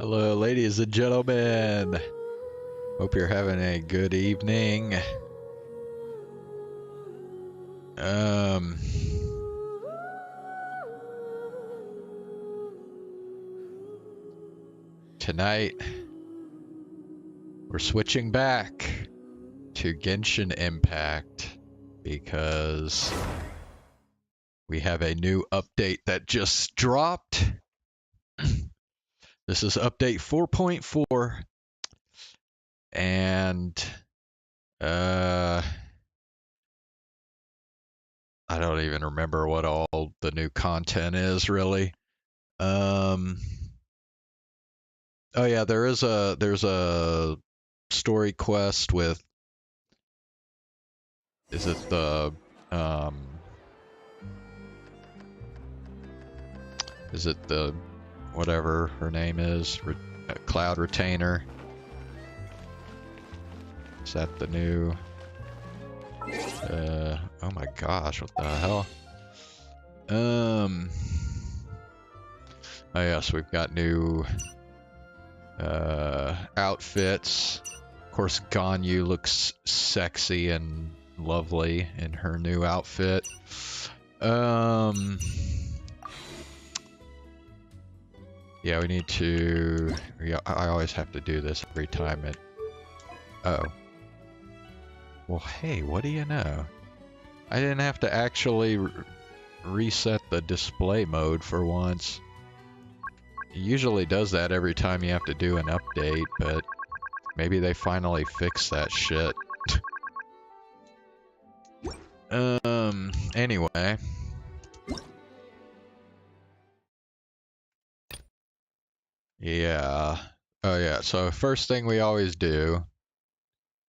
Hello, ladies and gentlemen. Hope you're having a good evening. Um, Tonight we're switching back to Genshin Impact because we have a new update that just dropped. This is update 4.4, and I don't even remember what all the new content is really. Oh yeah, there's a story quest with, is it the um is it the whatever her name is, Cloud Retainer? Is that the new oh my gosh, what the hell? Oh yes, we've got new outfits. Of course, Ganyu looks sexy and lovely in her new outfit. Yeah, we need to... Yeah, I always have to do this every time it... Oh. Well, hey, what do you know? I didn't have to actually reset the display mode for once. It usually does that every time you have to do an update, but maybe they finally fixed that shit. Anyway. Yeah. Oh yeah, so first thing we always do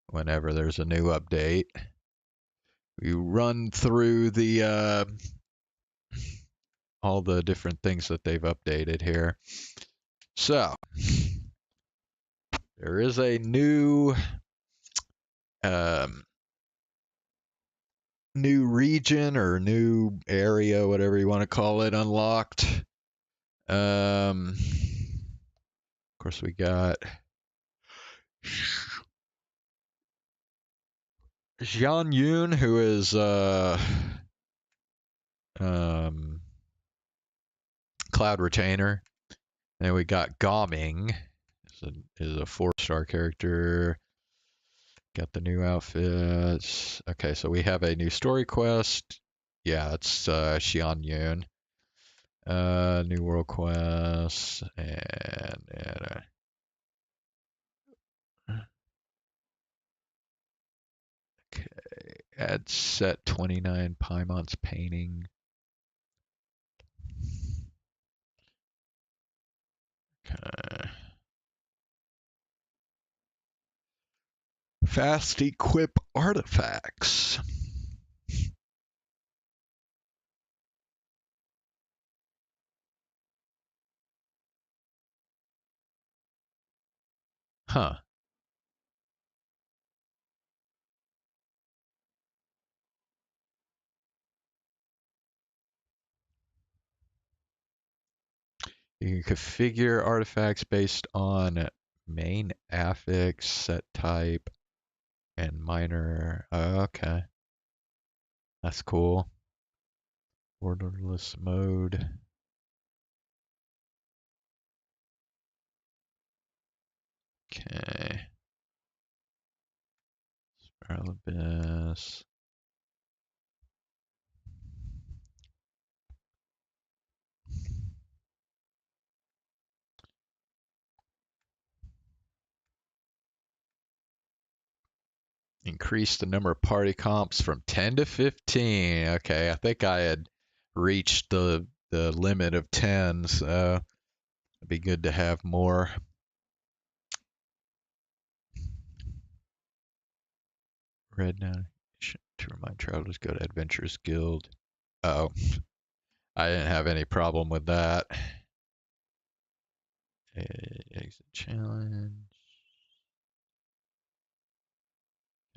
whenever there's a new update, we run through the all the different things that they've updated here. So, there is a new um, new region or new area, whatever you want to call it, unlocked. Of course, we got Jian Yun, who is Cloud Retainer. Then we got Gaming, is a 4-star character. Got the new outfits. Okay, so we have a new story quest. Yeah, it's Xian Yun. New world quest and okay, add set 29 Paimon's painting. Okay. Fast equip artifacts. Huh. You can configure artifacts based on main affix, set type, and minor. Okay. That's cool. Borderless mode. Okay. Spiral Abyss. Increase the number of party comps from 10 to 15. Okay, I think I had reached the limit of 10, so it'd be good to have more. Red Nation to remind travelers go to Adventurers Guild. Oh, I didn't have any problem with that. Exit challenge.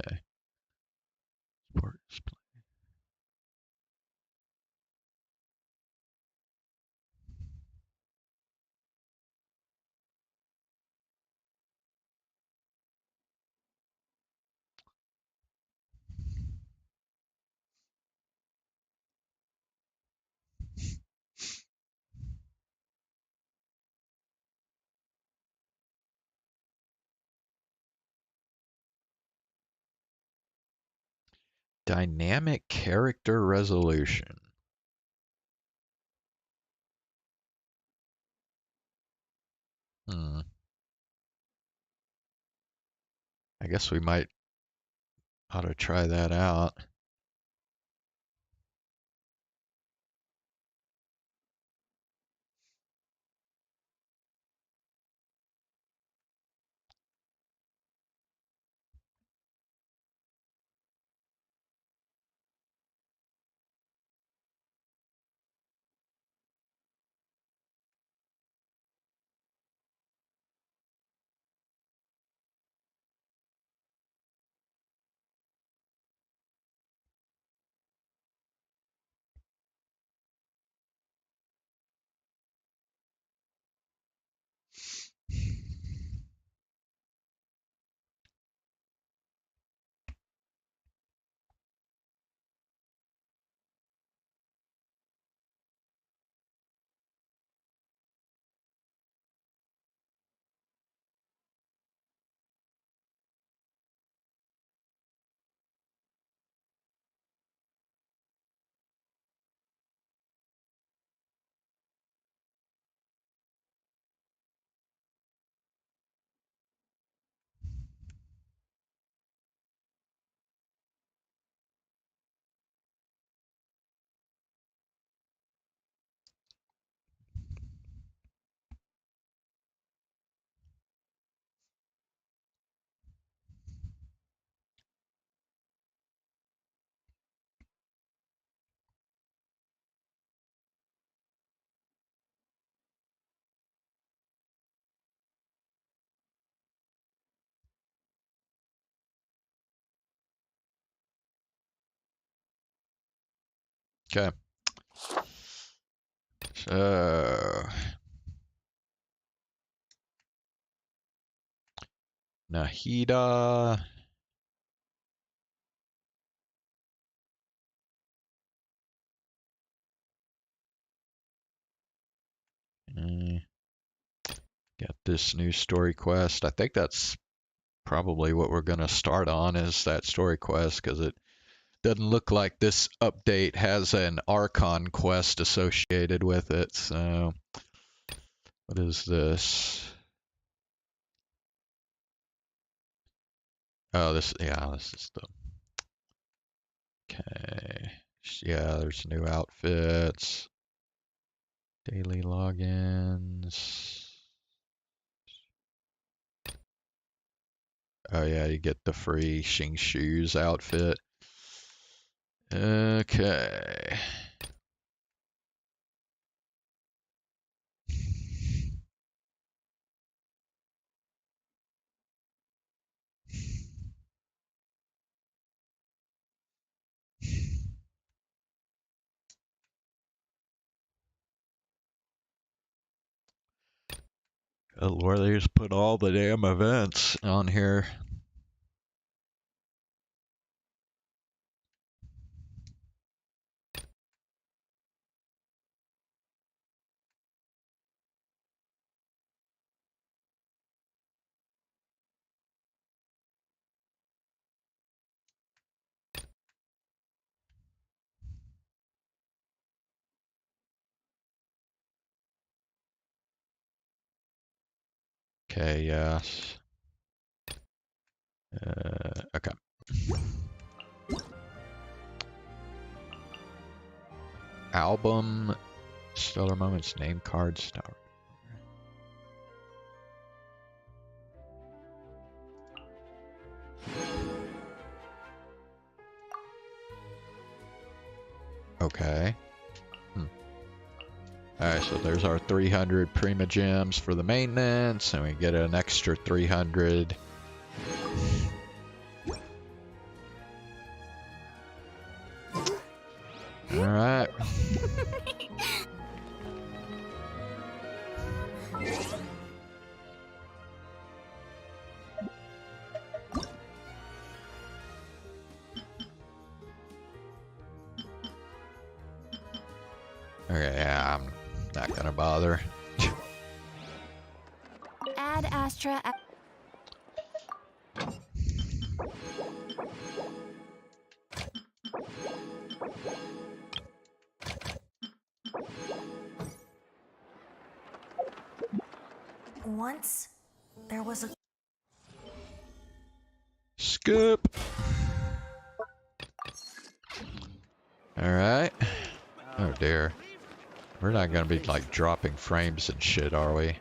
Okay. Sport display. Dynamic character resolution. I guess we might ought to try that out. Okay. So Nahida. Get this new story quest. I think that's probably what we're going to start on is that story quest because it doesn't look like this update has an Archon quest associated with it. So, what is this? Oh, this is the. Okay. Yeah, there's new outfits, daily logins. Oh yeah, you get the free Xing Shoes outfit. Okay. Oh, Lord, they just put all the damn events on here. Okay, yes. Okay. Album, Stellar Moments, name card, star. Okay. Alright, so there's our 300 Prima Gems for the maintenance, and we get an extra 300. Alright. Okay, yeah, I'm not gonna bother. Add Astra. Once, there was a... Skip! Alright. Oh dear. We're not gonna be like dropping frames and shit, are we?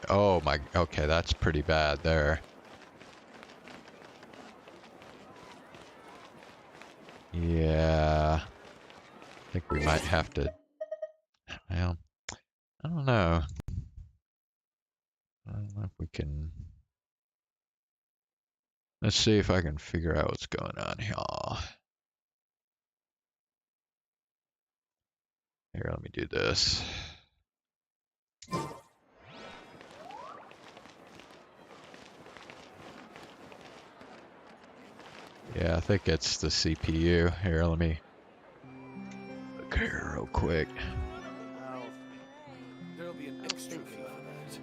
Oh my, okay, that's pretty bad there. Yeah. I think we might have to, well, I don't know. I don't know if we can, let's see if I can figure out what's going on here. Here, let me do this. Yeah, I think it's the CPU. Here, let me look here real quick. There'll be an extra fee for that.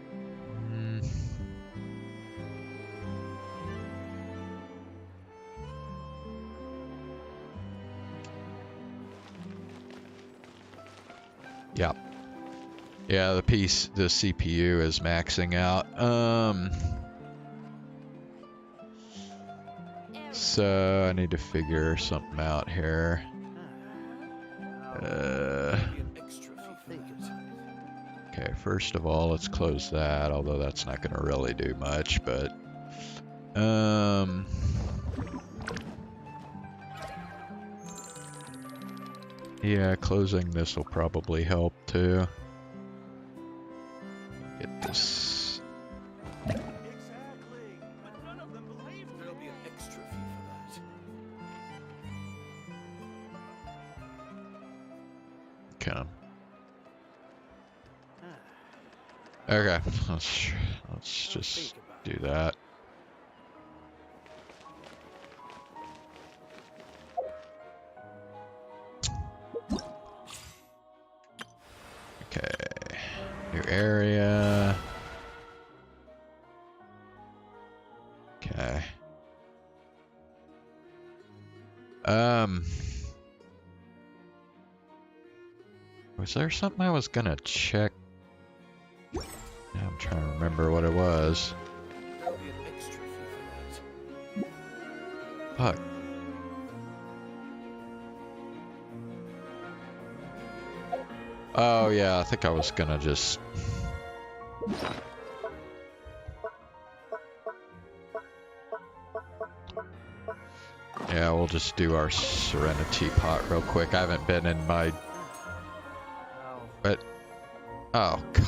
Yep. Yeah, the CPU is maxing out. So I need to figure something out here. Okay, first of all, let's close that, although that's not gonna really do much, but yeah, closing this will probably help too. Get this. Exactly. But none of them believe there'll be an extra fee for that. Okay. Okay, let's just do that. Okay, new area. Okay. Was there something I was gonna check? Yeah, I'm trying to remember what it was. There'll be an extra fee for that. Fuck. Oh yeah, I think I was gonna just... Yeah, we'll just do our Serenity pot real quick. I haven't been in my... But... Oh, God.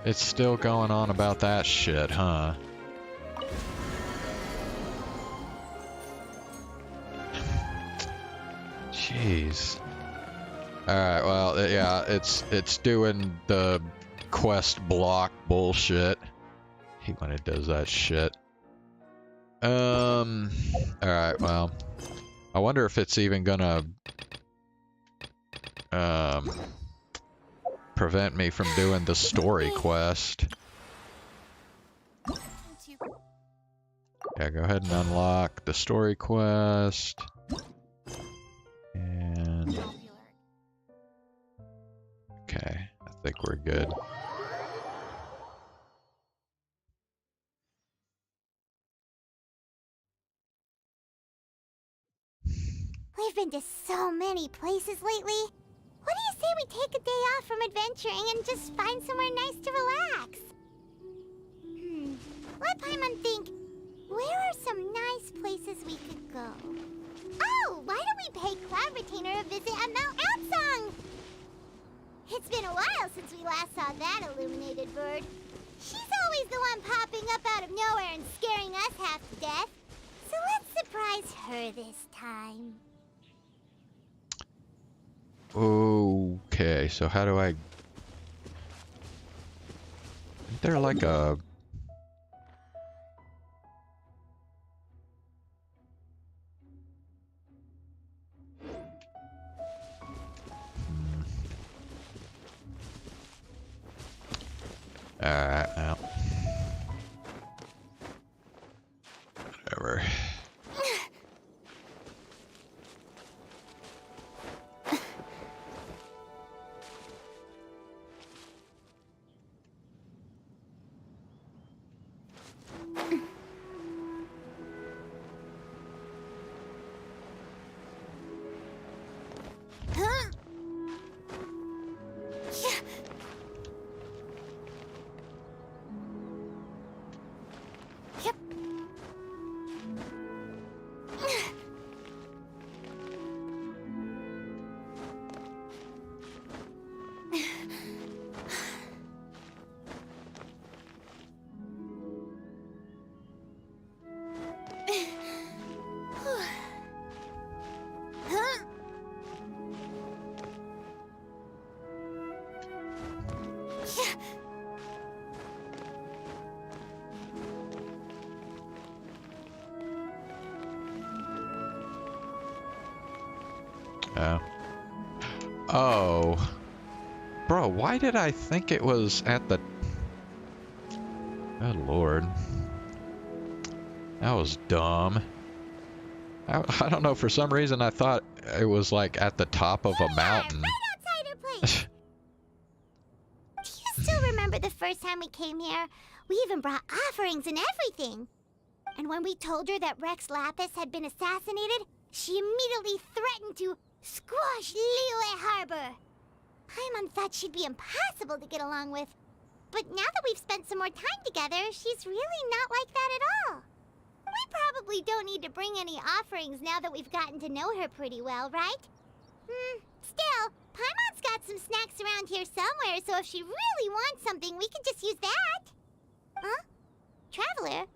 It's still going on about that shit, huh? Jeez. Alright, well, yeah, it's doing the quest block bullshit. I hate when it does that shit. Alright, well. I wonder if it's even gonna prevent me from doing the story quest. Yeah, go ahead and unlock the story quest. And... Okay, I think we're good. We've been to so many places lately. What do you say we take a day off from adventuring and just find somewhere nice to relax? Let Paimon think. Where are some nice places we could go? Oh, why don't we pay Cloud Retainer a visit at Mount Outsong? It's been a while since we last saw that illuminated bird. She's always the one popping up out of nowhere and scaring us half to death. So let's surprise her this time. Okay, so how do I... Isn't there like a... Alright, well. Whatever. Uh, oh. Bro, why did I think it was at the... Good lord. That was dumb. I don't know, for some reason I thought it was like at the top of a mountain. Right outside her place. Do you still remember the first time we came here? We even brought offerings and everything. And when we told her that Rex Lapis had been assassinated, she immediately threatened to squash Liyue Harbor. Paimon thought she'd be impossible to get along with. But now that we've spent some more time together, she's really not like that at all. We probably don't need to bring any offerings now that we've gotten to know her pretty well, right? Still, Paimon's got some snacks around here somewhere, so if she really wants something, we could just use that. Huh? Traveler,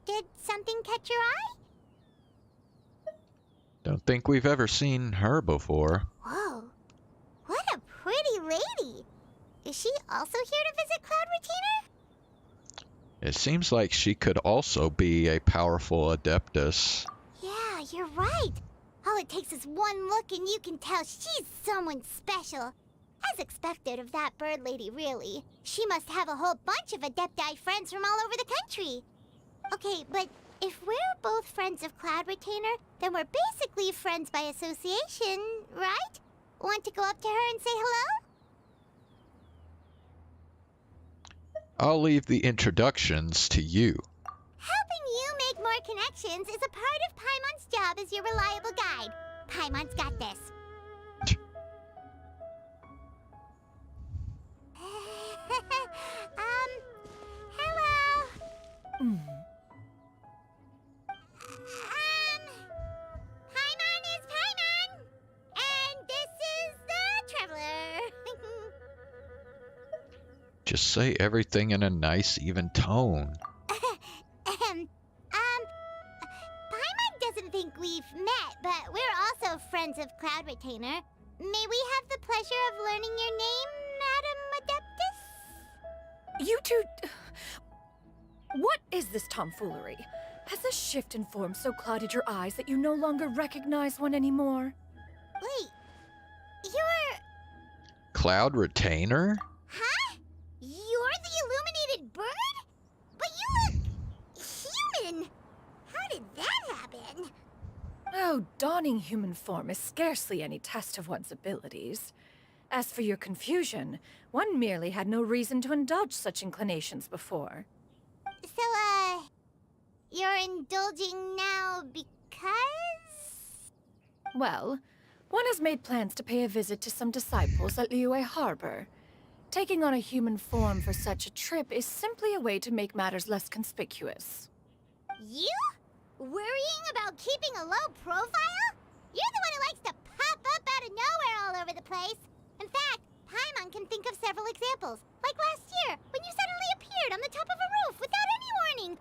did something catch your eye? Don't think we've ever seen her before. Whoa, what a pretty lady. Is she also here to visit Cloud Retainer? It seems like she could also be a powerful adeptus. Yeah, you're right. All it takes is one look and you can tell she's someone special. As expected of that bird lady, really. She must have a whole bunch of Adepti friends from all over the country. Okay, but if we're both friends of Cloud Retainer, then we're basically friends by association, right? Want to go up to her and say hello? I'll leave the introductions to you. Helping you make more connections is a part of Paimon's job as your reliable guide. Paimon's got this. Hello. Paimon is Paimon, and this is the Traveler. Just say everything in a nice, even tone. Paimon doesn't think we've met, but we're also friends of Cloud Retainer. May we have the pleasure of learning your name, Madam Adeptus? You two... What is this tomfoolery? Has this shift in form so clouded your eyes that you no longer recognize one anymore? Wait, you're... Cloud Retainer? Huh? You're the illuminated bird? But you look... human! How did that happen? Oh, donning human form is scarcely any test of one's abilities. As for your confusion, one merely had no reason to indulge such inclinations before. So, you're indulging now because... Well, one has made plans to pay a visit to some disciples at Liyue Harbor. Taking on a human form for such a trip is simply a way to make matters less conspicuous. You? Worrying about keeping a low profile? You're the one who likes to pop up out of nowhere all over the place. In fact, Paimon can think of several examples. Like last year, when you suddenly appeared on the top of a roof without any warning.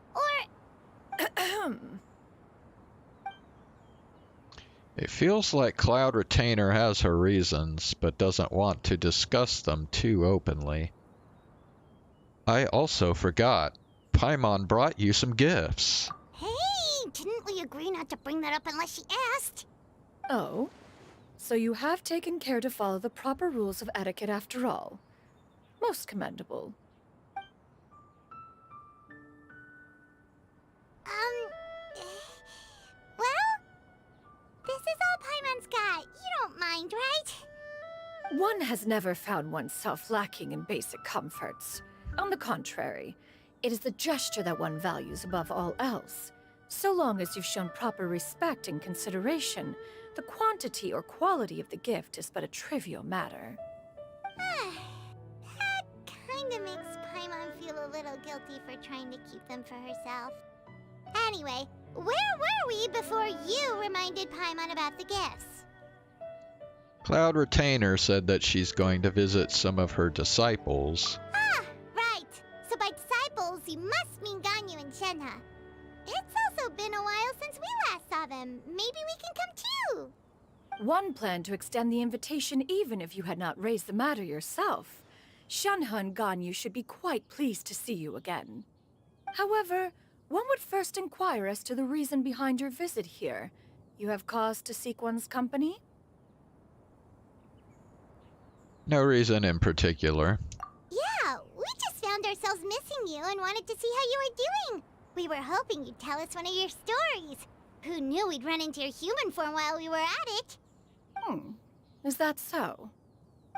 It feels like Cloud Retainer has her reasons, but doesn't want to discuss them too openly. I also forgot. Paimon brought you some gifts. Hey, didn't we agree not to bring that up unless she asked? Oh? So you have taken care to follow the proper rules of etiquette after all. Most commendable. Well, this is all Paimon's got. You don't mind, right? One has never found oneself lacking in basic comforts. On the contrary, it is the gesture that one values above all else. So long as you've shown proper respect and consideration, the quantity or quality of the gift is but a trivial matter. That kinda makes Paimon feel a little guilty for trying to keep them for herself. Anyway, where were we before you reminded Paimon about the gifts? Cloud Retainer said that she's going to visit some of her disciples. Ah, right. So by disciples, you must mean Ganyu and Shenhe. It's also been a while since we last saw them. Maybe we can come too. One planned to extend the invitation even if you had not raised the matter yourself. Shenhe and Ganyu should be quite pleased to see you again. However, one would first inquire as to the reason behind your visit here. You have cause to seek one's company? No reason in particular. Yeah, we just found ourselves missing you and wanted to see how you were doing. We were hoping you'd tell us one of your stories. Who knew we'd run into your human form while we were at it? Is that so?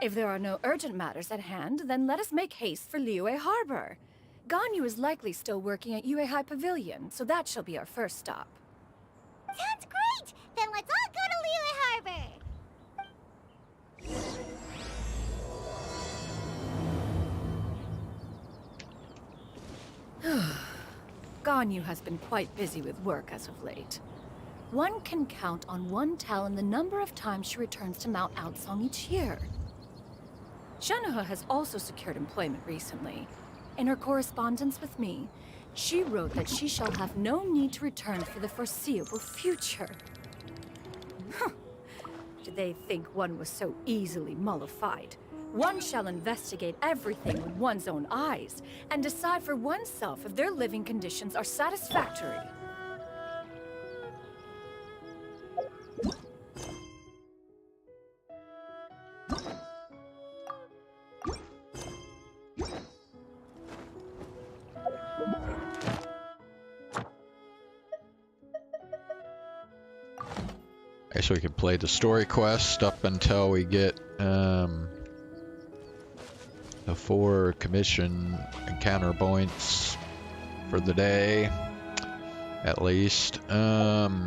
If there are no urgent matters at hand, then let us make haste for Liyue Harbor. Ganyu is likely still working at Yuehai Pavilion, so that shall be our first stop. Sounds great! Then let's all go to Liyue Harbor! Ganyu has been quite busy with work as of late. One can count on one talon the number of times she returns to Mount Aocang each year. Shenoha has also secured employment recently. In her correspondence with me, she wrote that she shall have no need to return for the foreseeable future. Did they think one was so easily mollified? One shall investigate everything with one's own eyes and decide for oneself if their living conditions are satisfactory. Okay, so we can play the story quest up until we get the 4 commission encounter points for the day, at least. Let's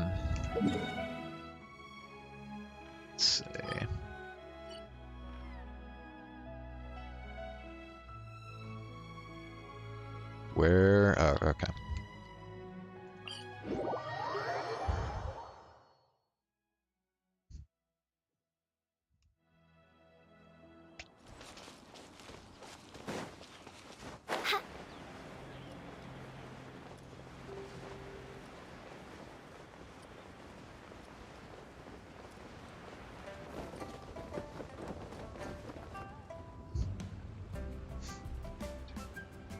see. Where? Oh, okay.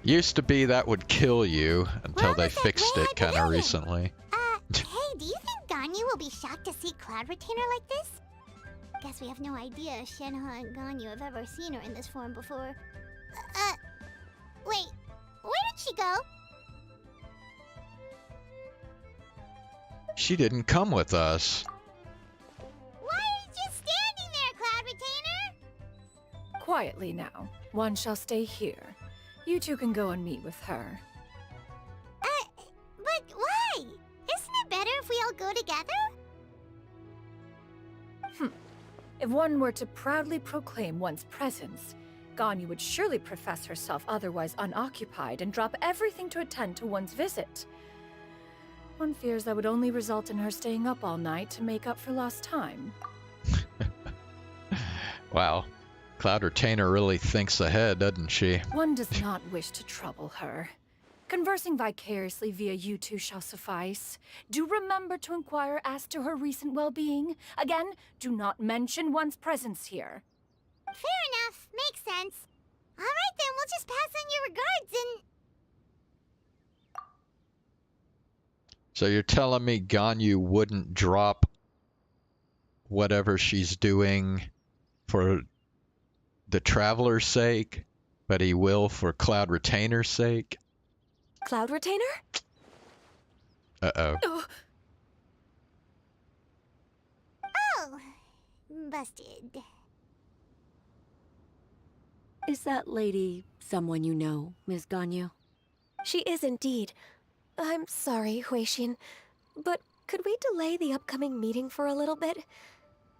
Used to be that would kill you until they fixed it kind of recently. Hey, do you think Ganyu will be shocked to see Cloud Retainer like this? Guess we have no idea if Shenoha and Ganyu have ever seen her in this form before. Wait, where did she go? She didn't come with us. Why are you just standing there, Cloud Retainer? Quietly now. One shall stay here. You two can go and meet with her. But why? Isn't it better if we all go together? If one were to proudly proclaim one's presence, Ganyu would surely profess herself otherwise unoccupied and drop everything to attend to one's visit. One fears that would only result in her staying up all night to make up for lost time. Wow. Cloud Retainer really thinks ahead, doesn't she? One does not wish to trouble her. Conversing vicariously via you two shall suffice. Do remember to inquire as to her recent well-being. Again, do not mention one's presence here. Fair enough. Makes sense. Alright then, we'll just pass on your regards and... So you're telling me Ganyu wouldn't drop whatever she's doing for the Traveler's sake, but he will for Cloud Retainer's sake? Cloud Retainer? Uh-oh. Oh, busted. Is that lady someone you know, Ms. Ganyu? She is indeed. I'm sorry, Huixin, but could we delay the upcoming meeting for a little bit?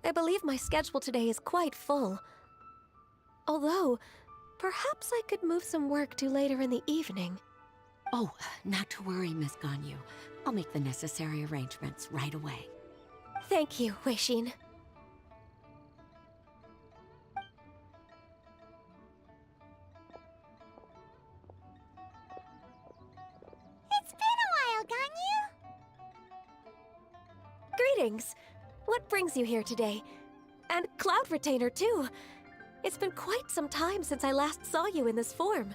I believe my schedule today is quite full. Although, perhaps I could move some work to later in the evening. Oh, not to worry, Miss Ganyu. I'll make the necessary arrangements right away. Thank you, Huixin. It's been a while, Ganyu. Greetings. What brings you here today? And Cloud Retainer, too. It's been quite some time since I last saw you in this form.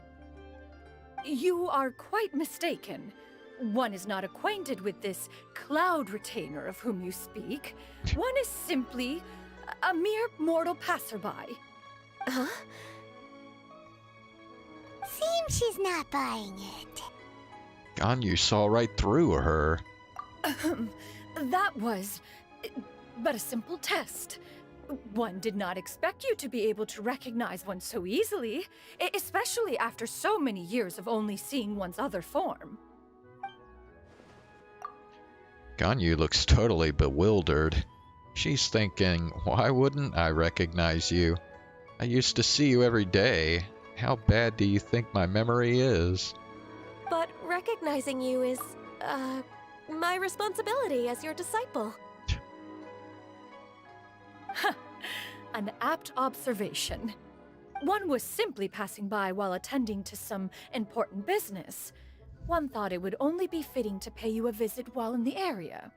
You are quite mistaken. One is not acquainted with this Cloud Retainer of whom you speak. One is simply a mere mortal passerby. Huh? Seems she's not buying it. Ganyu saw right through her. That was but a simple test. One did not expect you to be able to recognize one so easily, especially after so many years of only seeing one's other form. Ganyu looks totally bewildered. She's thinking, why wouldn't I recognize you? I used to see you every day. How bad do you think my memory is? But recognizing you is, my responsibility as your disciple. An apt observation. One was simply passing by while attending to some important business. One thought it would only be fitting to pay you a visit while in the area.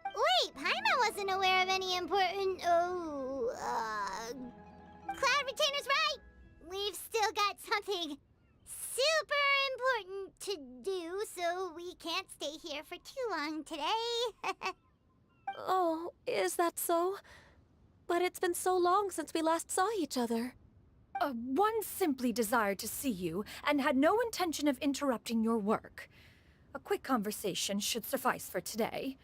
Wait, Paimon wasn't aware of any important. Cloud Retainer's right! We've still got something super important to do, so we can't stay here for too long today. Oh, is that so? But it's been so long since we last saw each other. One simply desired to see you and had no intention of interrupting your work. A quick conversation should suffice for today.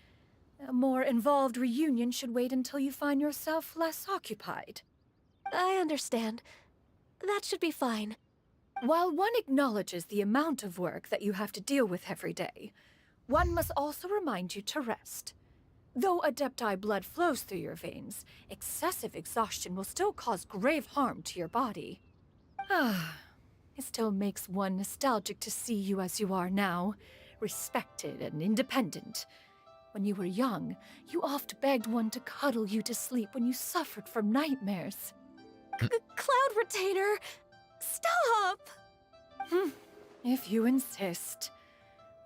A more involved reunion should wait until you find yourself less occupied. I understand. That should be fine. While one acknowledges the amount of work that you have to deal with every day, one must also remind you to rest. Though Adepti blood flows through your veins, excessive exhaustion will still cause grave harm to your body. It still makes one nostalgic to see you as you are now, respected and independent. When you were young, you oft begged one to cuddle you to sleep when you suffered from nightmares. Cloud Retainer! Stop! If you insist.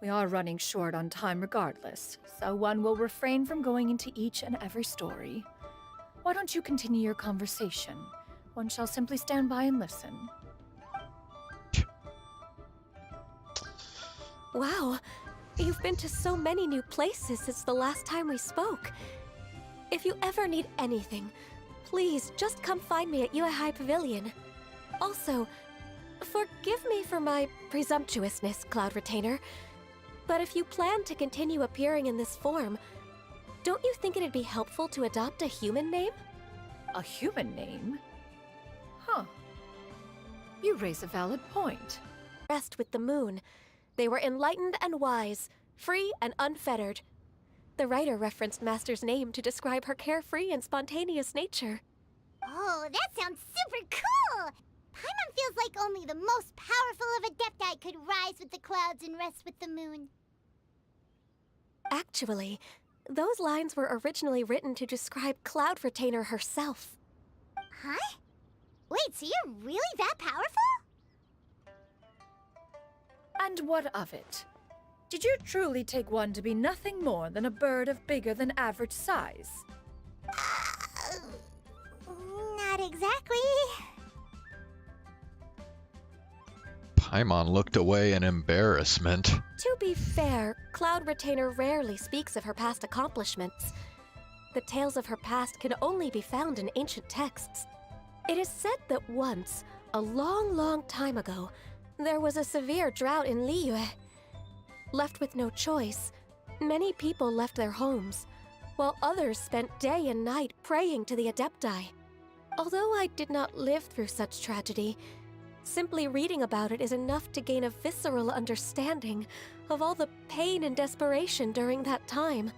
We are running short on time regardless, so one will refrain from going into each and every story. Why don't you continue your conversation? One shall simply stand by and listen. Wow, you've been to so many new places since the last time we spoke. If you ever need anything, please just come find me at Yue High Pavilion. Also, forgive me for my presumptuousness, Cloud Retainer, but if you plan to continue appearing in this form, don't you think it'd be helpful to adopt a human name? A human name? Huh. You raise a valid point. Rest with the moon. They were enlightened and wise, free and unfettered. The writer referenced Master's name to describe her carefree and spontaneous nature. Oh, that sounds super cool! Paimon feels like only the most powerful of Adepti could rise with the clouds and rest with the moon. Actually, those lines were originally written to describe Cloud Retainer herself. Huh? Wait, so you're really that powerful? And what of it? Did you truly take one to be nothing more than a bird of bigger than average size? Not exactly. Paimon looked away in embarrassment. To be fair, Cloud Retainer rarely speaks of her past accomplishments. The tales of her past can only be found in ancient texts. It is said that once, a long, long time ago, there was a severe drought in Liyue. Left with no choice, many people left their homes, while others spent day and night praying to the Adepti. Although I did not live through such tragedy, simply reading about it is enough to gain a visceral understanding of all the pain and desperation during that time.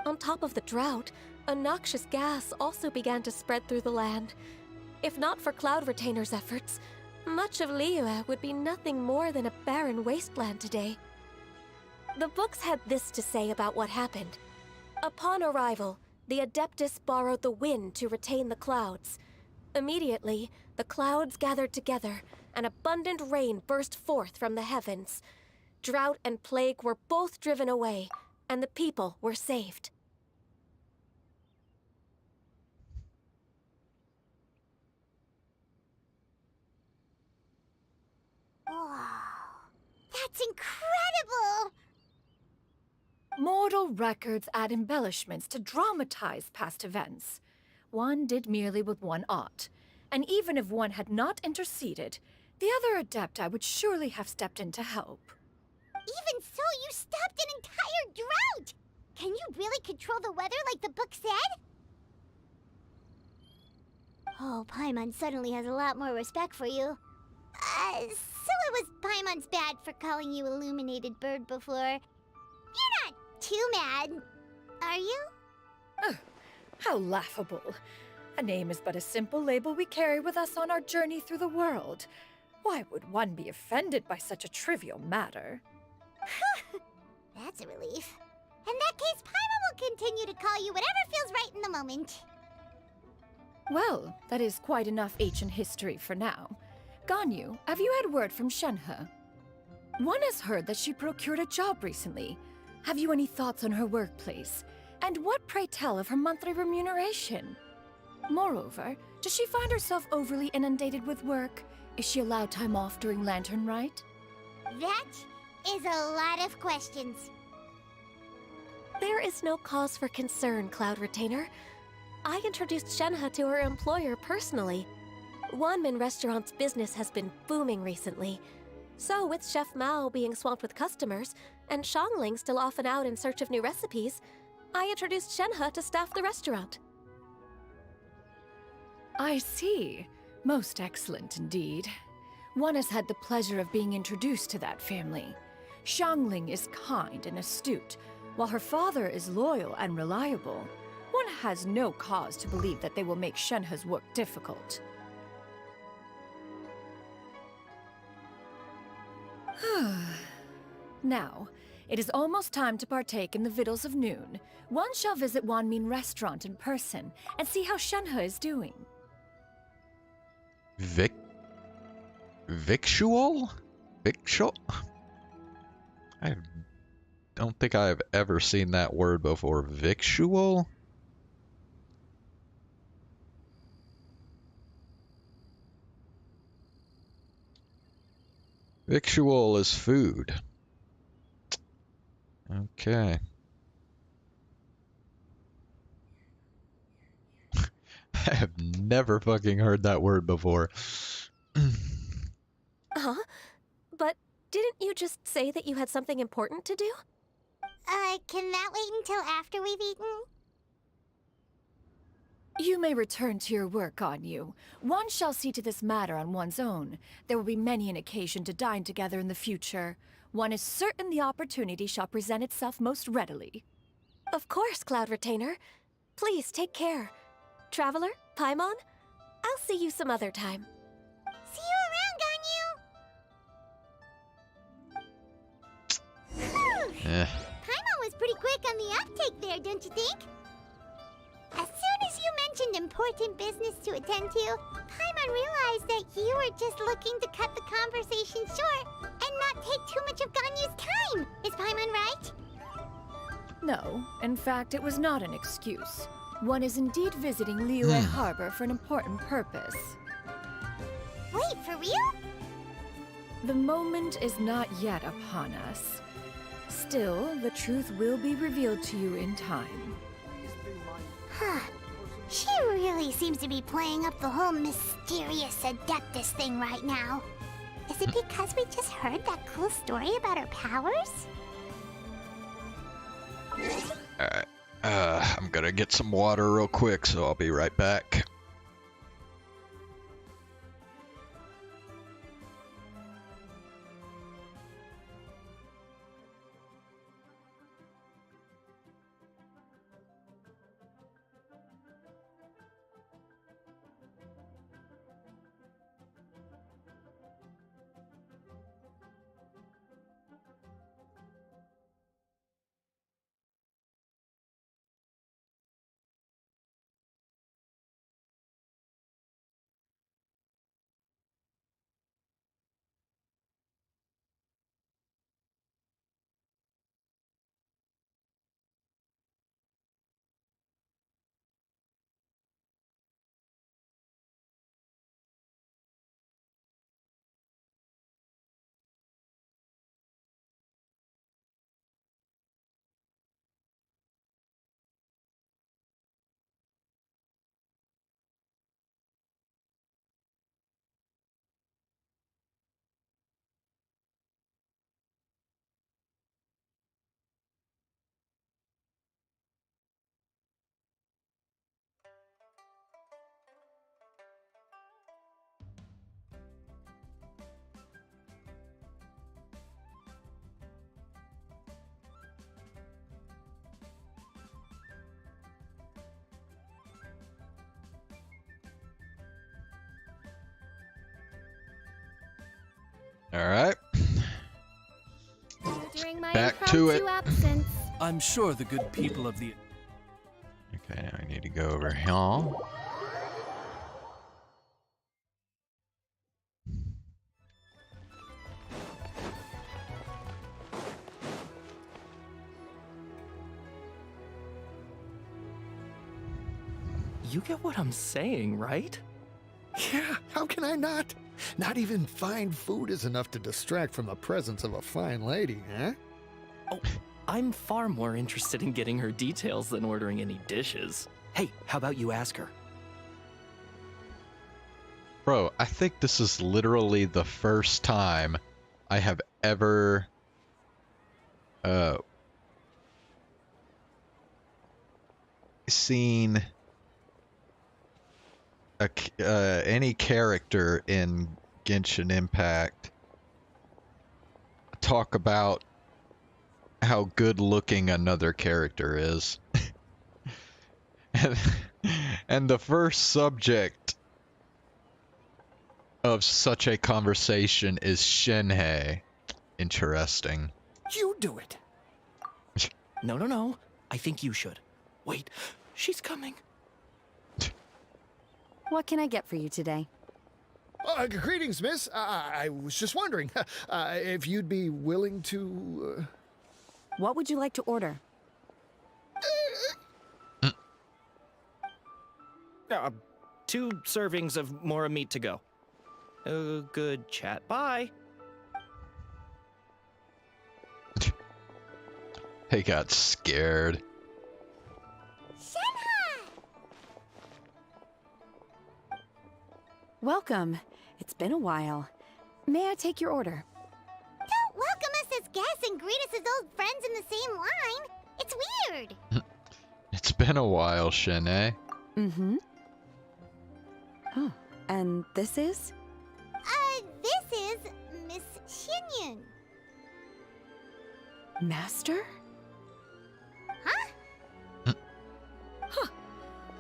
On top of the drought, a noxious gas also began to spread through the land. If not for Cloud Retainer's efforts, much of Liyue would be nothing more than a barren wasteland today. The books had this to say about what happened. Upon arrival, the Adeptus borrowed the wind to retain the clouds. Immediately, the clouds gathered together, and abundant rain burst forth from the heavens. Drought and plague were both driven away, and the people were saved. Wow, that's incredible! Mortal records add embellishments to dramatize past events. One did merely with one ought, and even if one had not interceded, the other Adepti would surely have stepped in to help. Even so, you stopped an entire drought! Can you really control the weather like the book said? Oh, Paimon suddenly has a lot more respect for you. So it was Paimon's bad for calling you Illuminated Bird before. You're not too mad, are you? How laughable. A name is but a simple label we carry with us on our journey through the world. Why would one be offended by such a trivial matter? That's a relief. In that case, Paimon will continue to call you whatever feels right in the moment. Well, that is quite enough ancient history for now. Ganyu, have you had word from Shenhe? One has heard that she procured a job recently. Have you any thoughts on her workplace? And what, pray tell, of her monthly remuneration? Moreover, does she find herself overly inundated with work? Is she allowed time off during Lantern Rite? That is a lot of questions. There is no cause for concern, Cloud Retainer. I introduced Shenhe to her employer personally. Wanmin Restaurant's business has been booming recently. So, with Chef Mao being swamped with customers, and Xiangling still off and out in search of new recipes, I introduced Shenhe to staff the restaurant. I see. Most excellent indeed. One has had the pleasure of being introduced to that family. Xiangling is kind and astute, while her father is loyal and reliable. One has no cause to believe that they will make Shenhe's work difficult. Now, it is almost time to partake in the victuals of noon. One shall visit Wanmin Restaurant in person and see how Shenhe is doing. Victual? Victual? I don't think I've ever seen that word before. Victual? Victual is food. Okay. I have never fucking heard that word before. Huh? But didn't you just say that you had something important to do? Can that wait until after we've eaten? You may return to your work, Ganyu. One shall see to this matter on one's own. There will be many an occasion to dine together in the future. One is certain the opportunity shall present itself most readily. Of course, Cloud Retainer. Please take care. Traveler, Paimon, I'll see you some other time. See you around, Ganyu! Eh. Paimon was pretty quick on the uptake there, don't you think? As soon as you mentioned important business to attend to, Paimon realized that you were just looking to cut the conversation short and not take too much of Ganyu's time. Is Paimon right? No, in fact, it was not an excuse. One is indeed visiting Liyue Harbor for an important purpose. Wait, for real? The moment is not yet upon us. Still, the truth will be revealed to you in time. Huh. She really seems to be playing up the whole mysterious Adeptus thing right now. Is it because we just heard that cool story about her powers? Alright. I'm gonna get some water real quick, so I'll be right back. Alright. During my Back to it. impromptu absence. I'm sure the good people of the... Okay, now I need to go over here. You get what I'm saying, right? Yeah, how can I not? Not even fine food is enough to distract from the presence of a fine lady, huh? Oh, I'm far more interested in getting her details than ordering any dishes. Hey, how about you ask her? Bro, I think this is literally the first time I have ever seen any character in Genshin Impact talk about how good looking another character is. and the first subject of such a conversation is Shenhei. Interesting. You do it. No. I think you should. Wait, she's coming. What can I get for you today? Greetings, miss. I was just wondering if you'd be willing to... What would you like to order? 2 servings of Mora meat to go. Good chat. Bye. He got scared. Welcome. It's been a while. May I take your order? Don't welcome us as guests and greet us as old friends in the same line. It's weird. It's been a while, Shenhei. Mm-hmm. Oh, and this is? This is Miss Xinyun. Master?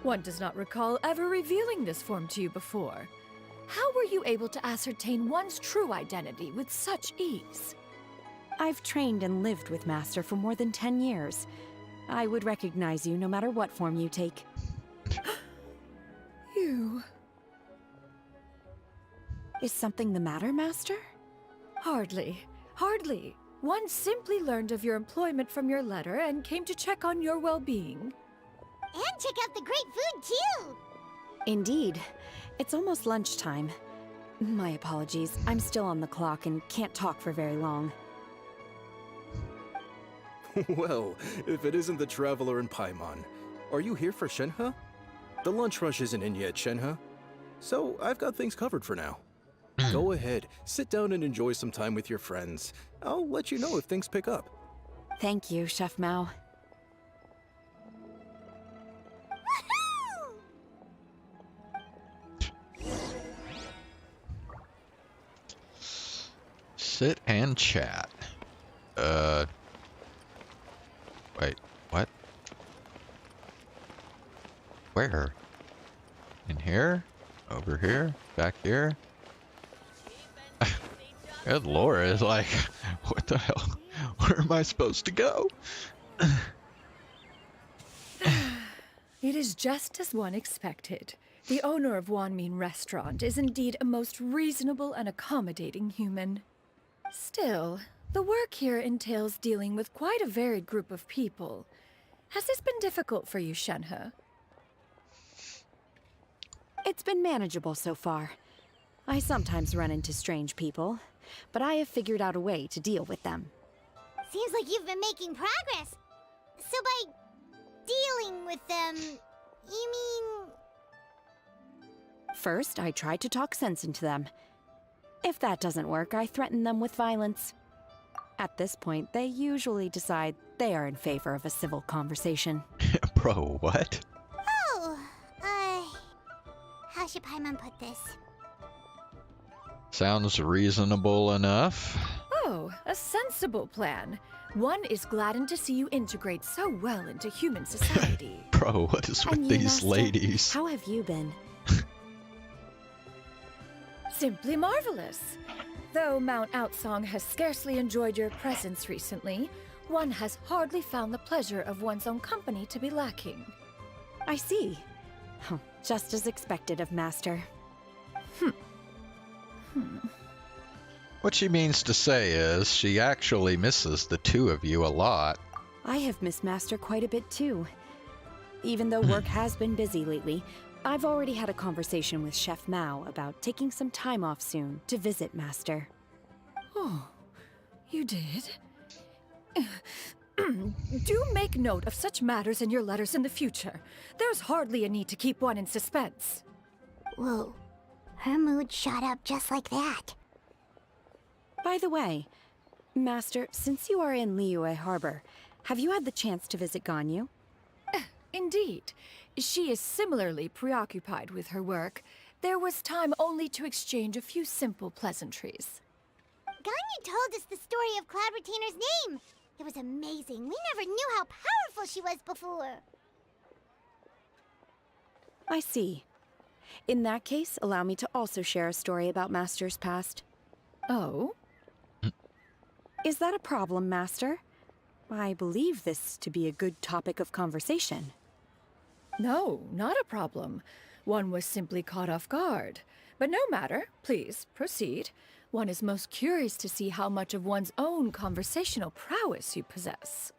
One does not recall ever revealing this form to you before. How were you able to ascertain one's true identity with such ease? I've trained and lived with Master for more than 10 years. I would recognize you no matter what form you take. You... Is something the matter, Master? Hardly. Hardly. One simply learned of your employment from your letter and came to check on your well-being. And check out the great food, too. Indeed. It's almost lunchtime. My apologies. I'm still on the clock and can't talk for very long. Well, if it isn't the Traveler in Paimon. Are you here for Shenhe? The lunch rush isn't in yet, Shenhe. So, I've got things covered for now. Go ahead, sit down and enjoy some time with your friends. I'll let you know if things pick up. Thank you, Chef Mao. Sit and chat. Wait, what? Where? In here? Over here? Back here? Good Laura is like, what the hell? Where am I supposed to go? It is just as one expected. The owner of Wanmin Restaurant is indeed a most reasonable and accommodating human. Still, the work here entails dealing with quite a varied group of people. Has this been difficult for you, Shenhe? It's been manageable so far. I sometimes run into strange people, but I have figured out a way to deal with them. Seems like you've been making progress. So by dealing with them, you mean... First, I try to talk sense into them. If that doesn't work, I threaten them with violence. At this point, they usually decide they are in favor of a civil conversation. Bro, what? Oh, how should Paimon put this? Sounds reasonable enough. Oh, a sensible plan. One is gladdened to see you integrate so well into human society. Bro, what is with And you, these Master? ladies? How have you been? Simply marvelous. Though Mount Outsong has scarcely enjoyed your presence recently, one has hardly found the pleasure of one's own company to be lacking. I see. Oh, just as expected of Master. What she means to say is she actually misses the two of you a lot. I have missed Master quite a bit too. Even though work has been busy lately, I've already had a conversation with Chef Mao about taking some time off soon to visit Master. Oh, you did? Do make note of such matters in your letters in the future. There's hardly a need to keep one in suspense. Whoa. Her mood shot up just like that. By the way, Master, since you are in Liyue Harbor, have you had the chance to visit Ganyu? Indeed. She is similarly preoccupied with her work. There was time only to exchange a few simple pleasantries. Ganyu told us the story of Cloud Retainer's name. It was amazing. We never knew how powerful she was before. I see. In that case, allow me to also share a story about Master's past. Oh? Is that a problem, Master? I believe this to be a good topic of conversation. No, not a problem. One was simply caught off guard. But no matter. Please, proceed. One is most curious to see how much of one's own conversational prowess you possess.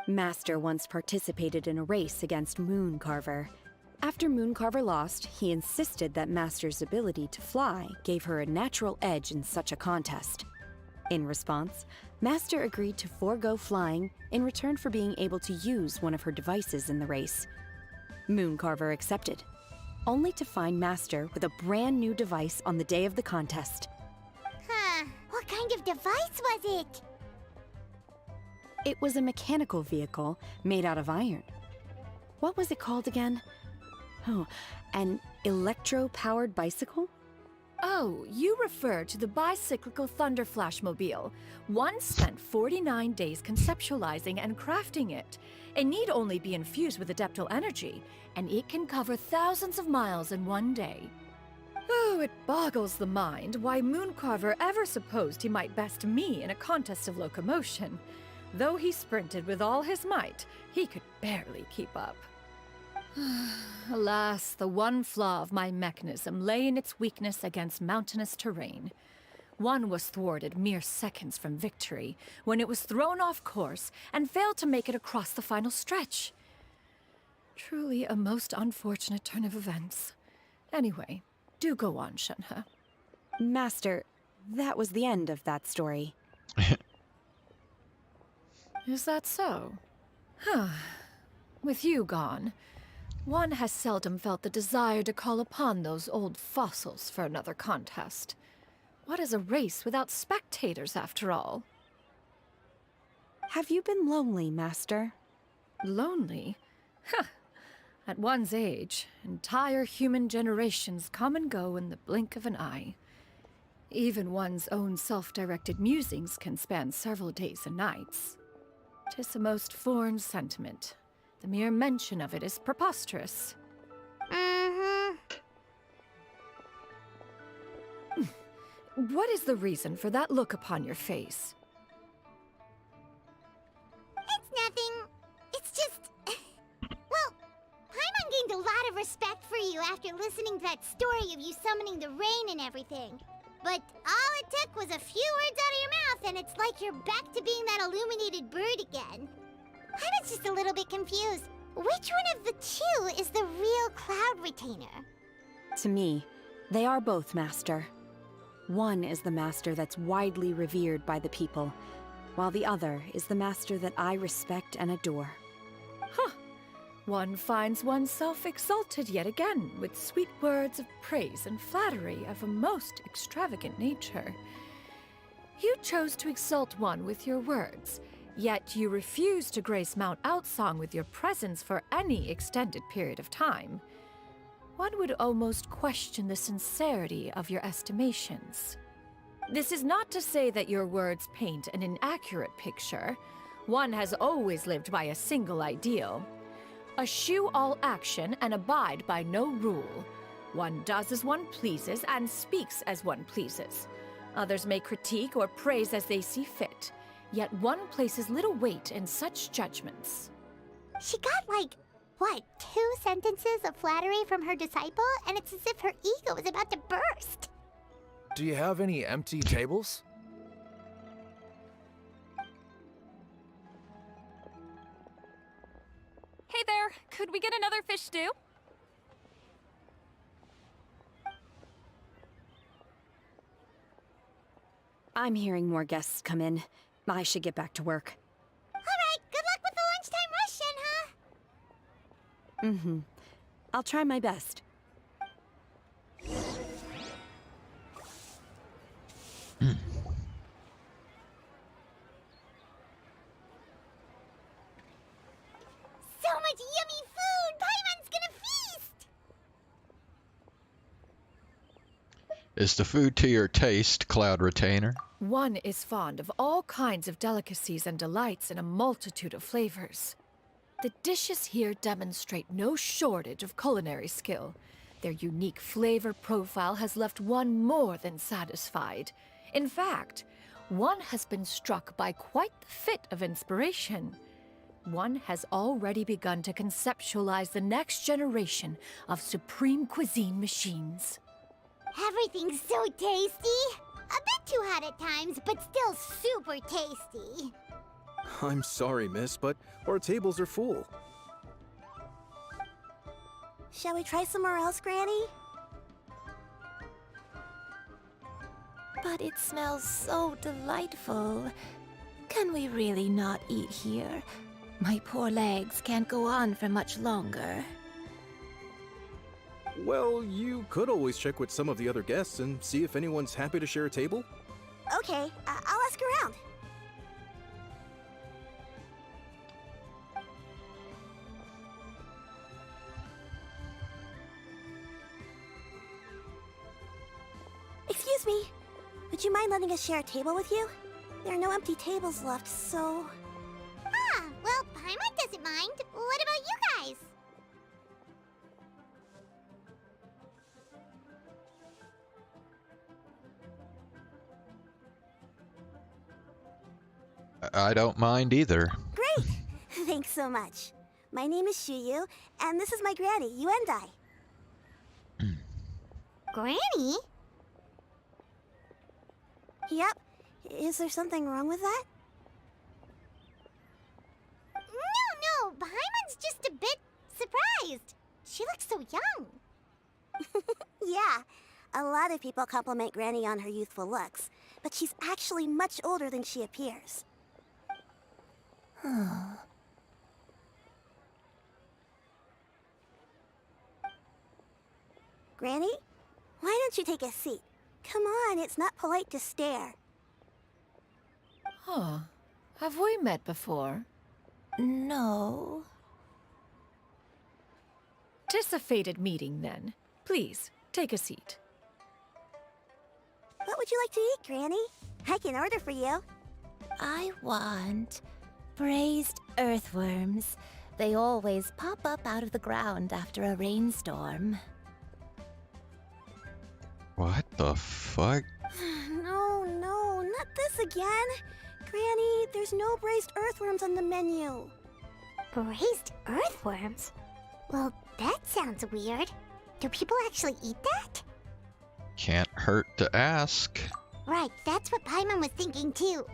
Master once participated in a race against Mooncarver. After Mooncarver lost, he insisted that Master's ability to fly gave her a natural edge in such a contest. In response, Master agreed to forego flying in return for being able to use one of her devices in the race. Mooncarver accepted, only to find Master with a brand new device on the day of the contest. Huh. What kind of device was it? It was a mechanical vehicle made out of iron. What was it called again? Oh, an electro-powered bicycle? Oh, you refer to the bicyclical Thunder Flashmobile. One spent 49 days conceptualizing and crafting it. It need only be infused with adeptal energy, and it can cover thousands of miles in one day. Oh, it boggles the mind why Mooncarver ever supposed he might best me in a contest of locomotion. Though he sprinted with all his might, he could barely keep up. Alas, the one flaw of my mechanism lay in its weakness against mountainous terrain. One was thwarted mere seconds from victory, when it was thrown off course and failed to make it across the final stretch. Truly a most unfortunate turn of events. Anyway, do go on, Shenhe. Master, that was the end of that story. Is that so? Huh. With you gone, one has seldom felt the desire to call upon those old fossils for another contest. What is a race without spectators, after all? Have you been lonely, Master? Lonely? Huh. At one's age, entire human generations come and go in the blink of an eye. Even one's own self-directed musings can span several days and nights. 'Tis a most foreign sentiment. The mere mention of it is preposterous. What is the reason for that look upon your face? It's nothing. It's just... Well, Paimon gained a lot of respect for you after listening to that story of you summoning the rain and everything. But all it took was a few words out of your mouth and it's like you're back to being that illuminated bird again. I was just a little bit confused. Which one of the two is the real Cloud Retainer? To me, they are both, Master. One is the Master that's widely revered by the people, while the other is the Master that I respect and adore. Huh. One finds oneself exalted yet again with sweet words of praise and flattery of a most extravagant nature. You chose to exalt one with your words, yet you refuse to grace Mount Outsong with your presence for any extended period of time. One would almost question the sincerity of your estimations. This is not to say that your words paint an inaccurate picture. One has always lived by a single ideal. Eschew all action and abide by no rule. One does as one pleases and speaks as one pleases. Others may critique or praise as they see fit. Yet one places little weight in such judgments. She got like, what, 2 sentences of flattery from her disciple, and it's as if her ego is about to burst. Do you have any empty tables? Hey there, could we get another fish stew? I'm hearing more guests come in. I should get back to work. All right, good luck with the lunchtime rush, Shinha. I'll try my best. So much yummy food! Paimon's gonna feast! Is the food to your taste, Cloud Retainer? One is fond of all kinds of delicacies and delights in a multitude of flavors. The dishes here demonstrate no shortage of culinary skill. Their unique flavor profile has left one more than satisfied. In fact, one has been struck by quite the fit of inspiration. One has already begun to conceptualize the next generation of supreme cuisine machines. Everything's so tasty! A bit too hot at times, but still super tasty. I'm sorry, miss, but our tables are full. Shall we try somewhere else, Granny? But it smells so delightful. Can we really not eat here? My poor legs can't go on for much longer. Well, you could always check with some of the other guests and see if anyone's happy to share a table. Okay, I'll ask around. Excuse me. Would you mind letting us share a table with you? There are no empty tables left, so... Ah, well, Paimon doesn't mind. What about you guys? I don't mind either. Great! Thanks so much. My name is Shuyu, and this is my granny, Yuendai. Granny? Yep. Is there something wrong with that? No, Paimon's just a bit surprised. She looks so young. Yeah, a lot of people compliment Granny on her youthful looks, but she's actually much older than she appears. Granny? Why don't you take a seat? Come on, it's not polite to stare. Huh. Have we met before? No. 'Tis a fated meeting, then. Please, take a seat. What would you like to eat, Granny? I can order for you. I want braised earthworms. They always pop up out of the ground after a rainstorm. What the fuck? No, not this again. Granny, there's no braised earthworms on the menu. Braised earthworms? Well, that sounds weird. Do people actually eat that? Can't hurt to ask. Right, that's what Paimon was thinking too.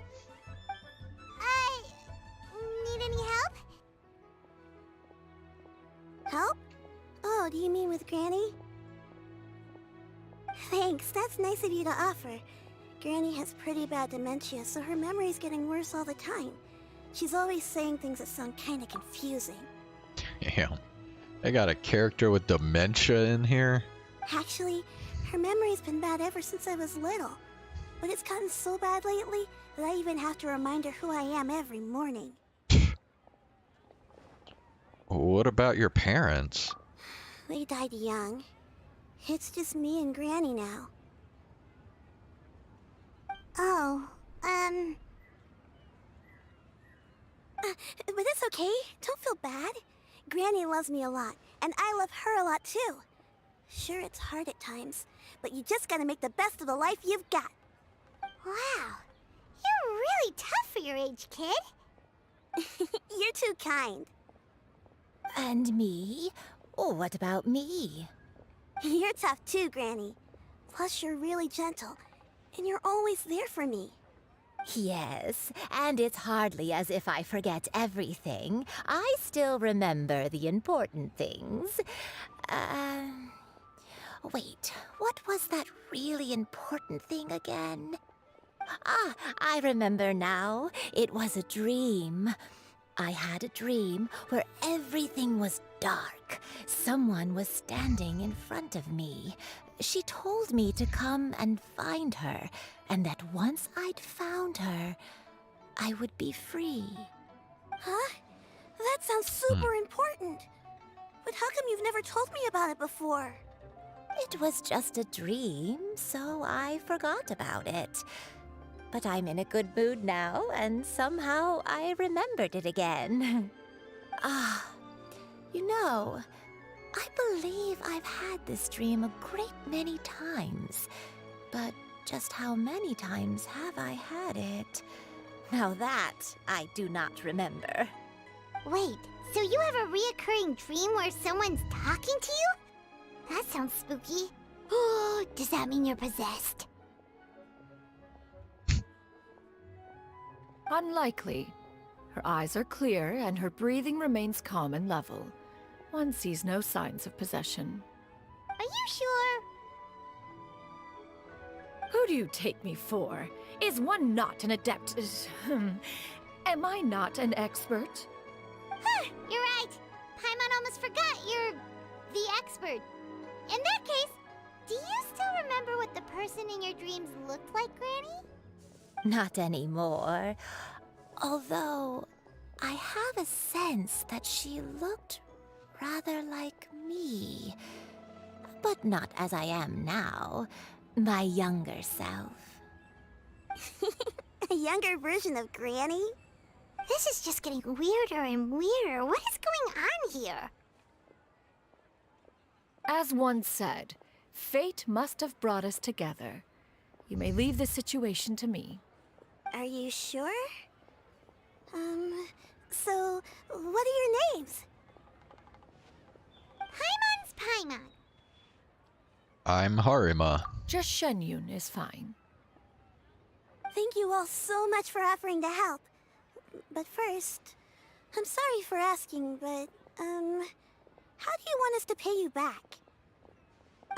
Need any help? Help? Oh, do you mean with Granny? Thanks, that's nice of you to offer. Granny has pretty bad dementia, so her memory's getting worse all the time. She's always saying things that sound kinda confusing. Damn. They got a character with dementia in here? Actually, her memory's been bad ever since I was little. But it's gotten so bad lately that I even have to remind her who I am every morning. What about your parents? They died young. It's just me and Granny now. Oh, but it's okay. Don't feel bad. Granny loves me a lot, and I love her a lot too. Sure, it's hard at times, but you just gotta make the best of the life you've got. Wow, you're really tough for your age, kid. You're too kind. And me? Oh, what about me? You're tough too, Granny. Plus, you're really gentle, and you're always there for me. Yes, and it's hardly as if I forget everything. I still remember the important things. Wait, what was that really important thing again? Ah, I remember now. It was a dream. I had a dream where everything was dark. Someone was standing in front of me. She told me to come and find her, and that once I'd found her, I would be free. Huh? That sounds super important. But how come you've never told me about it before? It was just a dream, so I forgot about it. But I'm in a good mood now, and somehow I remembered it again. You know, I believe I've had this dream a great many times. But just how many times have I had it? Now that I do not remember. Wait, so you have a reoccurring dream where someone's talking to you? That sounds spooky. Does that mean you're possessed? Unlikely. Her eyes are clear and her breathing remains calm and level. One sees no signs of possession. Are you sure? Who do you take me for? Is one not an adept? Am I not an expert? Huh, you're right. Paimon almost forgot you're the expert. In that case, do you still remember what the person in your dreams looked like, Granny? Not anymore. Although, I have a sense that she looked rather like me. But not as I am now. My younger self. A younger version of Granny? This is just getting weirder and weirder. What is going on here? As one said, fate must have brought us together. You may leave the situation to me. Are you sure? So, what are your names? Paimon's Paimon. I'm Harima. Just Shenyun is fine. Thank you all so much for offering to help. But first, I'm sorry for asking, but, how do you want us to pay you back?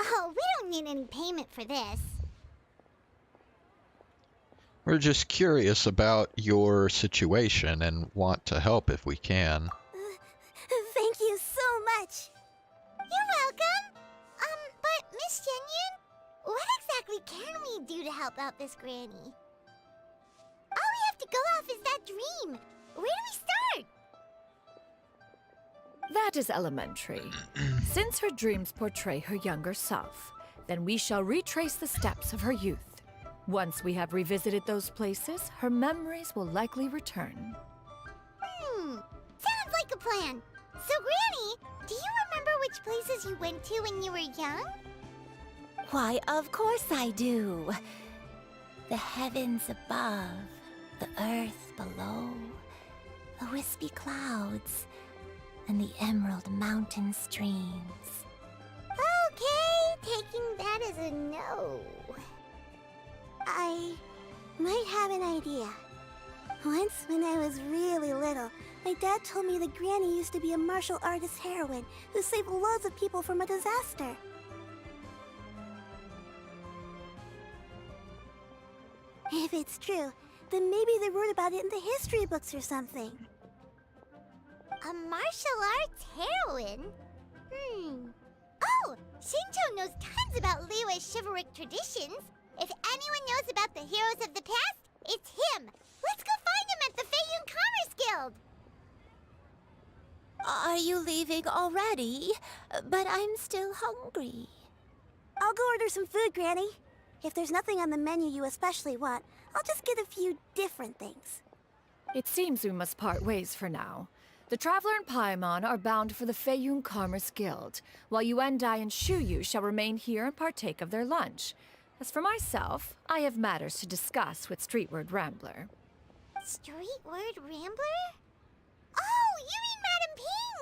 Oh, we don't need any payment for this. We're just curious about your situation and want to help if we can. Thank you so much. You're welcome. But Miss Shenyun, what exactly can we do to help out this granny? All we have to go off is that dream. Where do we start? That is elementary. Since her dreams portray her younger self, then we shall retrace the steps of her youth. Once we have revisited those places, her memories will likely return. Sounds like a plan. So, Granny, do you remember which places you went to when you were young? Why, of course I do. The heavens above, the earth below, the wispy clouds, and the emerald mountain streams. Okay, taking that as a no. I might have an idea. Once, when I was really little, my dad told me that Granny used to be a martial artist heroine who saved loads of people from a disaster. If it's true, then maybe they wrote about it in the history books or something. A martial arts heroine? Oh, Shinto knows tons about Liyue's chivalric traditions. If anyone knows about the heroes of the past, it's him. Let's go find him at the Feiyun Commerce Guild. Are you leaving already? But I'm still hungry. I'll go order some food, Granny. If there's nothing on the menu you especially want, I'll just get a few different things. It seems we must part ways for now. The Traveler and Paimon are bound for the Feiyun Commerce Guild, while Yuendai and Shuyu shall remain here and partake of their lunch. As for myself, I have matters to discuss with Streetward Rambler. Street Word Rambler? Oh, you mean Madam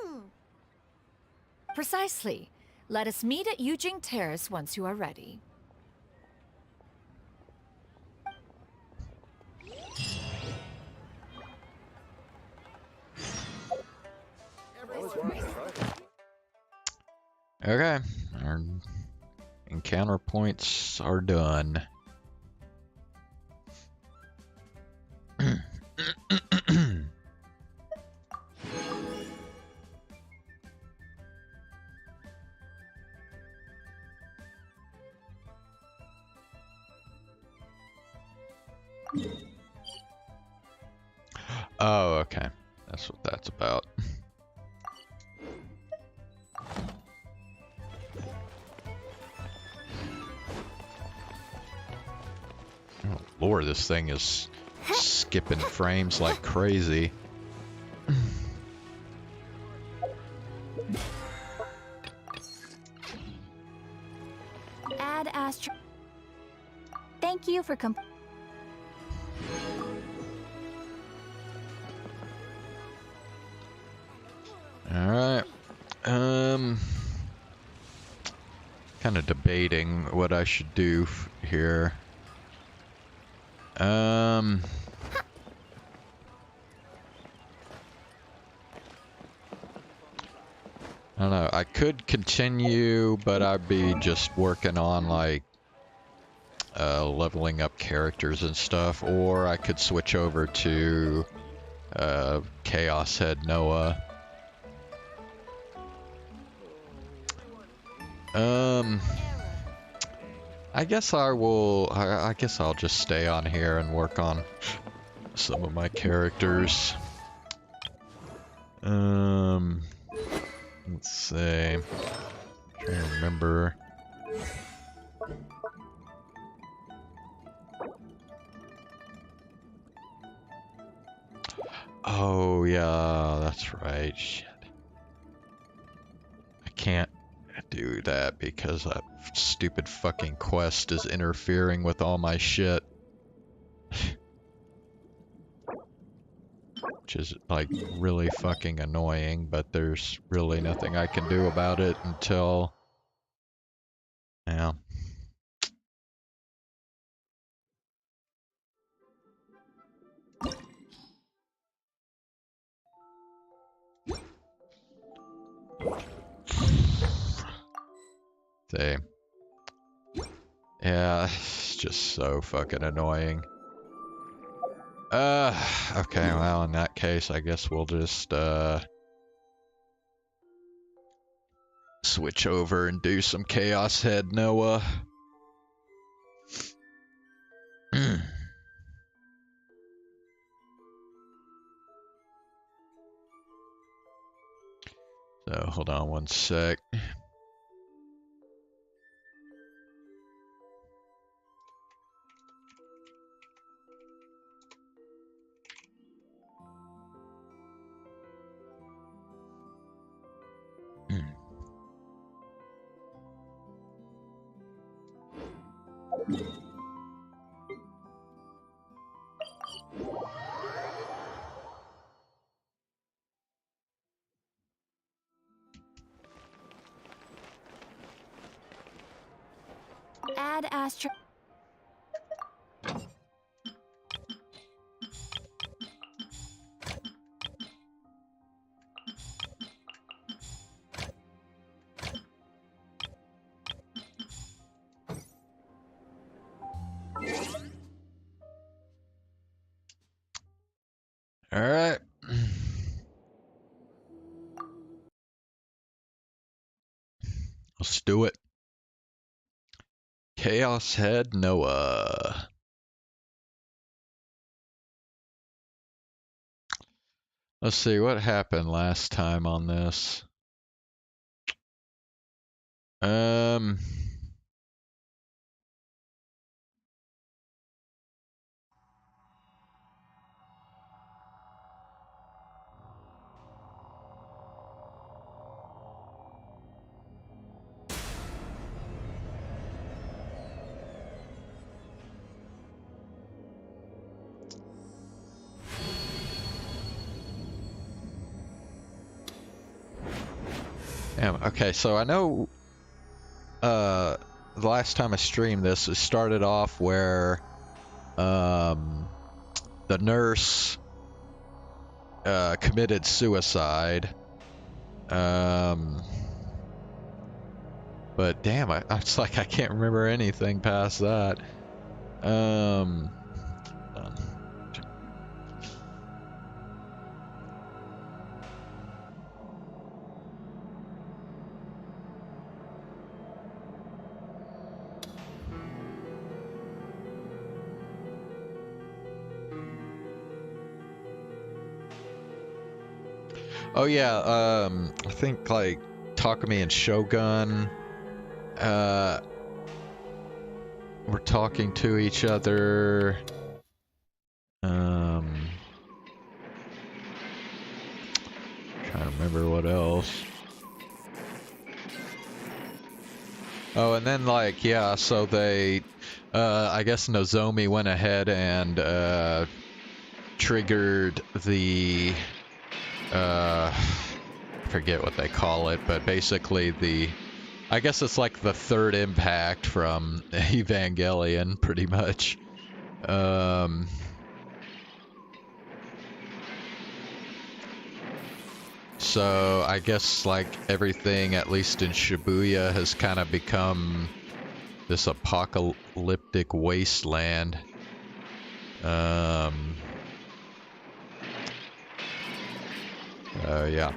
Ping! Precisely. Let us meet at Yujing Terrace once you are ready. Okay, our encounter points are done. Oh, okay. That's what that's about. Oh, Lord, this thing is skipping frames like crazy. Add Astro. Thank you for Alright. Kind of debating what I should do here. I don't know. I could continue, but I'd be just working on like leveling up characters and stuff, or I could switch over to Chaos Head Noah. I guess I will. I guess I'll just stay on here and work on some of my characters. Let's see. I'm trying to remember. Oh yeah, that's right. Shit. I can't do that because that stupid fucking quest is interfering with all my shit. Which is like really fucking annoying, but there's really nothing I can do about it until... Yeah. See. Yeah, it's just so fucking annoying. Okay, well, in that case, I guess we'll just, switch over and do some Chaos Head Noah. So, hold on one sec. add Astro. All right. Let's do it. Chaos Head Noah. Let's see what happened last time on this. Damn, okay, so I know the last time I streamed this, it started off where the nurse committed suicide. But damn, it's like I can't remember anything past that. Oh yeah, I think like Takumi and Shogun were talking to each other. Trying to remember what else. Oh, and then like, yeah, so they I guess Nozomi went ahead and triggered the forget what they call it, but basically I guess it's like the third impact from Evangelion, pretty much. So I guess like everything, at least in Shibuya, has kind of become this apocalyptic wasteland. Yeah.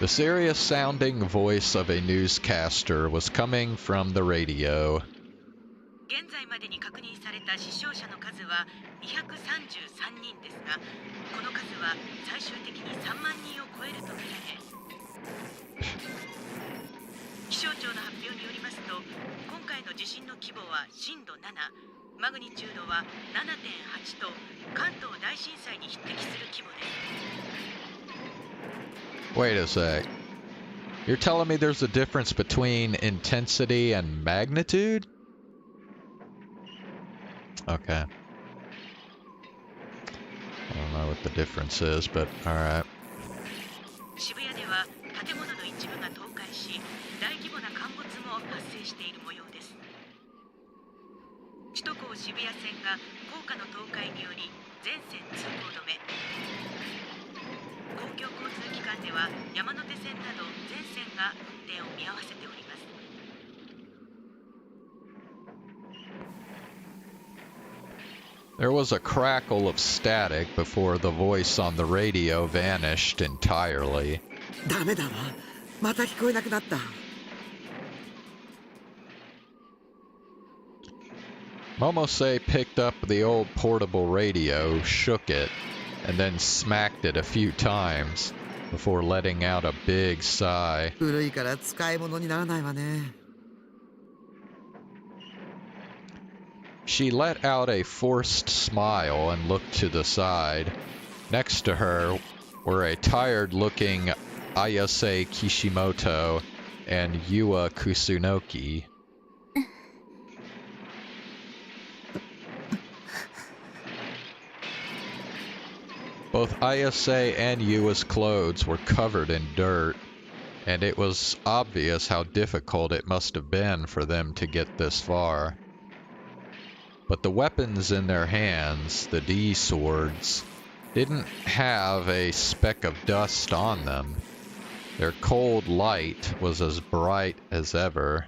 The serious sounding voice of a newscaster was coming from the radio. 現在までに確認された死傷者の数は233人ですが、この数は最終的に3万人を超えるとみられ、気象庁の発表によりますと、今回の地震の規模は震度7、マグニチュードは 7.8 と関東大震災に匹敵する規模です。Wait a sec. You're telling me there's a difference between intensity and magnitude? Okay. I don't know what the difference is, but alright. 渋谷では建物の一部が倒壊し、大規模な陥没も発生している模様です。首都高渋谷線が高架の倒壊により全線通行止め。公共交通機関では山手線など全線が運転を見合わせております。There was a crackle of static before the voice on the radio vanished entirely. ダメだわ。また聞こえなくなった。Momose picked up the old portable radio, shook it, and then smacked it a few times before letting out a big sigh. 古いから使い物にならないわね。She let out a forced smile and looked to the side. Next to her were a tired-looking Ayase Kishimoto and Yua Kusunoki. Both Ayase and Yua's clothes were covered in dirt, and it was obvious how difficult it must have been for them to get this far. But the weapons in their hands, the D-swords, didn't have a speck of dust on them. Their cold light was as bright as ever.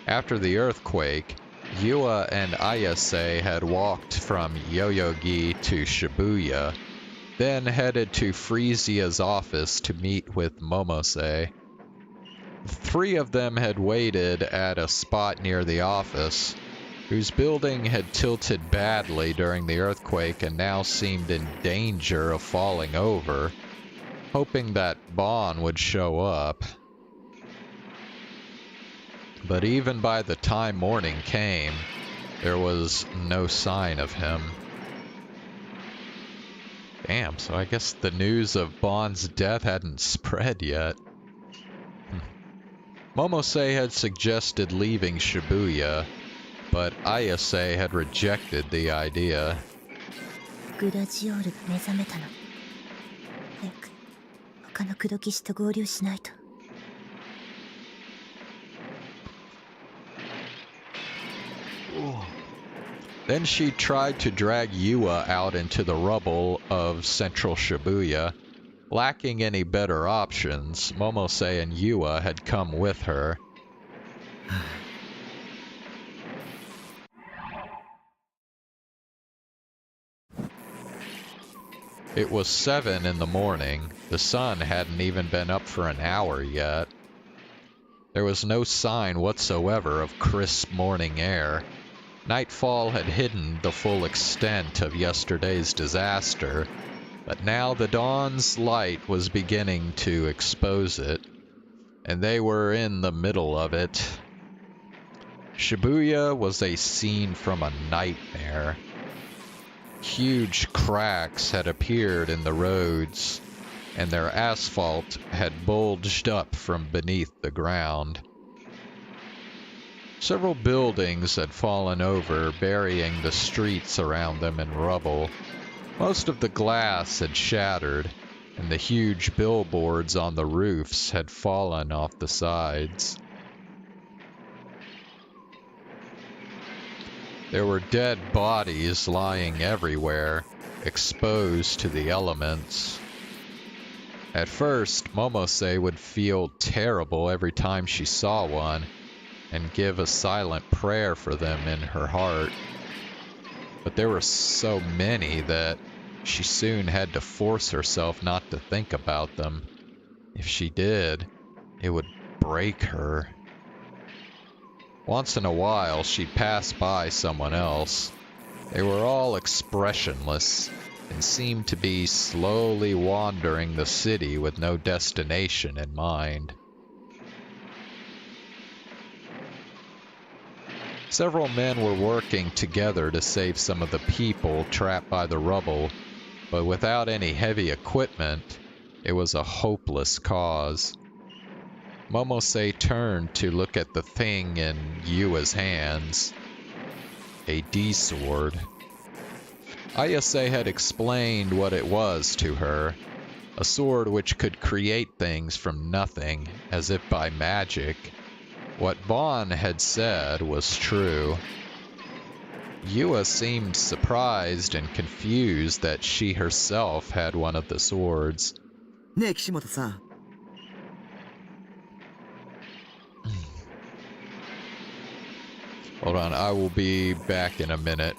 After the earthquake, Yua and Ayase had walked from Yoyogi to Shibuya, then headed to Friezia's office to meet with Momose. The three of them had waited at a spot near the office, whose building had tilted badly during the earthquake and now seemed in danger of falling over, hoping that Bon would show up. But even by the time morning came, there was no sign of him. Damn, so I guess the news of Bon's death hadn't spread yet. Momose had suggested leaving Shibuya, but Ayase had rejected the idea. グラジオールが目覚めたの。早くかの口説き師と合流しないと。Then she tried to drag Yua out into the rubble of central Shibuya. Lacking any better options, Momose and Yua had come with her. It was 7 in the morning. The sun hadn't even been up for an hour yet. There was no sign whatsoever of crisp morning air. Nightfall had hidden the full extent of yesterday's disaster, but now the dawn's light was beginning to expose it, and they were in the middle of it. Shibuya was a scene from a nightmare. Huge cracks had appeared in the roads, and their asphalt had bulged up from beneath the ground. Several buildings had fallen over, burying the streets around them in rubble. Most of the glass had shattered, and the huge billboards on the roofs had fallen off the sides. There were dead bodies lying everywhere, exposed to the elements. At first, Momose would feel terrible every time she saw one, and give a silent prayer for them in her heart. But there were so many that she soon had to force herself not to think about them. If she did, it would break her. Once in a while, she'd pass by someone else. They were all expressionless and seemed to be slowly wandering the city with no destination in mind. Several men were working together to save some of the people trapped by the rubble, but without any heavy equipment, it was a hopeless cause. Momose turned to look at the thing in Yua's hands. A D-sword. Ayase had explained what it was to her. A sword which could create things from nothing, as if by magic. What Bon had said was true. Yua seemed surprised and confused that she herself had one of the swords. ねえ岸本さん。Hold on, I will be back in a minute.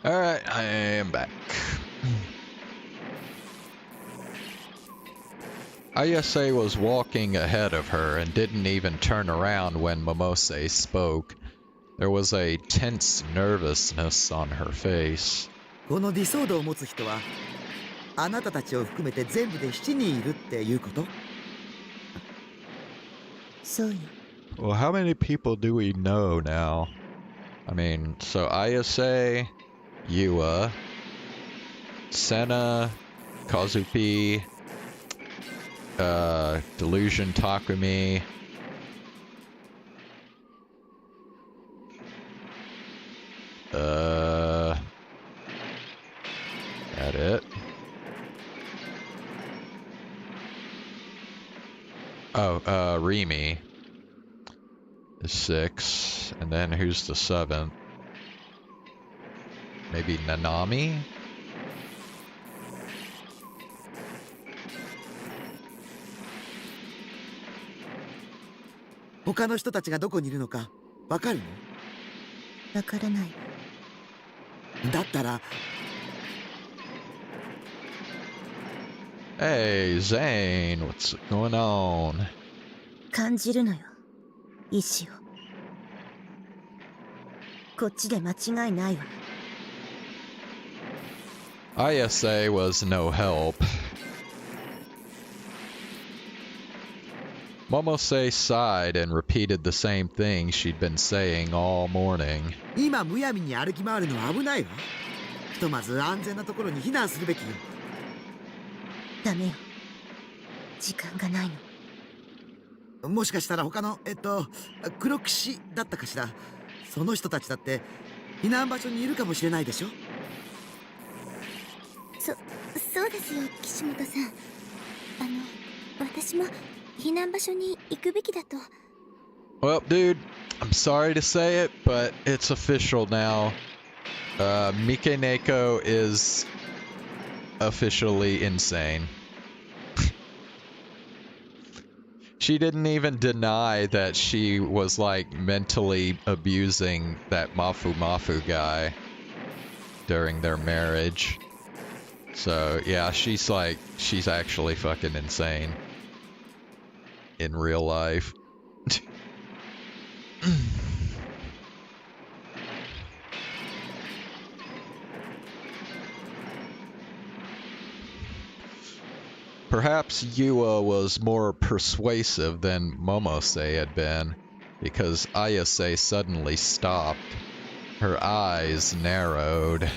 Alright, I am back. Ayase was walking ahead of her and didn't even turn around when Momose spoke. There was a tense nervousness on her face. このディソードを持つ人はあなたたちを含めて全部で7人いるっていうこと？そうよ。 Well, how many people do we know now? I mean, so Ayase, Yua, Senna, Kazupi, Delusion Takumi. That it? Oh, Rimi is 6, and then who's the 7th? Maybe Nanami? Hey, Zane, what's going on? 感じるのよ。意志を。こっちで間違いないわ。Ayase was no help. Momose sighed and repeated the same thing she'd been saying all morning. 今むやみに歩き回るのは危ないわ。ひとまず安全なところに避難するべきよ。ダメよ。時間がないの。もしかしたら他の黒騎だったかしら。その人たちだって避難場所にいるかもしれないでしょ。そうですよ、岸本さん。私も避難場所に行くべきだと。Well, dude, I'm sorry to say it, but it's official now. Mikeneko is officially insane. She didn't even deny that she was like mentally abusing that Mafu guy during their marriage. So yeah, she's actually fucking insane in real life. Perhaps Yua was more persuasive than Momose had been, because Ayase suddenly stopped. Her eyes narrowed.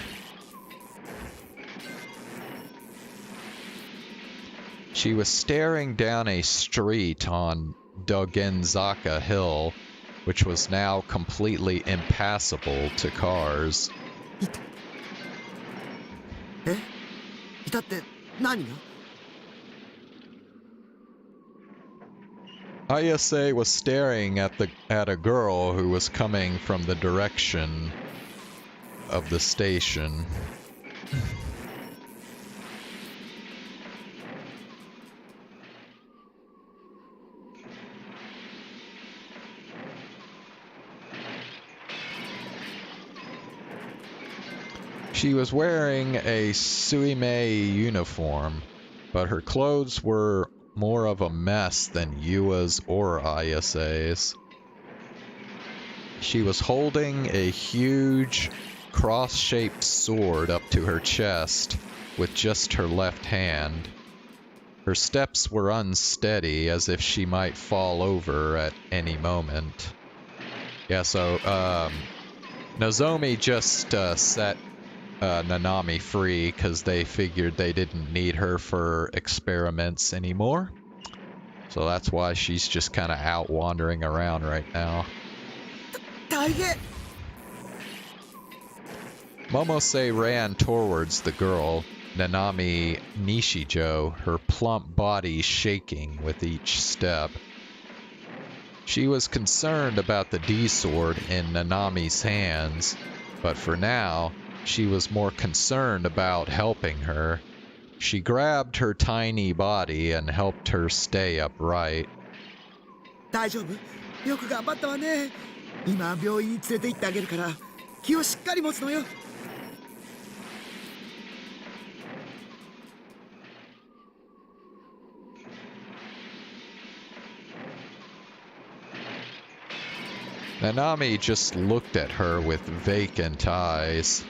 She was staring down a street on Dogenzaka Hill, which was now completely impassable to cars. え？いたって何がAyase was staring at a girl who was coming from the direction of the station. She was wearing a Suimei uniform, but her clothes were more of a mess than Yua's or Ayase's. She was holding a huge cross-shaped sword up to her chest with just her left hand. Her steps were unsteady, as if she might fall over at any moment. Yeah, so Nozomi just set Nanami free because they figured they didn't need her for experiments anymore. So that's why she's just kind of out wandering around right now. Momose ran towards the girl, Nanami Nishijo, her plump body shaking with each step. She was concerned about the D-sword in Nanami's hands, but for now, she was more concerned about helping her. She grabbed her tiny body and helped her stay upright. 大丈夫？よく頑張ったわね。今病院に連れて行ってあげるから気をしっかり持つのよ。Nanami just looked at her with vacant eyes.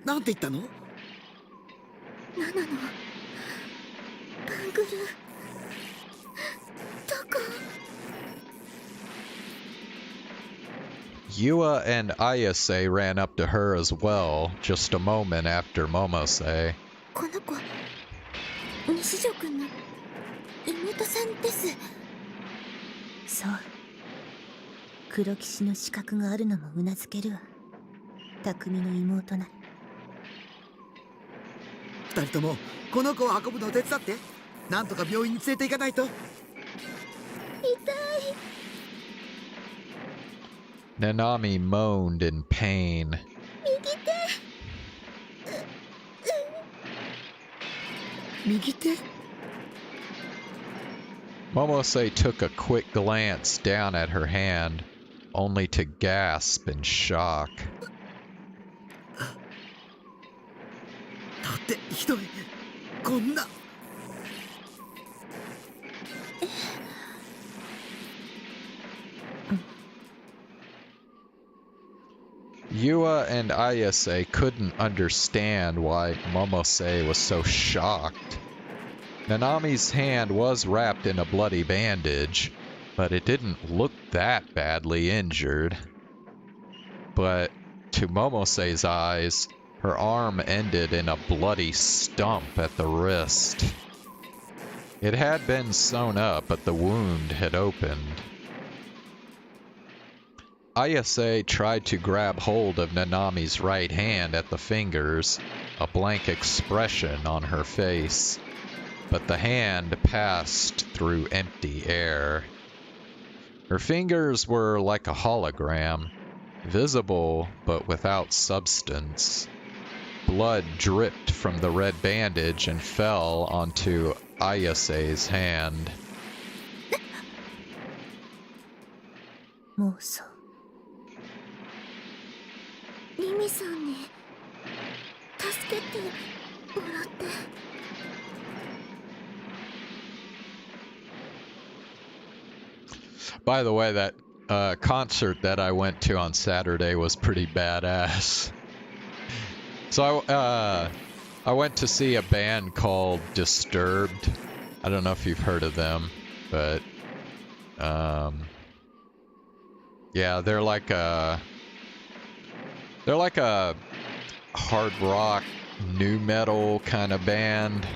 なんて言ったの？ナナのバングルどこ？ Yua and Ayase ran up to her as well, just a moment after Momose. この子西条くんの妹さんです。そう、黒騎士の資格があるのもうなずけるわ。匠の妹なら。二人ともこの子を運ぶのを手伝って。なんとか病院に連れて行かないと。痛い。 Nanami moaned in pain. 右手。 Momose took a quick glance down at her hand, only to gasp in shock. だってひどい。こんな。 Yua and Ayase couldn't understand why Momose was so shocked. Nanami's hand was wrapped in a bloody bandage, but it didn't look that badly injured. But to Momose's eyes, her arm ended in a bloody stump at the wrist. It had been sewn up, but the wound had opened. Ayase tried to grab hold of Nanami's right hand at the fingers, a blank expression on her face. But the hand passed through empty air. Her fingers were like a hologram, visible but without substance. Blood dripped from the red bandage and fell onto Ayase's hand. もうそう。リミさんに助けてもらって。 By the way, that concert that I went to on Saturday was pretty badass. So I went to see a band called Disturbed. I don't know if you've heard of them, but yeah, they're like a hard rock nu metal kind of band.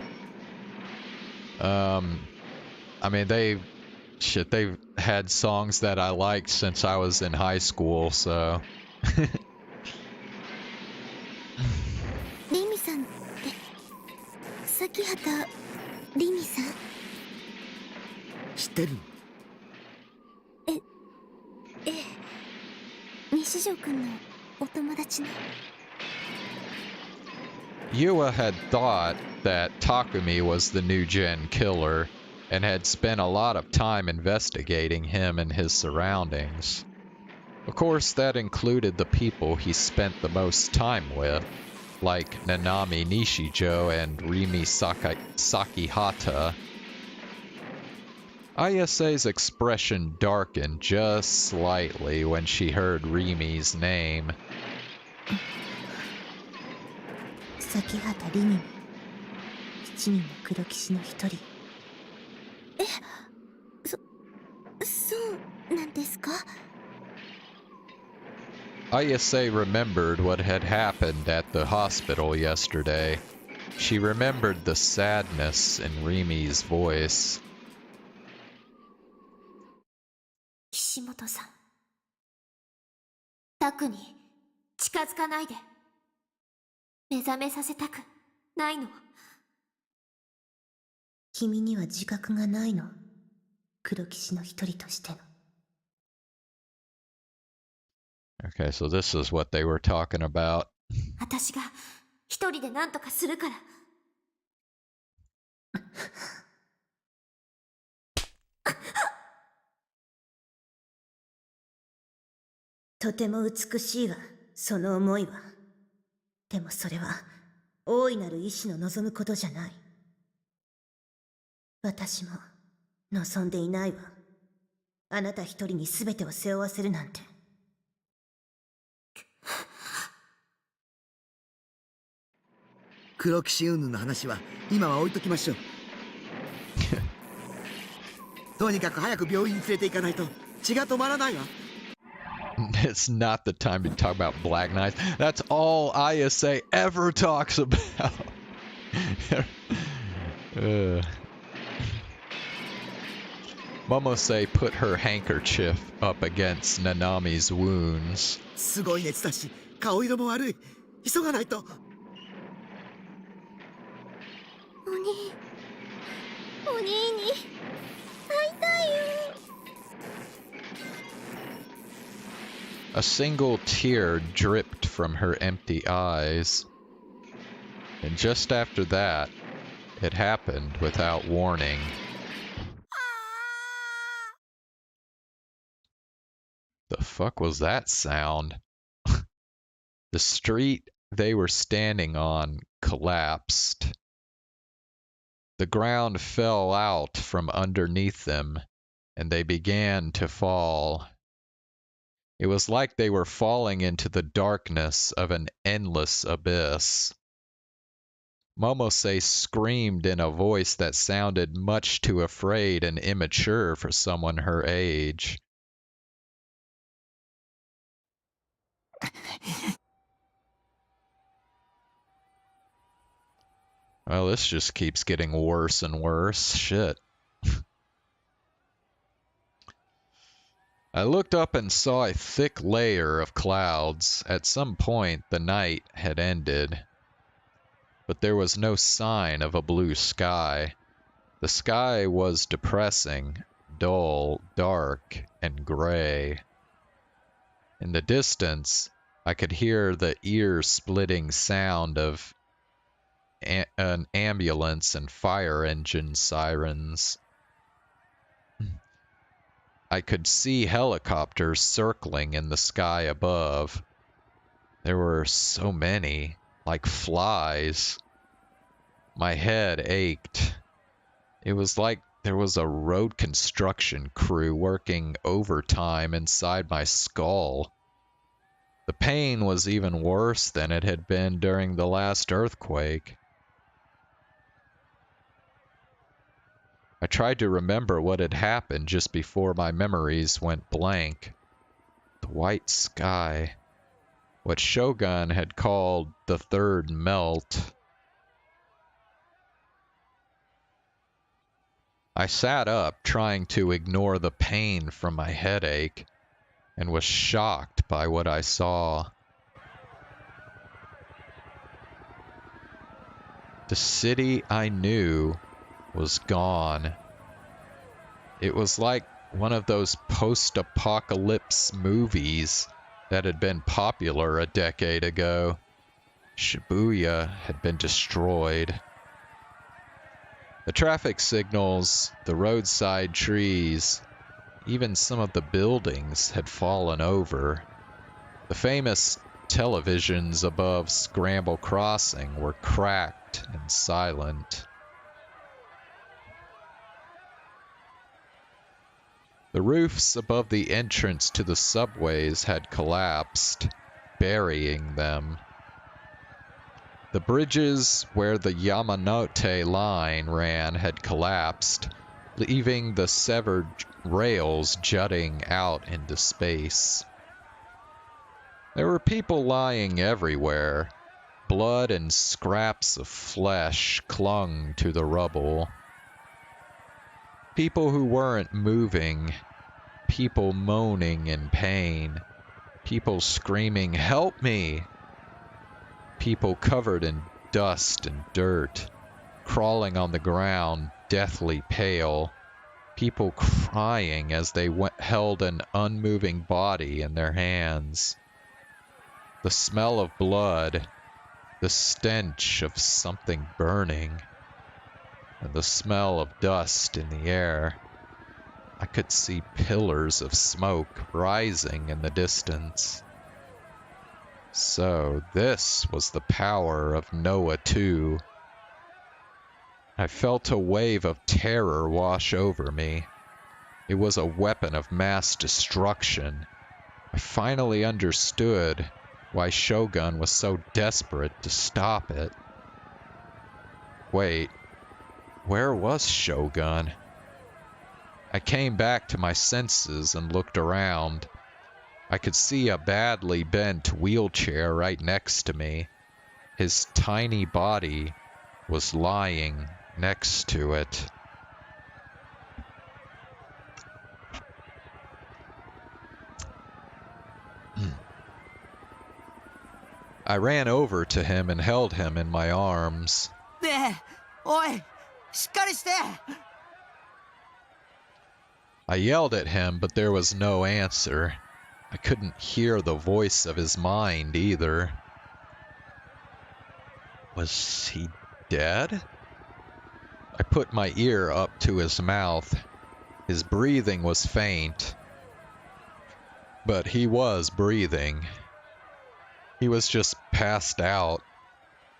I mean, they've had songs that I liked since I was in high school, so. リミさんって先畑リミさん。知ってる？ええ、西条くんのお友達の。 Yua had thought that Takumi was the new gen killer, and had spent a lot of time investigating him and his surroundings. Of course, that included the people he spent the most time with, like Nanami Nishijo and Rimi Sakihata. Ayase's expression darkened just slightly when she heard Rimi's name. 先畑リミも7人の黒騎士の一人。 そうなんですか？ Ayase remembered what had happened at the hospital yesterday. She remembered the sadness in Rimi's voice. 岸本さん。タクに近づかないで。目覚めさせたくないの。君には自覚がないの。黒騎士の一人としての。 Okay, so this is what they were talking about. 私が一人で何とかするから。とても美しいわ、その思いは。でもそれは大いなる意志の望むことじゃない。私も望んでいないわ。あなた一人に全てを背負わせるなんて。黒騎士云々の話は今は置いときましょう。とにかく早く病院に連れて行かないと血が止まらないわ。It's not the time to talk about Black Knights. That's all ISA ever talks about. Momose put her handkerchief up against Nanami's wounds. すごい熱だし、顔色も悪い。急がないと。お兄に会いたいよ。A single tear dripped from her empty eyes. And just after that, it happened without warning. The fuck was that sound? The street they were standing on collapsed. The ground fell out from underneath them, and they began to fall. It was like they were falling into the darkness of an endless abyss. Momose screamed in a voice that sounded much too afraid and immature for someone her age. Well, this just keeps getting worse and worse. Shit. I looked up and saw a thick layer of clouds. At some point, the night had ended. But there was no sign of a blue sky. The sky was depressing, dull, dark, and gray. In the distance, I could hear the ear-splitting sound of an ambulance and fire engine sirens. I could see helicopters circling in the sky above. There were so many, like flies. My head ached. It was like there was a road construction crew working overtime inside my skull. The pain was even worse than it had been during the last earthquake. I tried to remember what had happened just before my memories went blank. The white sky. What Shogun had called the third melt. I sat up, trying to ignore the pain from my headache, and was shocked by what I saw. The city I knew was gone. It was like one of those post-apocalypse movies that had been popular a decade ago. Shibuya had been destroyed. The traffic signals, the roadside trees, even some of the buildings had fallen over. The famous televisions above Scramble Crossing were cracked and silent. The roofs above the entrance to the subways had collapsed, burying them. The bridges where the Yamanote line ran had collapsed, leaving the severed rails jutting out into space. There were people lying everywhere. Blood and scraps of flesh clung to the rubble. People who weren't moving. People moaning in pain. People screaming, "Help me!" People covered in dust and dirt, crawling on the ground, deathly pale. People crying as they held an unmoving body in their hands. The smell of blood, the stench of something burning, and the smell of dust in the air. I could see pillars of smoke rising in the distance. So this was the power of Noah 2. I felt a wave of terror wash over me. It was a weapon of mass destruction. I finally understood why Shogun was so desperate to stop it. Wait, where was Shogun? I came back to my senses and looked around. I could see a badly bent wheelchair right next to me. His tiny body was lying next to it. I ran over to him and held him in my arms. I yelled at him, but there was no answer. I couldn't hear the voice of his mind either. Was he dead? I put my ear up to his mouth. His breathing was faint, but he was breathing. He was just passed out.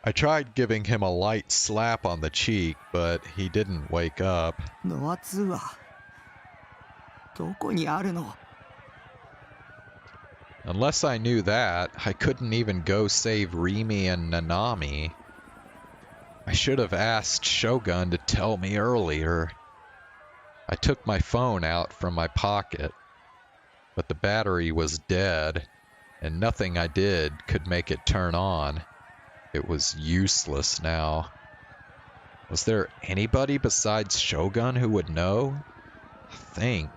I tried giving him a light slap on the cheek, but he didn't wake up. Unless I knew that, I couldn't even go save Rimi and Nanami. I should have asked Shogun to tell me earlier. I took my phone out from my pocket, but the battery was dead, and nothing I did could make it turn on. It was useless now. Was there anybody besides Shogun who would know? Think.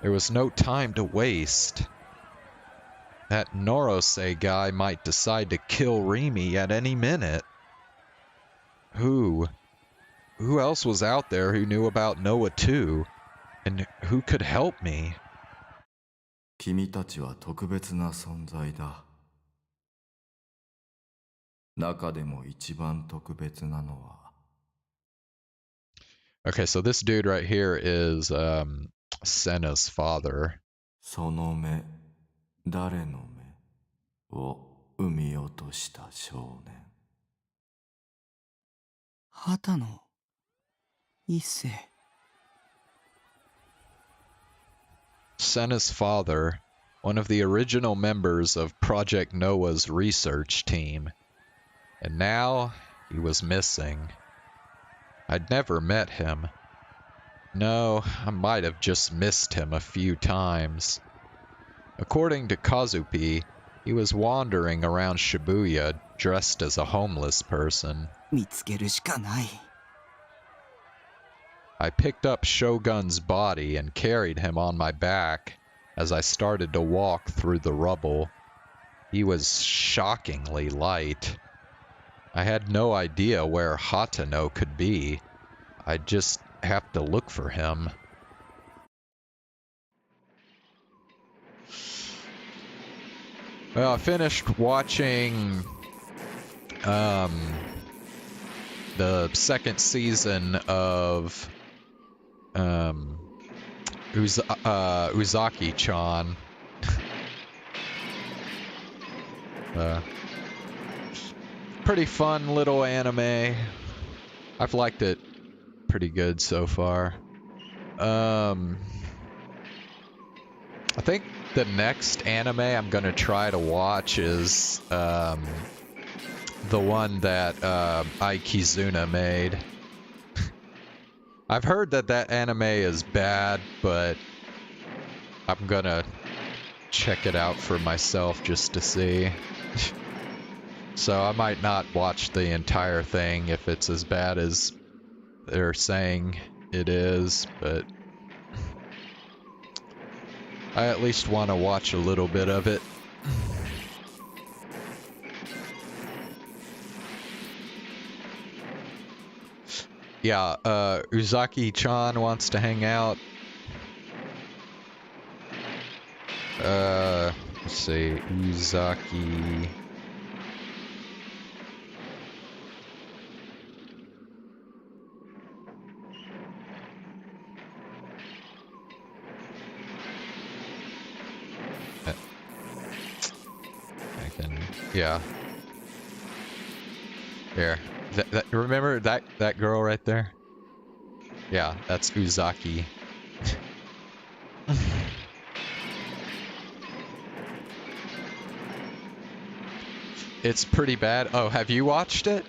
There was no time to waste. That Norose guy might decide to kill Rimi at any minute. Who else was out there who knew about Noah too? And who could help me? 君たちは特別な存在だ。中でも一番特別なのは。Okay, so this dude right here is Senna's father. その目、誰の目を産み落とした少年。畑野一世。Senna's father, one of the original members of Project Noah's research team. And now he was missing. I'd never met him. No, I might have just missed him a few times. According to Kazupi, he was wandering around Shibuya dressed as a homeless person. 見つけるしかない。I picked up Shogun's body and carried him on my back as I started to walk through the rubble. He was shockingly light. I had no idea where Hatano could be. I'd just have to look for him. Well, I finished watching the second season of Uzaki-chan. Pretty fun little anime. I've liked it pretty good so far. I think the next anime I'm gonna try to watch is the one that Aikizuna made. I've heard that anime is bad, but I'm gonna check it out for myself just to see. So I might not watch the entire thing if it's as bad as they're saying it is, but I at least want to watch a little bit of it. Yeah, Uzaki-chan wants to hang out. Let's see, Uzaki... Yeah. Here. Remember that girl right there? Yeah, that's Uzaki. It's pretty bad. Oh, have you watched it?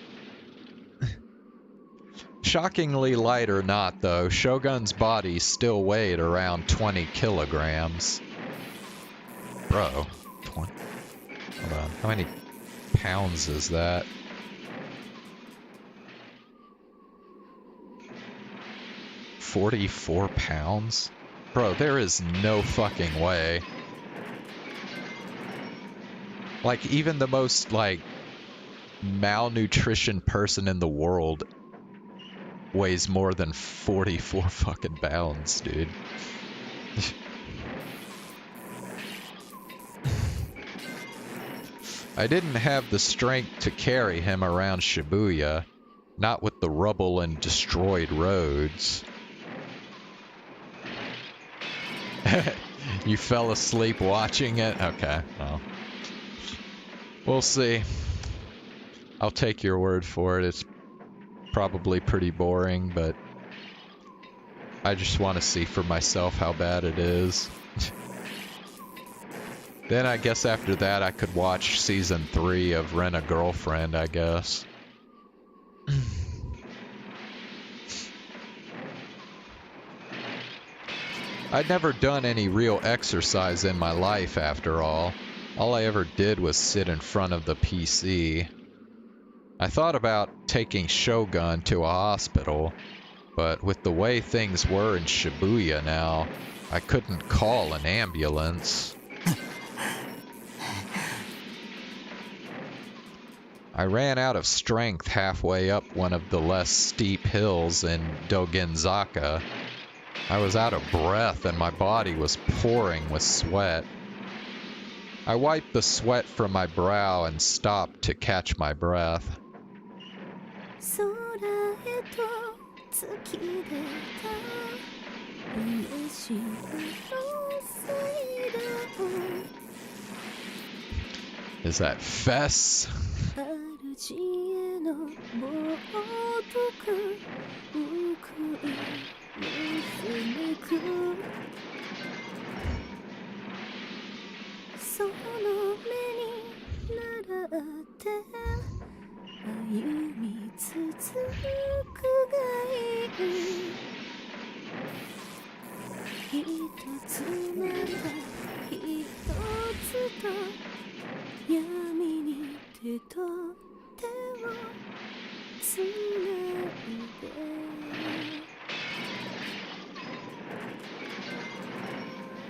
Shockingly light or not, though, Shogun's body still weighed around 20 kilograms. Bro, 20. Hold on, how many pounds is that? $44 pounds? Bro, there is no fucking way. Like, even the most, like, malnutrition person in the world weighs more than 44 fucking pounds, dude. I didn't have the strength to carry him around Shibuya, not with the rubble and destroyed roads. You fell asleep watching it? Okay, well. We'll see. I'll take your word for it. It's probably pretty boring, but I just want to see for myself how bad it is. Then I guess after that I could watch season 3 of Rent a Girlfriend, I guess. I'd never done any real exercise in my life after all. All I ever did was sit in front of the PC. I thought about taking Shogun to a hospital, but with the way things were in Shibuya now, I couldn't call an ambulance. I ran out of strength halfway up one of the less steep hills in Dogenzaka. I was out of breath and my body was pouring with sweat. I wiped the sweat from my brow and stopped to catch my breath. Is that Fess?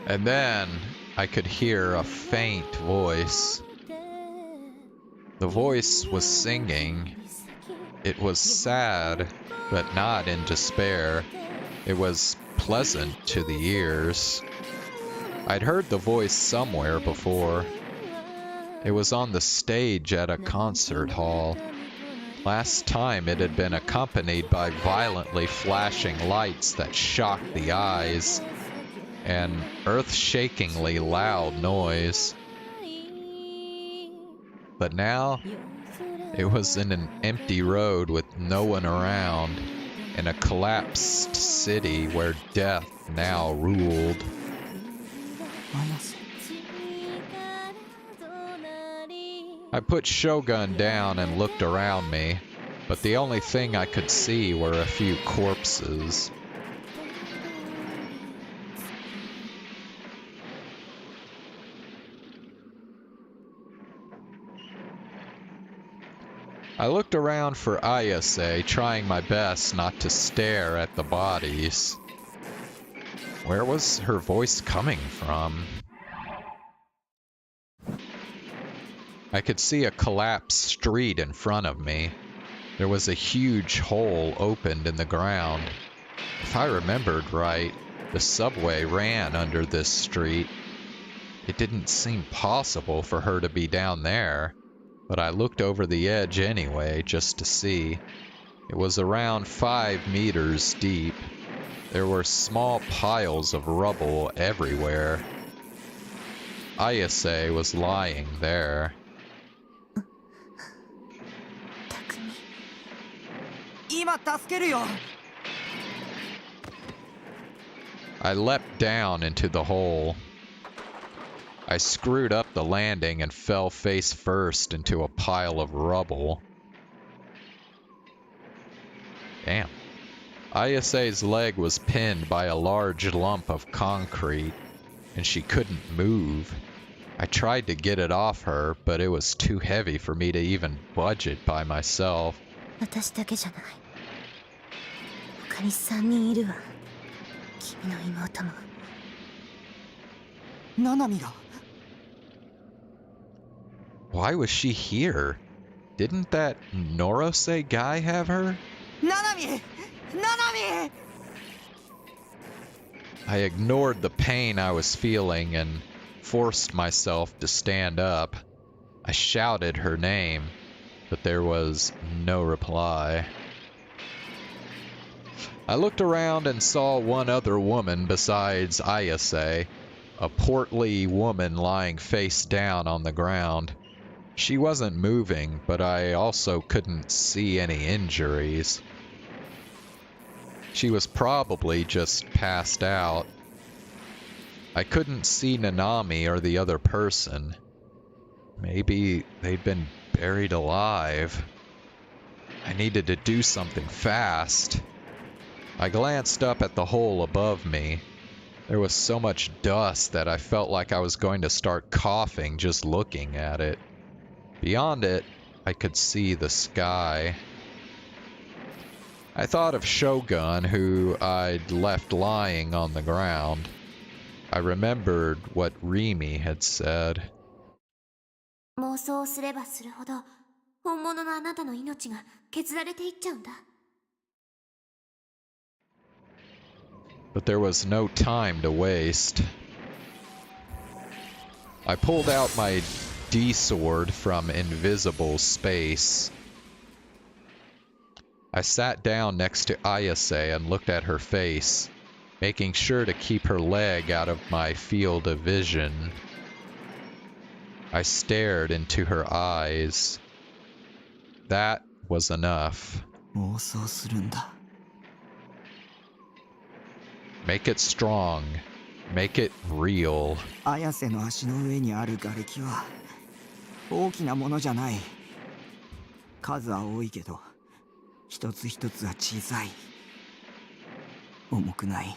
And then I could hear a faint voice. The voice was singing. It was sad, but not in despair. It was pleasant to the ears. I'd heard the voice somewhere before. It was on the stage at a concert hall. Last time it had been accompanied by violently flashing lights that shocked the eyes, and earth-shakingly loud noise. But now, it was in an empty road with no one around, in a collapsed city where death now ruled. I put Shogun down and looked around me, but the only thing I could see were a few corpses. I looked around for Ayase, trying my best not to stare at the bodies. Where was her voice coming from? I could see a collapsed street in front of me. There was a huge hole opened in the ground. If I remembered right, the subway ran under this street. It didn't seem possible for her to be down there, but I looked over the edge anyway, just to see. It was around 5 meters deep. There were small piles of rubble everywhere. Ayase was lying there. I leapt down into the hole. I screwed up the landing and fell face first into a pile of rubble. Damn. Ayase's leg was pinned by a large lump of concrete, and she couldn't move. I tried to get it off her, but it was too heavy for me to even budge it by myself. 私だけじゃない。他に3人いるわ。君の妹も。ナナミが。Why was she here? Didn't that Norose guy have her? ナナミ！ナナミ！ I ignored the pain I was feeling and forced myself to stand up. I shouted her name, but there was no reply. I looked around and saw one other woman besides Ayase, a portly woman lying face down on the ground. She wasn't moving, but I also couldn't see any injuries. She was probably just passed out. I couldn't see Nanami or the other person. Maybe they'd been buried alive. I needed to do something fast. I glanced up at the hole above me. There was so much dust that I felt like I was going to start coughing just looking at it. Beyond it, I could see the sky. I thought of Shogun, who I'd left lying on the ground. I remembered what Rimi had said. 妄想をすればするほど本物のあなたの命が削られていっちゃうんだ。 But there was no time to waste. I pulled out my D-sword from invisible space. I sat down next to Ayase and looked at her face, making sure to keep her leg out of my field of vision. I stared into her eyes. That was enough. 妄想するんだ。 Make it strong. Make it real. 綾瀬の足の上にある瓦礫は大きなものじゃない。数は多いけど、一つ一つは小さい。重くない。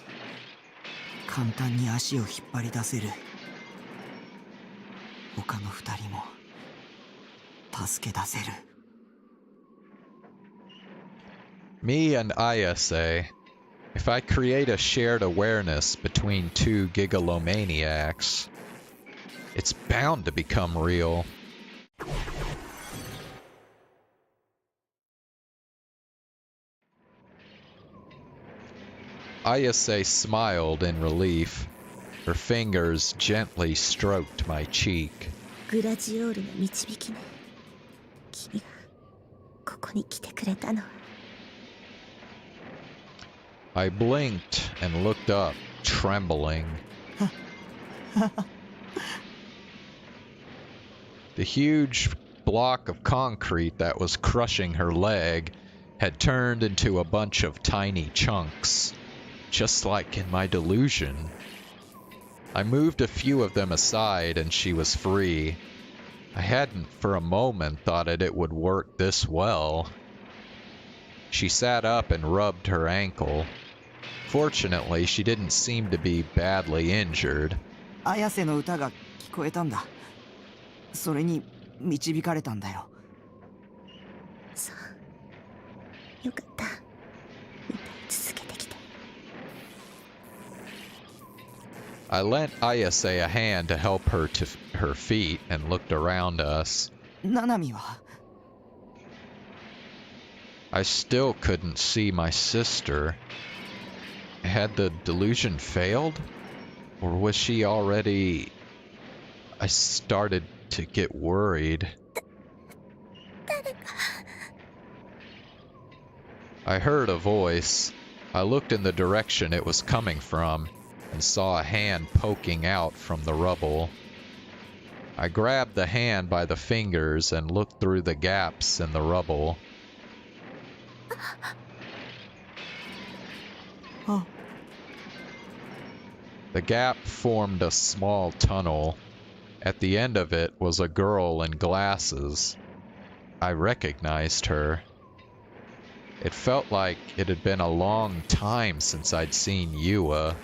簡単に足を引っ張り出せる。他の二人も助け出せる。Me and Ayase. If I create a shared awareness between two gigalomaniacs, it's bound to become real. Ayase smiled in relief. Her fingers gently stroked my cheek. グラジオールの導きね。君がここに来てくれたのは。 I blinked and looked up, trembling. The huge block of concrete that was crushing her leg had turned into a bunch of tiny chunks, just like in my delusion. I moved a few of them aside and she was free. I hadn't for a moment thought it would work this well. She sat up and rubbed her ankle. Fortunately, she didn't seem to be badly injured. 綾瀬の歌が聞こえたんだ。それに導かれたんだよ。そう。よかった。歌い続けてきて。I lent Ayase a hand to help her to her feet and looked around us. ナナミは I still couldn't see my sister. Had the delusion failed? Or was she already... I started to get worried. I heard a voice. I looked in the direction it was coming from and saw a hand poking out from the rubble. I grabbed the hand by the fingers and looked through the gaps in the rubble. The gap formed a small tunnel. At the end of it was a girl in glasses. I recognized her. It felt like it had been a long time since I'd seen Yua.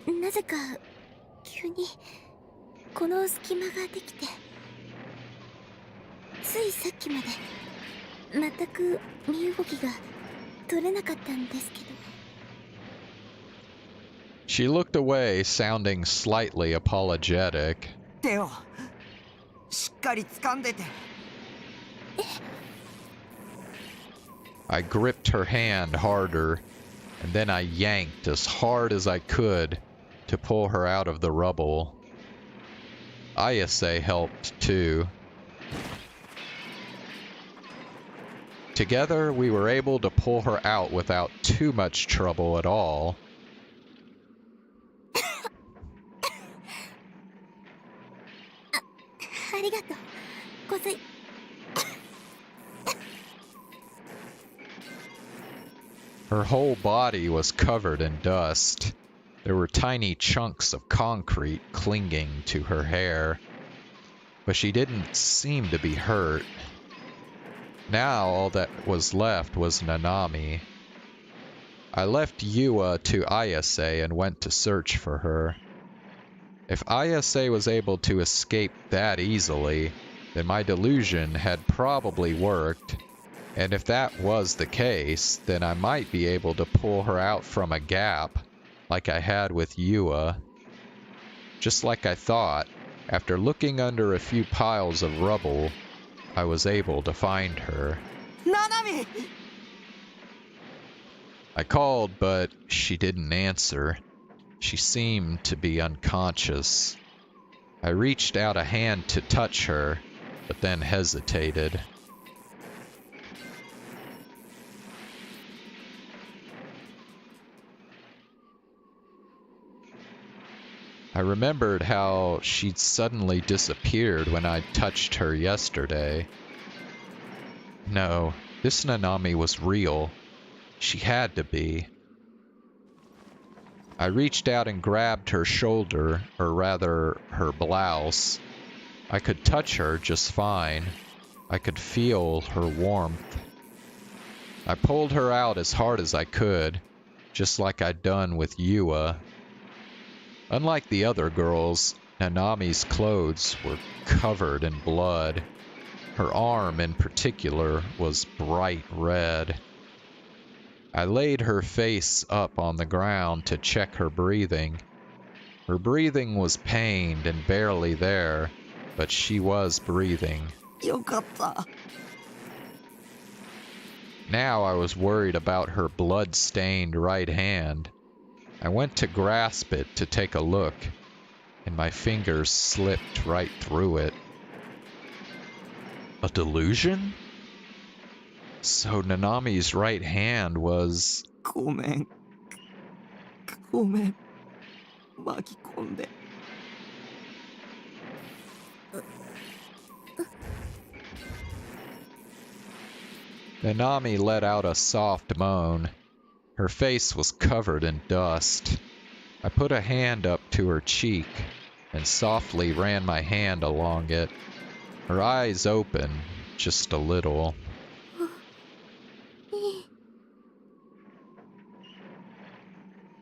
なぜか急にこの隙間ができて、ついさっきまで全く身動きが取れなかったんですけど。 She looked away, sounding slightly apologetic. 手をしっかり掴んでて。 I gripped her hand harder, and then I yanked as hard as I could to pull her out of the rubble. Ayase helped too. Together, we were able to pull her out without too much trouble at all. ありがとう、小水。 Her whole body was covered in dust. There were tiny chunks of concrete clinging to her hair, but she didn't seem to be hurt. Now all that was left was Nanami. I left Yua to Ayase and went to search for her. If Ayase was able to escape that easily, then my delusion had probably worked. And if that was the case, then I might be able to pull her out from a gap, like I had with Yua. Just like I thought, after looking under a few piles of rubble, I was able to find her. Nanami! I called, but she didn't answer. She seemed to be unconscious. I reached out a hand to touch her, but then hesitated. I remembered how she'd suddenly disappeared when I touched her yesterday. No, this Nanami was real. She had to be. I reached out and grabbed her shoulder, or rather, her blouse. I could touch her just fine. I could feel her warmth. I pulled her out as hard as I could, just like I'd done with Yua. Unlike the other girls, Nanami's clothes were covered in blood. Her arm in particular was bright red. I laid her face up on the ground to check her breathing. Her breathing was pained and barely there, but she was breathing. よかった。 Now I was worried about her blood-stained right hand. I went to grasp it to take a look, and my fingers slipped right through it. A delusion? So Nanami's right hand was... ごめん。ごめん。巻き込んで。 Nanami let out a soft moan. Her face was covered in dust. I put a hand up to her cheek and softly ran my hand along it. Her eyes opened, just a little.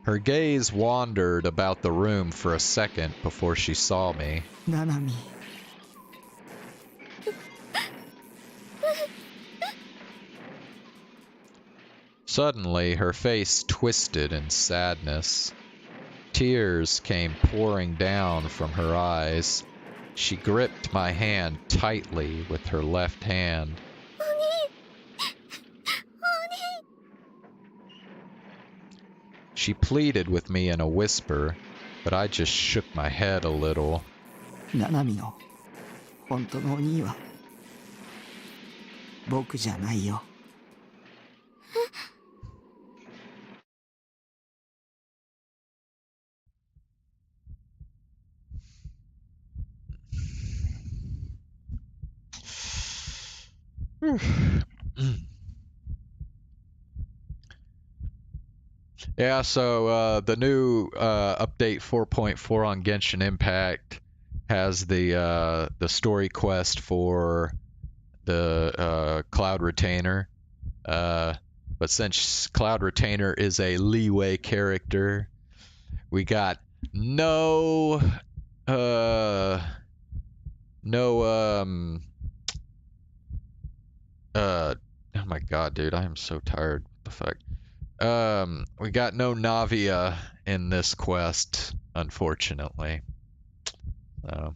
Her gaze wandered about the room for a second before she saw me. Nanami. Suddenly, her face twisted in sadness. Tears came pouring down from her eyes. She gripped my hand tightly with her left hand. She pleaded with me in a whisper, but I just shook my head a little. ナナミの本当のお兄は僕じゃないよ。Yeah, so the new update 4.4 on Genshin Impact has the story quest for the Cloud Retainer. But since Cloud Retainer is a leeway character, we got no oh my god, dude, I am so tired. What the fuck? We got no Navia in this quest, unfortunately. So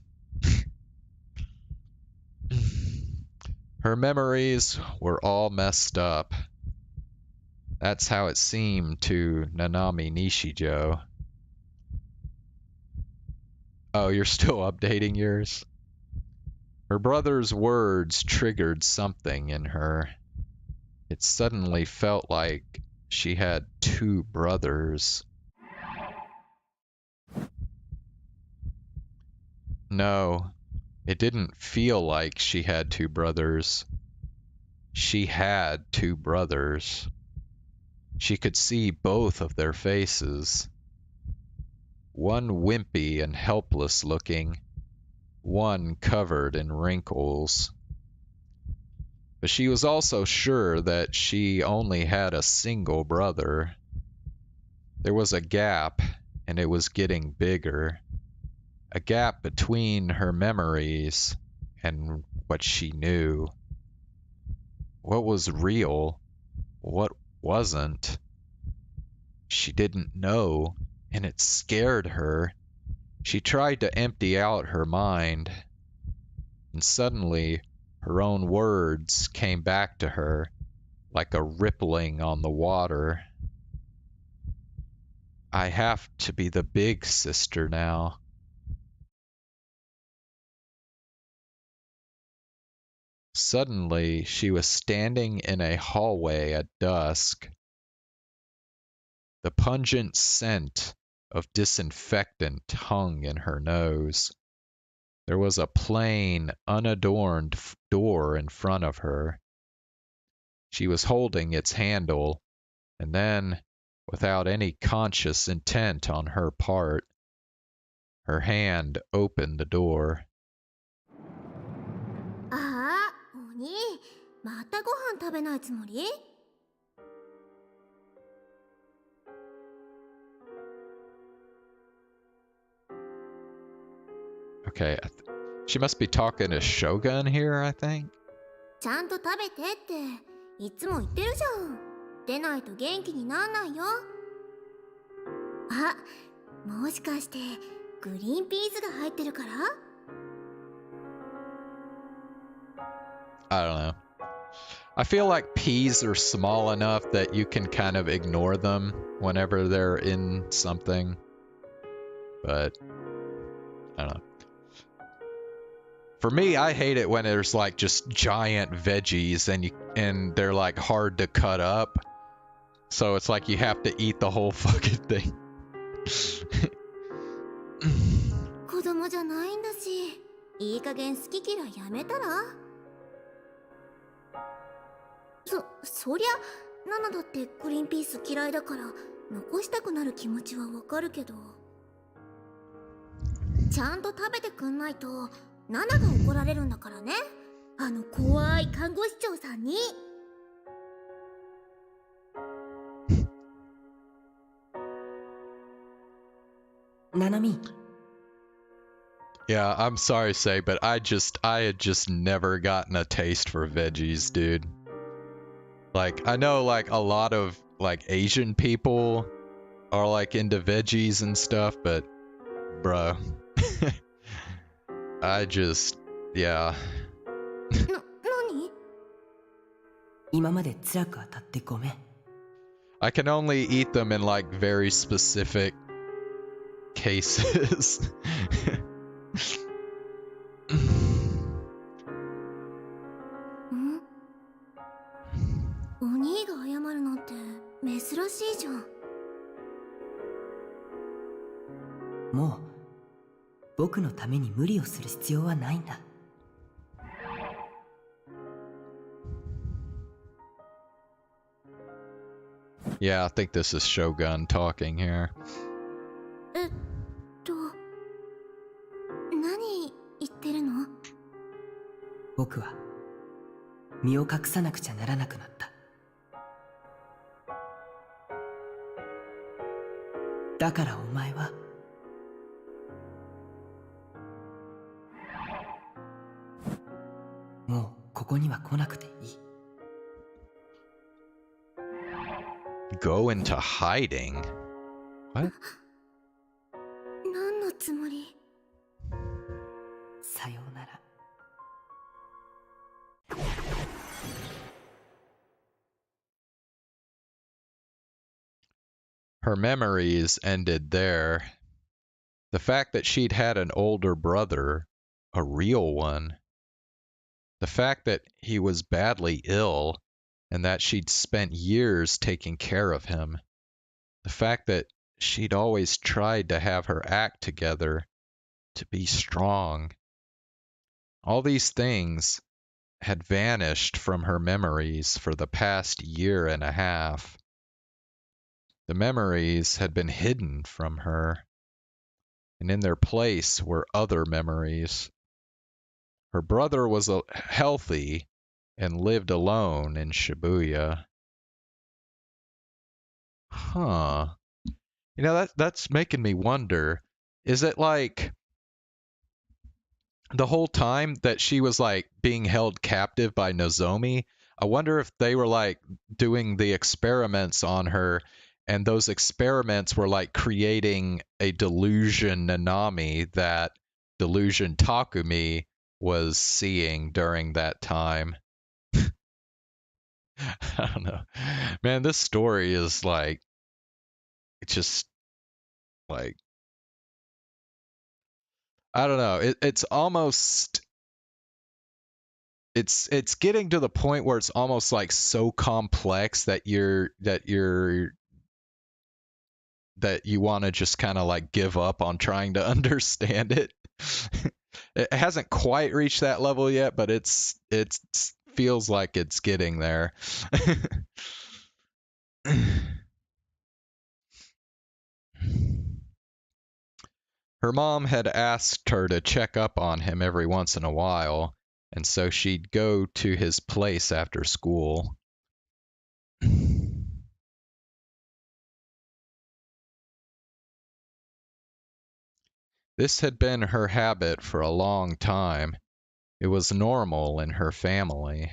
her memories were all messed up. That's how it seemed to Nanami Nishijo. Oh, you're still updating yours? Her brother's words triggered something in her. It suddenly felt like she had two brothers. No, it didn't feel like she had two brothers. She had two brothers. She could see both of their faces. One wimpy and helpless looking, one covered in wrinkles. But she was also sure that she only had a single brother. There was a gap, and it was getting bigger. A gap between her memories and what she knew. What was real? What wasn't? She didn't know, and it scared her. She tried to empty out her mind, and suddenly her own words came back to her like a rippling on the water. I have to be the big sister now. Suddenly, she was standing in a hallway at dusk. The pungent scent of disinfectant hung in her nose. There was a plain, unadorned door in front of her. She was holding its handle, and then, without any conscious intent on her part, her hand opened the door. ああ、鬼、またご飯食べないつもり？ Okay, she must be talking to Shogun here, I think. ちゃんと食べてっていつも言ってるじゃん。出ないと元気になんないよ。あ、もしかしてグリーンピースが入ってるから？ I don't know. I feel like peas are small enough that you can kind of ignore them whenever they're in something. But I don't know. For me, I hate it when there's like just giant veggies and they're like hard to cut up. So it's like you have to eat the whole fucking thing. 子供じゃないんだし、いい加減好き嫌いやめたら？そりゃナナだってグリーンピース嫌いだから残したくなる気持ちはわかるけど、ちゃんと食べてくんないとナナが怒られるんだからね。あの怖い看護師長さんに。ナナミ。 Yeah, I'm sorry to say, but I had just never gotten a taste for veggies, dude. Like, I know like a lot of like Asian people are like into veggies and stuff, but bruh. I just, yeah. 何？ 今まで辛く当たってごめん。 I can only eat them in like very specific cases. お兄が謝るなんて珍しいじゃん。もう僕のために無理をする必要はないんだ。Yeah, I think this is Shogun talking here. 何言ってるの？僕は身を隠さなくちゃならなくなった。だからお前はもうここには来なくていい。Go into hiding? What? 何のつもり？さようなら。Her memories ended there. The fact that she'd had an older brother, a real one. The fact that he was badly ill and that she'd spent years taking care of him. The fact that she'd always tried to have her act together, to be strong. All these things had vanished from her memories for the past year and a half. The memories had been hidden from her, and in their place were other memories. Her brother was healthy and lived alone in Shibuya. Huh. You know, that's making me wonder, is it like the whole time that she was like being held captive by Nozomi? I wonder if they were like doing the experiments on her, and those experiments were like creating a delusion Nanami that delusion Takumi was seeing during that time. I don't know. Man, this story is like, it's just like, I don't know. It's almost, it's getting to the point where it's almost like so complex that that you want to just kind of like give up on trying to understand it. It hasn't quite reached that level yet, but it feels like it's getting there. Her mom had asked her to check up on him every once in a while, and so she'd go to his place after school. This had been her habit for a long time. It was normal in her family.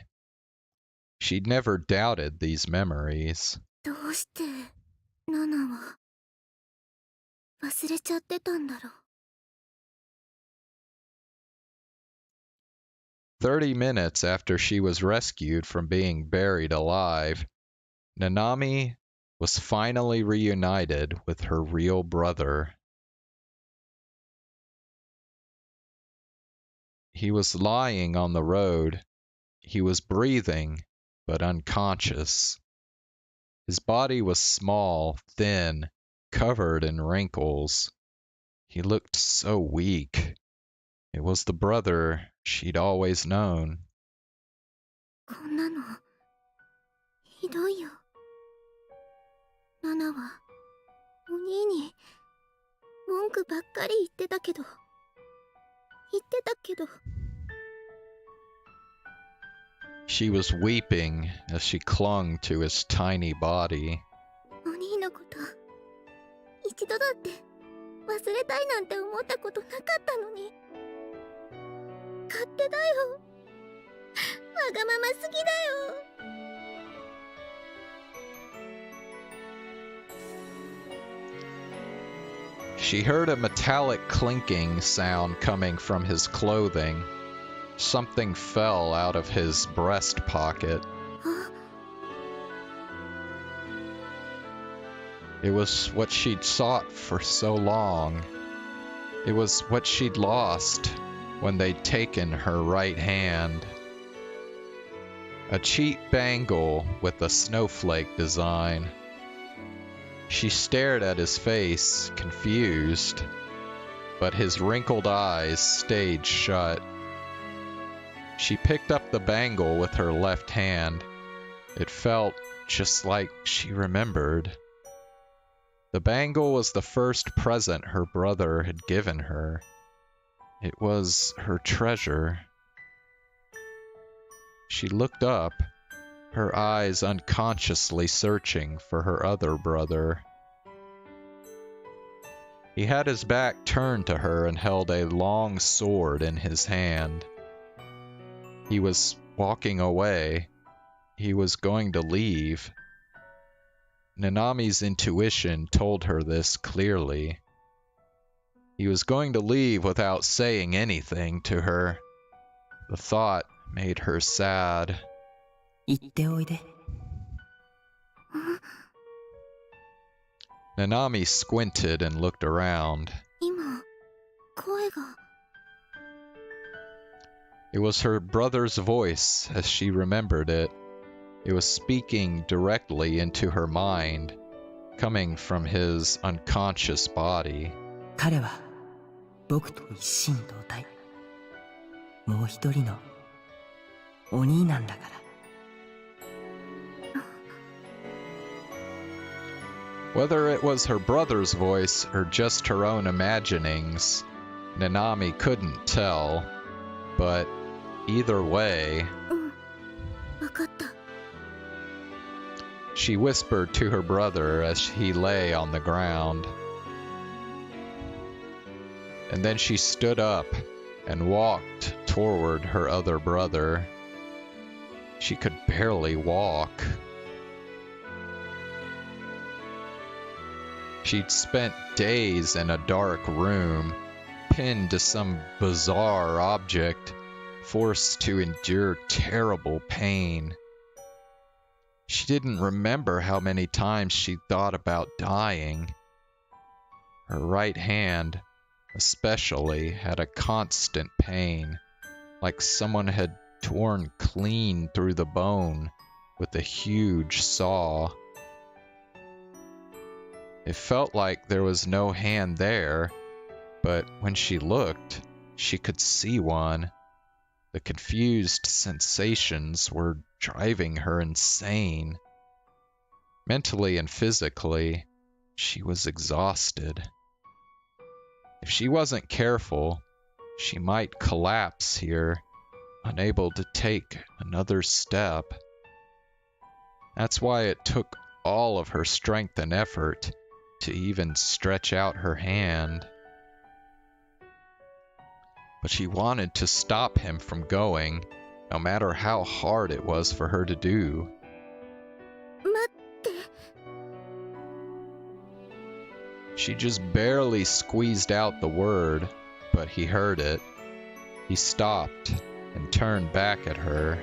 She'd never doubted these memories. どうしてナナは忘れちゃってたんだろう。 30 minutes after she was rescued from being buried alive, Nanami was finally reunited with her real brother. He was lying on the road. He was breathing, but unconscious. His body was small, thin, covered in wrinkles. He looked so weak. It was the brother she'd always known. こんなのひどいよ。ナナはお兄に文句ばっかり言ってたけど。 She was weeping as she clung to his tiny body. お兄のこと一度だって忘れたいなんて思ったことなかったのに。勝手だよ。わがまますぎだよ。 She heard a metallic clinking sound coming from his clothing. Something fell out of his breast pocket. It was what she'd sought for so long. It was what she'd lost when they'd taken her right hand. A cheap bangle with a snowflake design. She stared at his face, confused, but his wrinkled eyes stayed shut. She picked up the bangle with her left hand. It felt just like she remembered. The bangle was the first present her brother had given her. It was her treasure. She looked up, her eyes unconsciously searching for her other brother. He had his back turned to her and held a long sword in his hand. He was walking away. He was going to leave. Nanami's intuition told her this clearly. He was going to leave without saying anything to her. The thought made her sad. 行っておいで。 Nanami squinted and looked around. 今、声が。 It was her brother's voice as she remembered it. It was speaking directly into her mind, coming from his unconscious body. 彼は僕と一心同体。もう一人のお兄なんだから。 Whether it was her brother's voice or just her own imaginings, Nanami couldn't tell. But either way, わかった。 she whispered to her brother as he lay on the ground. And then she stood up and walked toward her other brother. She could barely walk. She'd spent days in a dark room, pinned to some bizarre object, forced to endure terrible pain. She didn't remember how many times she'd thought about dying. Her right hand, especially, had a constant pain, like someone had torn clean through the bone with a huge saw. It felt like there was no hand there, but when she looked, she could see one. The confused sensations were driving her insane. Mentally and physically, she was exhausted. If she wasn't careful, she might collapse here, unable to take another step. That's why it took all of her strength and effort to even stretch out her hand. But she wanted to stop him from going, no matter how hard it was for her to do. 待って。 She just barely squeezed out the word, but he heard it. He stopped and turned back at her.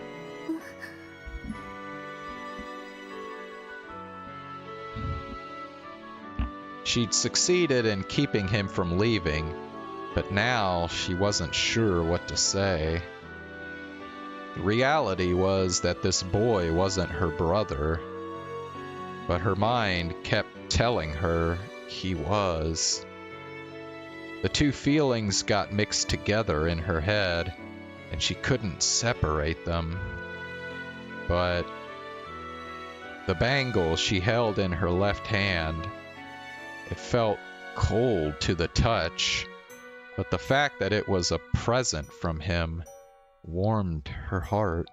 She'd succeeded in keeping him from leaving, but now she wasn't sure what to say. The reality was that this boy wasn't her brother, but her mind kept telling her he was. The two feelings got mixed together in her head, and she couldn't separate them. But the bangle she held in her left hand, it felt cold to the touch, but the fact that it was a present from him warmed her heart.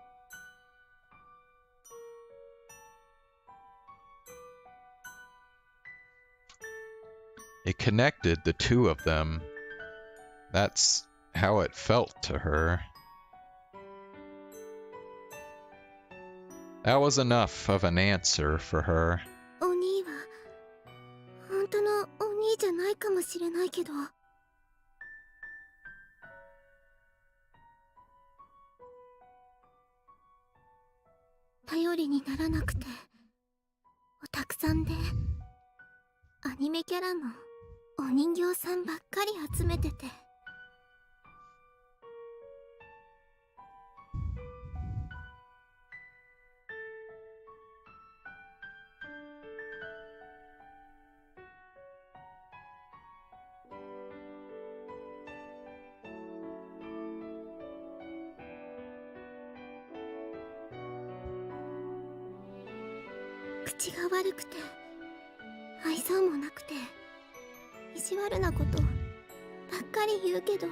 It connected the two of them. That's how it felt to her. That was enough of an answer for her. お兄は本当のお兄じゃないかもしれないけど。頼りにならなくて、おたくさんで、アニメキャラのお人形さんばっかり集めてて。口が悪くて愛想もなくて意地悪なことばっかり言うけど、お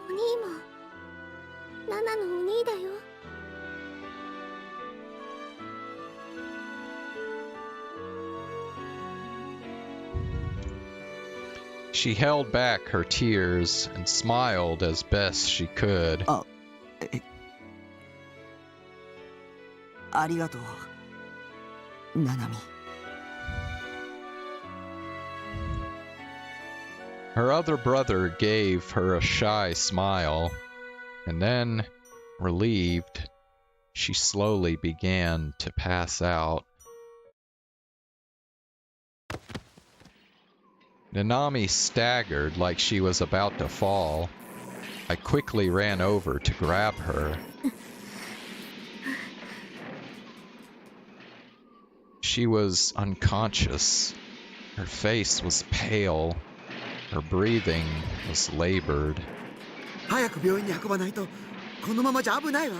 兄もナナのお兄だよ。She held back her tears and smiled as best she could. ありがとう、ナナミ。Her other brother gave her a shy smile, and then, relieved, she slowly began to pass out. Nanami staggered like she was about to fall. I quickly ran over to grab her. She was unconscious. Her face was pale. Her breathing was labored. 早く病院に運ばないと、このままじゃ危ないわ。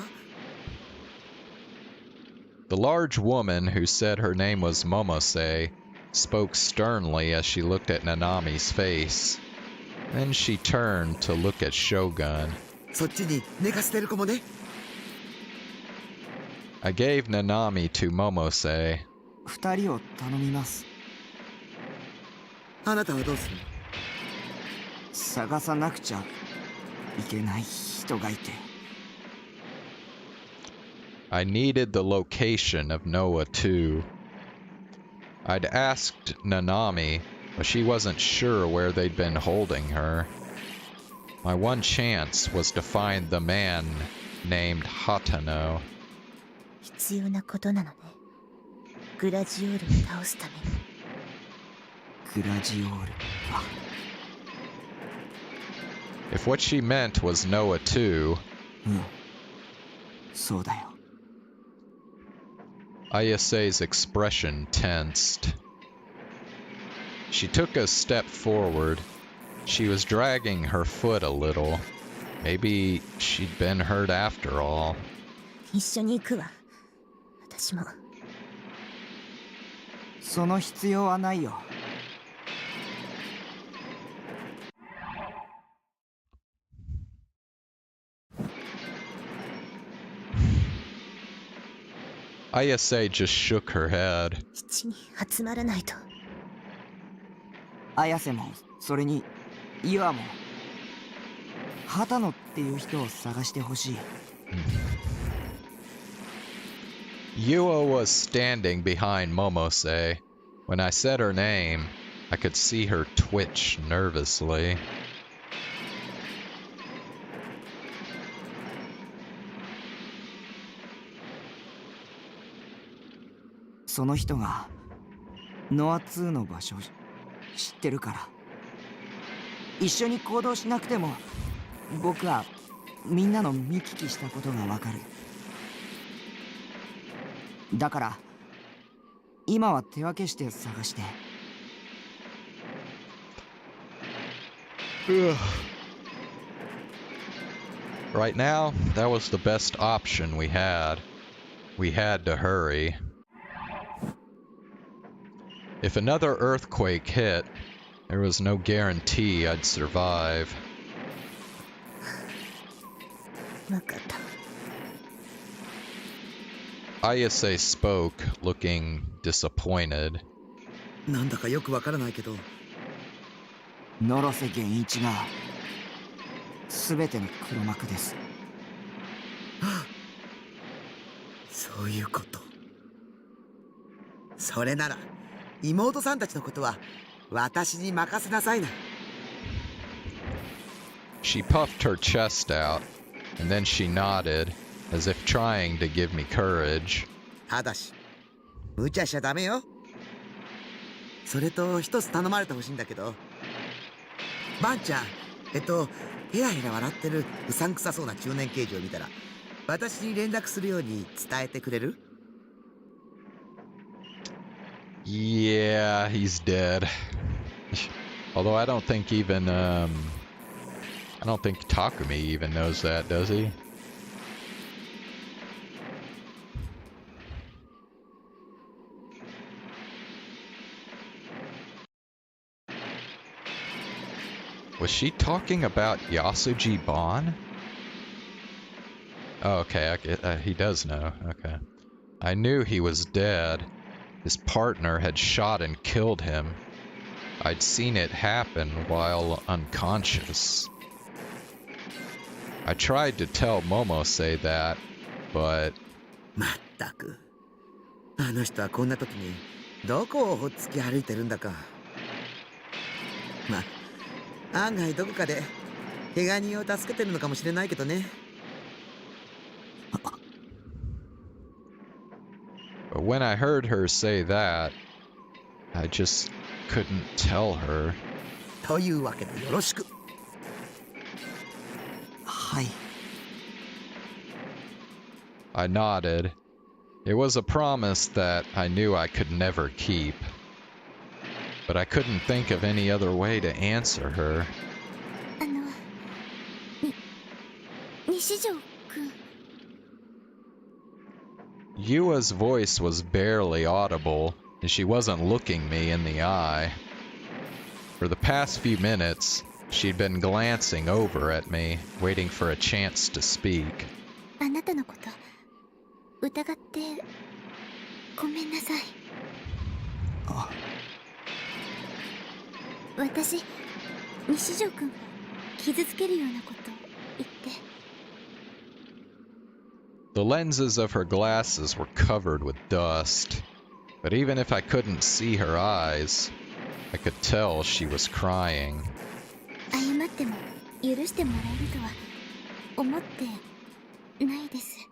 The large woman who said her name was Momose spoke sternly as she looked at Nanami's face. Then she turned to look at Shogun. そっちに寝かせてる子もね。I gave Nanami to Momose. 2人を頼みます。あなたはどうする？探さなくちゃいけない人がいて。I needed the location of Noah too. I'd asked Nanami, but she wasn't sure where they'd been holding her. My one chance was to find the man named Hatano. 必要なことなのね。グラジオールを倒すために。グラジオールは。If what she meant was Noah too. そうだよ。Ayase's expression tensed. She took a step forward. She was dragging her foot a little. Maybe she'd been hurt after all. 一緒に行くわ。私も。その必要はないよ。Ayase just shook her head. 基地に集まらないと。綾瀬も、それに、岩も。畑野っていう人を探してほしい。Yuo was standing behind Momose. When I said her name, I could see her twitch nervously. その人がノア2の場所知ってるから、一緒に行動しなくても僕はみんなの見聞きしたことがわかる。だから今は手分けして探して。Right now, that was the best option we had. We had to hurry. If another earthquake hit, there was no guarantee I'd survive. わかった。Ayase spoke, looking disappointed. なんだかよくわからないけど、野呂瀬源一が全ての黒幕です。そういうこと。それなら妹さんたちのことは私に任せなさいな。She puffed her chest out, and then she nodded, as if trying to give me courage. ただし、無茶しちゃダメよ。それと一つ頼まれてほしいんだけど、バンちゃん、ヘラヘラ笑ってるうさんくさそうな中年刑事を見たら、私に連絡するように伝えてくれる？ Yeah, he's dead. Although I don't think even, I don't think Takumi even knows that, does he? Was she talking about Yasuji Ban? Oh, okay, he does know. Okay. I knew he was dead. His partner had shot and killed him. I'd seen it happen while unconscious. I tried to tell Momose that, but... まったく。あの人はこんな時にどこをほっつき歩いてるんだか。ま、案外どこかで怪我人を助けてるのかもしれないけどね。But when I heard her say that, I just couldn't tell her. というわけでよろしく。はい。I nodded. It was a promise that I knew I could never keep. But I couldn't think of any other way to answer her. 西条くん。Yua's voice was barely audible, and she wasn't looking me in the eye. For the past few minutes, she'd been glancing over at me, waiting for a chance to speak. あなたのこと疑ってごめんなさい。私、西条くんを傷つけるようなこと言って。The lenses of her glasses were covered with dust, but even if I couldn't see her eyes, I could tell she was crying. 謝っても許してもらえるとは思ってないです。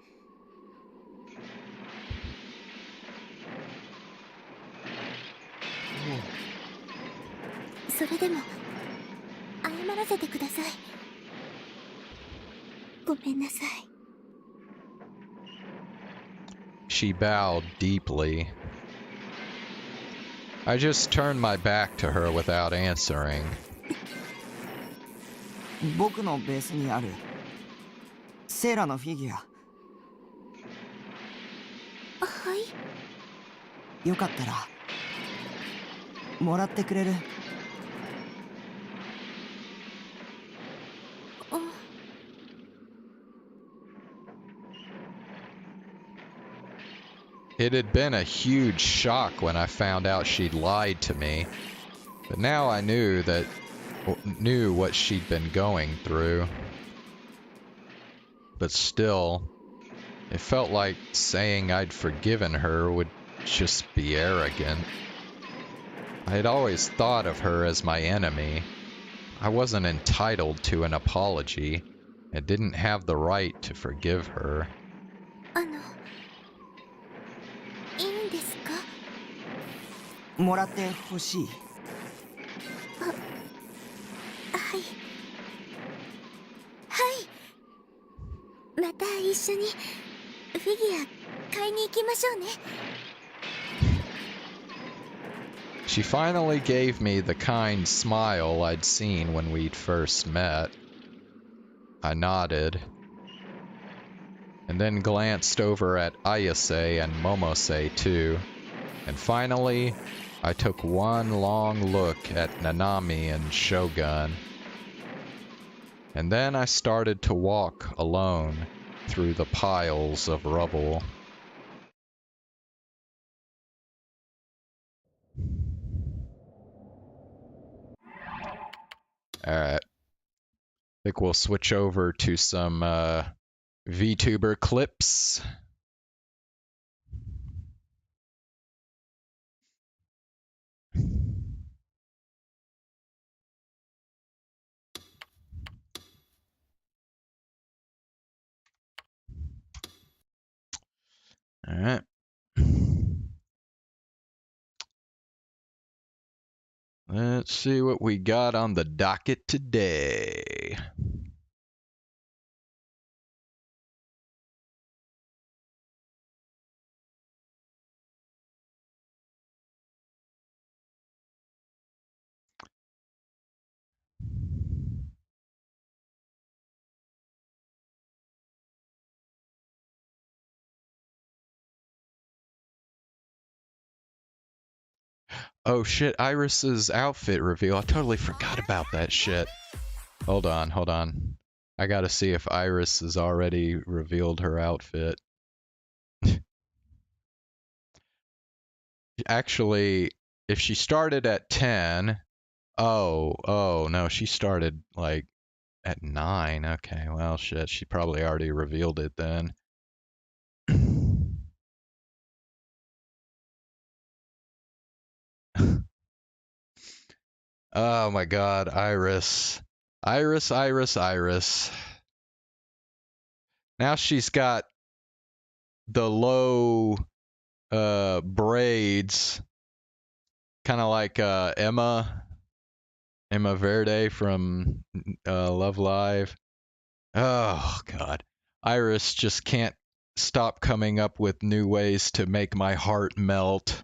それでも謝らせてください。ごめんなさい。She bowed deeply. I just turned my back to her without answering. 僕のベースにあるセーラのフィギュア。はい。よかったらもらってくれる？It had been a huge shock when I found out she'd lied to me, but now I knew what she'd been going through. But still, it felt like saying I'd forgiven her would just be arrogant. I had always thought of her as my enemy. I wasn't entitled to an apology and didn't have the right to forgive her. いいんですか？もらってほしい。はい。はい。また一緒にフィギュア買いに行きましょうね。She finally gave me the kind smile I'd seen when we'd first met. I nodded, and then glanced over at Ayase and Momose too, and finally, I took one long look at Nanami and Shogun. And then I started to walk alone through the piles of rubble. Alright. I think we'll switch over to some VTuber clips. Alright. Let's see what we got on the docket today. Oh shit, Iris's outfit reveal. I totally forgot about that shit. Hold on, hold on. I gotta see if Iris has already revealed her outfit. Actually, if she started at 10... Oh, no, she started, like, at 9. Okay, well, shit, she probably already revealed it then. Oh my god, Iris. Iris. Now she's got the low braids, kind of like Emma Verde from Love Live. Oh god. Iris just can't stop coming up with new ways to make my heart melt.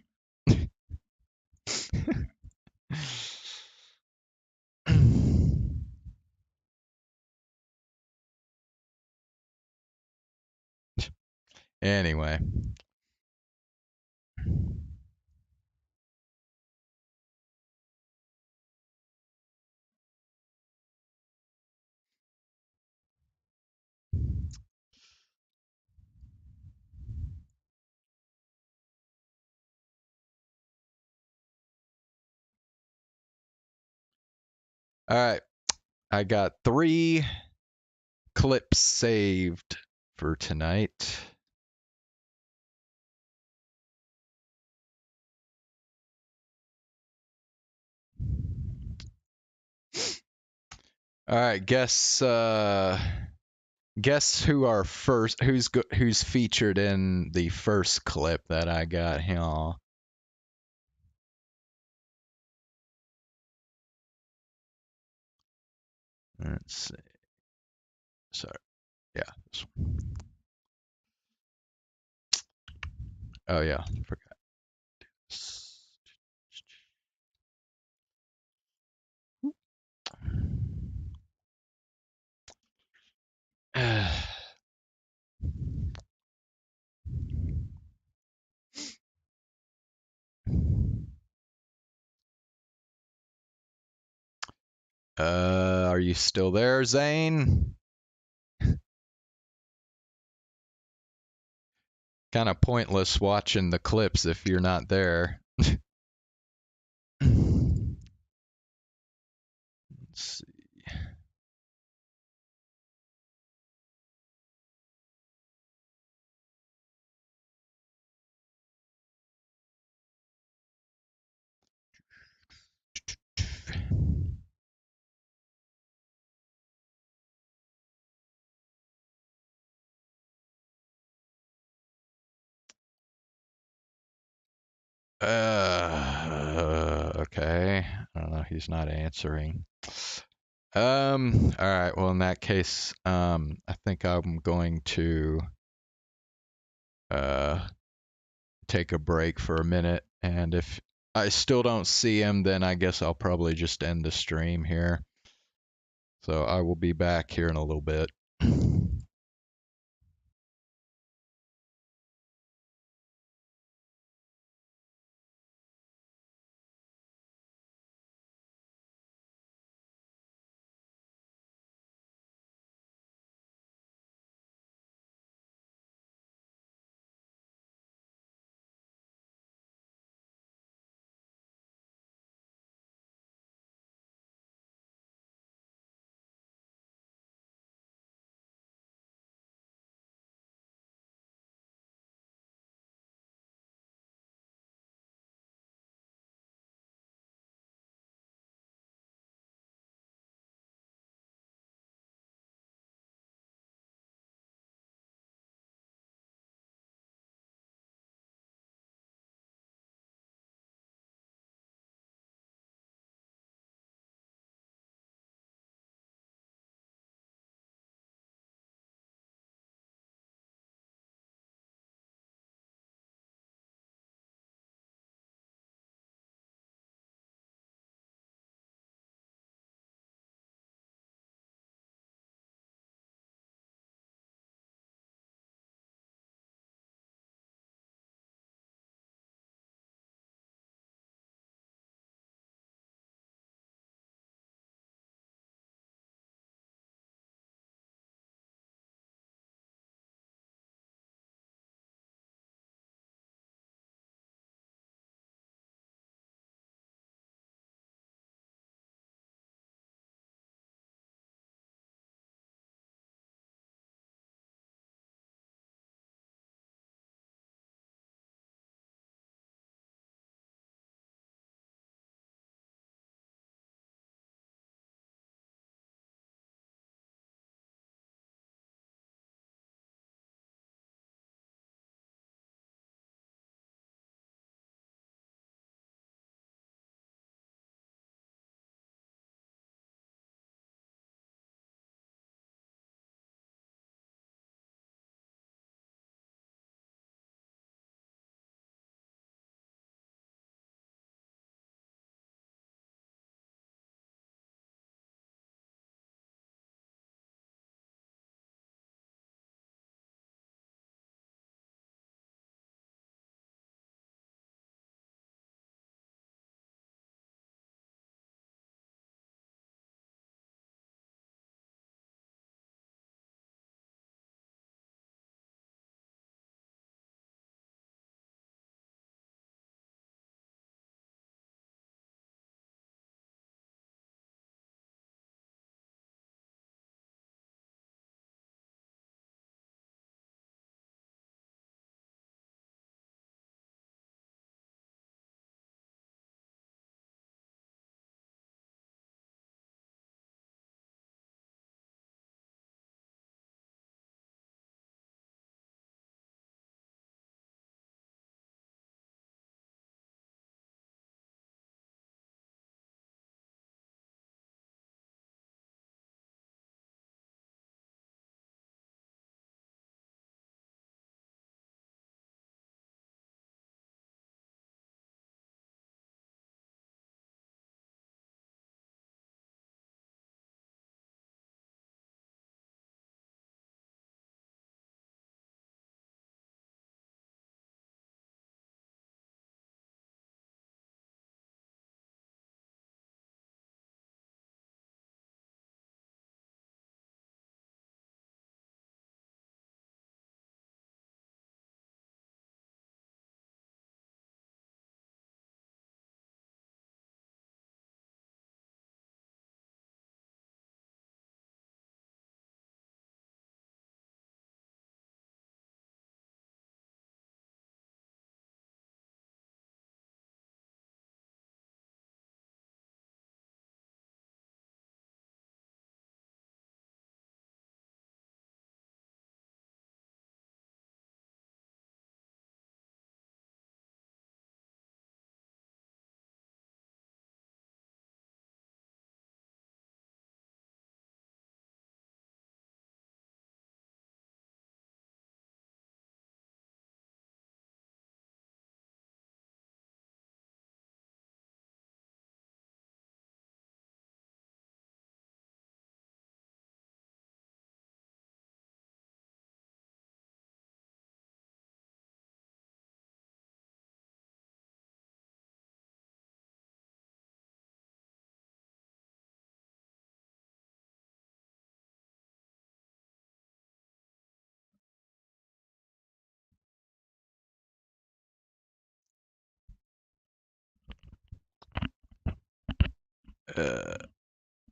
Anyway. All right. I got 3 clips saved for tonight. All right, guess who our first who's featured in the first clip that I got here. Let's see. Sorry. Yeah, this one. Oh yeah, forgot. Are you still there, Zane? Kind of pointless watching the clips if you're not there. Let's see. Okay. I don't know. He's not answering. All right. Well, in that case, I think I'm going to take a break for a minute, and if I still don't see him, then I guess I'll probably just end the stream here. So I will be back here in a little bit.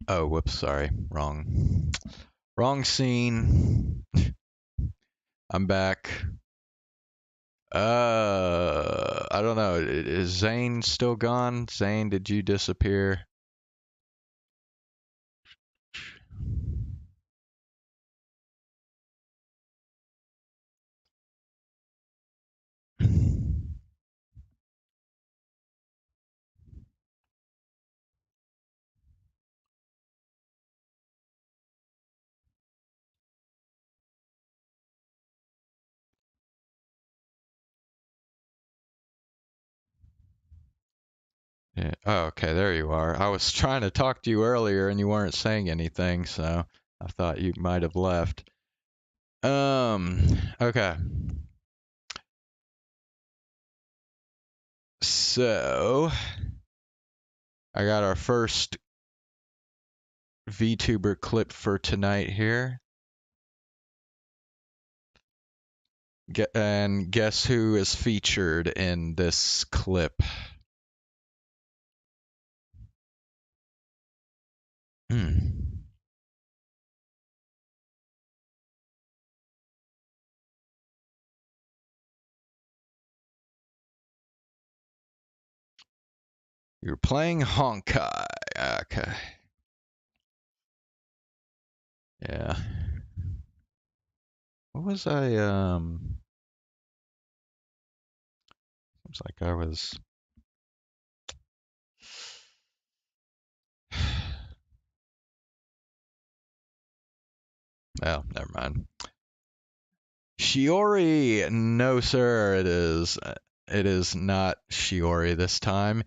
Oh, whoops, sorry. Wrong scene. I'm back. I don't know. Is Zane still gone? Zane, did you disappear? Yeah. Oh, okay, there you are. I was trying to talk to you earlier and you weren't saying anything, so I thought you might have left. Okay. So, I got our first VTuber clip for tonight here. And guess who is featured in this clip? You're playing Honkai. Okay. Yeah. What was I, seems like I was... Well, never mind. Shiori! No, sir, it is. It is not Shiori this time.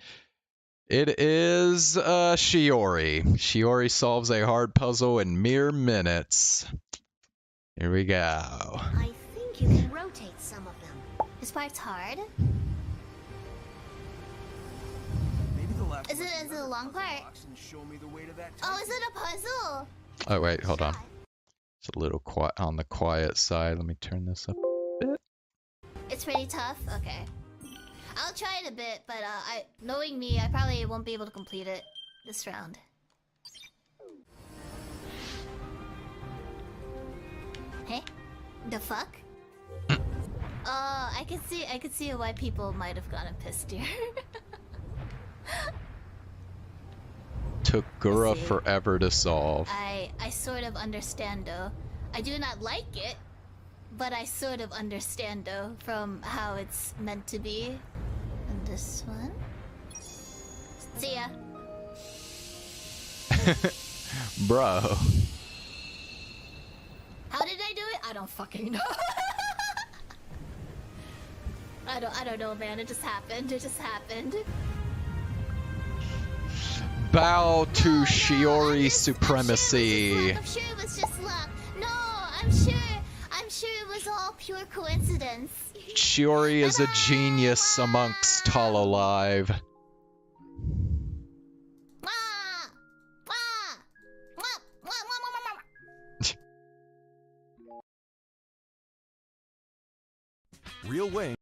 It is Shiori. Shiori solves a hard puzzle in mere minutes. Here we go. I think you can rotate some of them. This part's hard. Is it a long part? Oh, is it a puzzle? Oh, wait, hold on. It's a little quiet on the quiet side. Let me turn this up a bit. It's pretty tough? Okay. I'll try it a bit, but knowing me, I probably won't be able to complete it this round. Hey? The fuck? I could see why people might have gotten pissed here. Took Gura forever to solve. I sort of understand though. I do not like it, but I sort of understand though from how it's meant to be. And this one. See ya. Bro. How did I do it? I don't fucking know. I don't know, man. It just happened. It just happened. Bow to Shiori's supremacy. I'm sure it was just luck. No, I'm sure it was all pure coincidence. Shiori is a genius amongst Hololive. Real Wayne.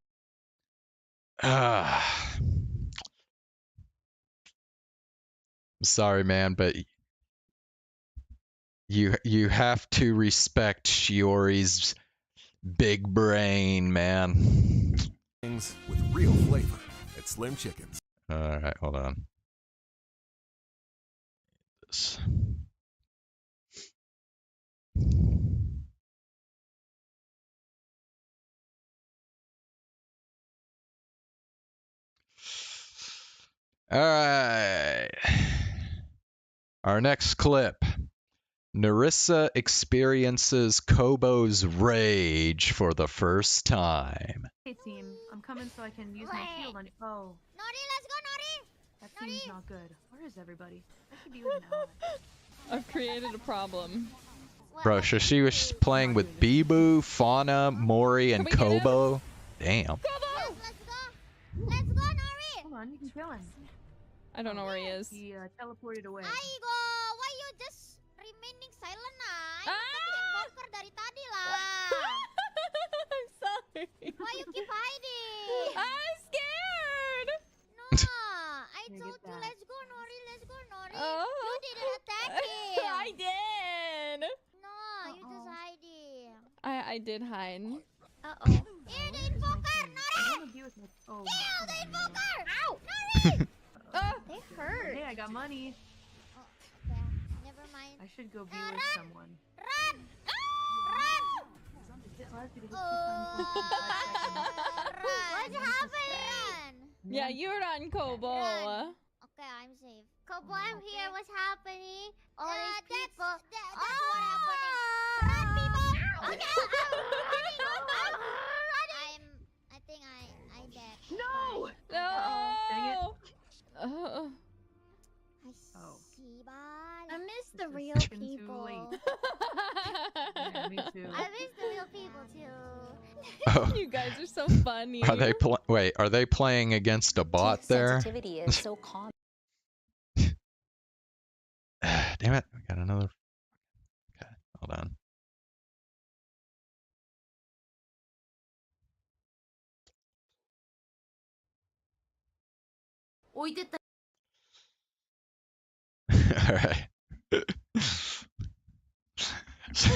I'm sorry, man, but you have to respect Shiori's big brain, man. Things with real flavor at Slim Chickens. All right, hold on. This. All right. Our next clip. Nerissa experiences Kobo's rage for the first time. Hey team, I'm coming so I can use my shield on you. Oh. Nori, let's go, Nori! That seems not good. Where is everybody? I could be with an ally. I've created a problem. Bro, so she was playing with Bibu, Fauna, Mori, and Kobo? Damn. Let's go, Nori! Hold on, you can kill him. I don't know where he is. He teleported away. Aigo, why you just remaining silent nah? Invoker dari tadi lah. I'm sorry. Why you keep hiding? I'm scared. No, I told you let's go, Nori. Let's go, Nori. Oh. I did hide. Uh-oh. I wanna be with my... Oh. Ow! They hurt. Hey, I got money. Never mind. I should go be with someone. Run! What's happening? Yeah, you run, Kobo. Okay, I'm safe. Kobo, I'm here. What's happening? All these people. That's what happening. Run, people! Okay, I'm running. I think I dead. No! No! Dang it. I miss the real Too people. late. Yeah, me too. I miss the real people too. Oh. You guys are so funny. Are they wait, are they playing against a bot there? Sensitivity is so common. Damn it, we got another. Okay, hold on. Alright. So,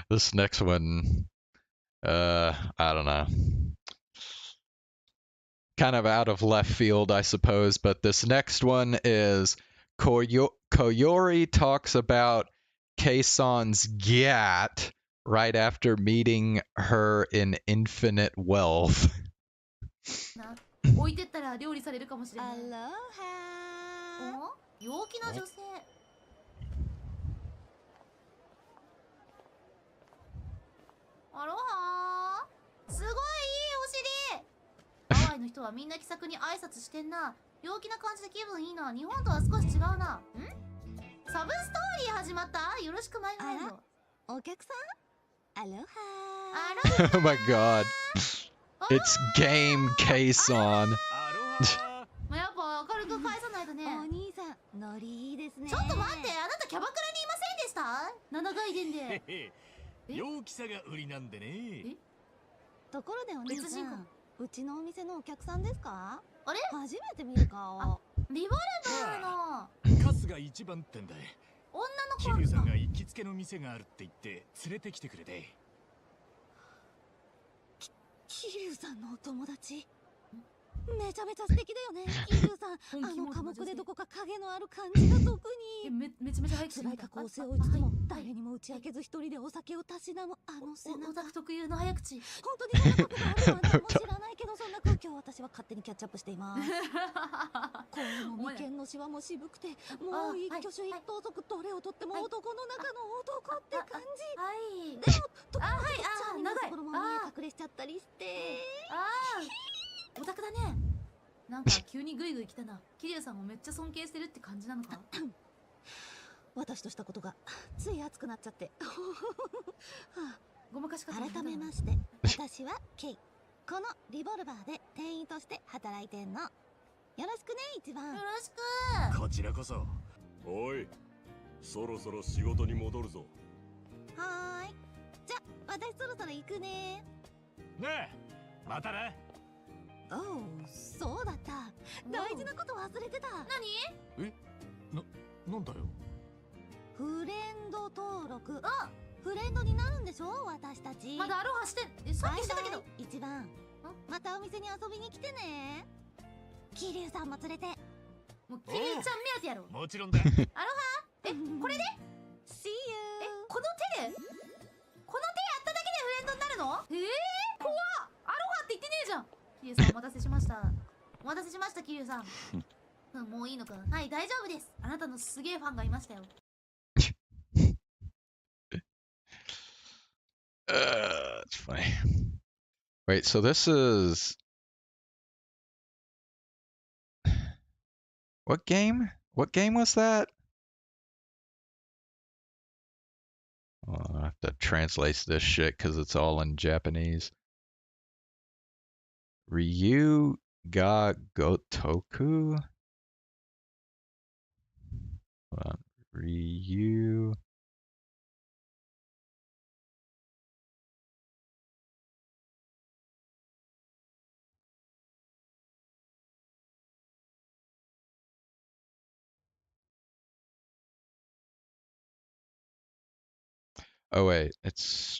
this next one, I don't know. Kind of out of left field, I suppose, but this next one is Koyori talks about Kaison's Gyat right after meeting her in Infinite Wealth. 置いてったら料理されるかもしれない。アロハー。陽気な女性。アロハー。すごいいいお尻。ハワイの人はみんな気さくに挨拶してんな。陽気な感じで気分いいな。日本とは少し違うな。ん？サブストーリー始まった？よろしくマイマイド。お客さん？アロハー。 Oh my god. It's Game Kaison. やっぱ明るく返さないとね。お兄さん、ノリいいですね。ちょっと待って、あなたキャバクラにいませんでした？七回転で。陽気さが売りなんでね。ところでお兄さん、うちのお店のお客さんですか？あれ？初めて見る顔。リボルバーの。カスが一番ってんだ。女の子。桐生さんが行きつけの店があるって言って連れてきてくれて。桐生さんのお友達。めちゃめちゃ素敵だよね、桐生さん。寡黙でどこか影のある感じが特に。めちゃめちゃ早く辛い格好を背負いつつも誰にも打ち明けず一人でお酒をたしなむあの背中。オタク特有の早口。本当にそんなことがあるのは何も知らないけど、そんな空気を私は勝手にキャッチアップしています。声も眉間のシワも渋くて、もう一挙手一投足どれをとっても男の中の男って感じ。でも時々チャーミングなところも見え隠れしちゃったりして。オタクだね。なんか急にグイグイ来たな。桐生さんもめっちゃ尊敬してるって感じなのか？私としたことがつい熱くなっちゃって。ごまかし方。改めまして、私はケイ。このリボルバーで店員として働いてんの。よろしくね、一番。よろしく。こちらこそ。おい、そろそろ仕事に戻るぞ。はーい。じゃ、私そろそろ行くね。ねえ、またね。おう、そうだった。大事なこと忘れてた。何？なんだよ。フレンド登録。あ、フレンドになるんでしょ、私たち。まだアロハして、さっきしてたけど。一番。またお店に遊びに来てね。桐生さんも連れて。もう桐生ちゃん目当てやろ。もちろんだ。アロハ？これで ？See you。この手で？この手やっただけでフレンドになるの？怖っ。アロハって言ってねえじゃん。桐生さんお待たせしました。お待たせしました、桐生さん。もういいのか。はい、大丈夫です。あなたのすげえファンがいましたよ。It's funny. Wait, so this is what game? What game was that? Oh, I have to translate this shit because it's all in Japanese. Ryu ga Gotoku? Hold on. Ryu. Oh wait, it's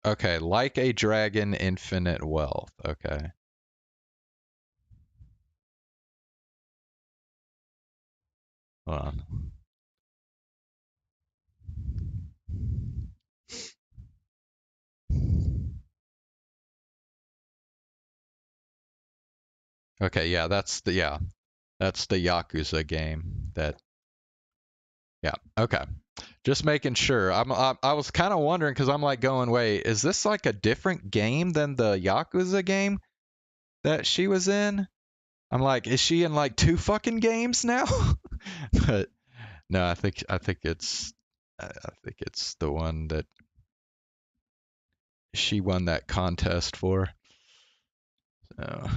Okay, like a dragon, infinite wealth. Okay. Hold on. Okay, yeah, that's the Yakuza game that yeah, okay. Just making sure. I was kind of wondering cuz I'm like going, "Wait, is this like a different game than the Yakuza game that she was in?" I'm like, "Is she in like two fucking games now?" But no, I think it's the one that she won that contest for. So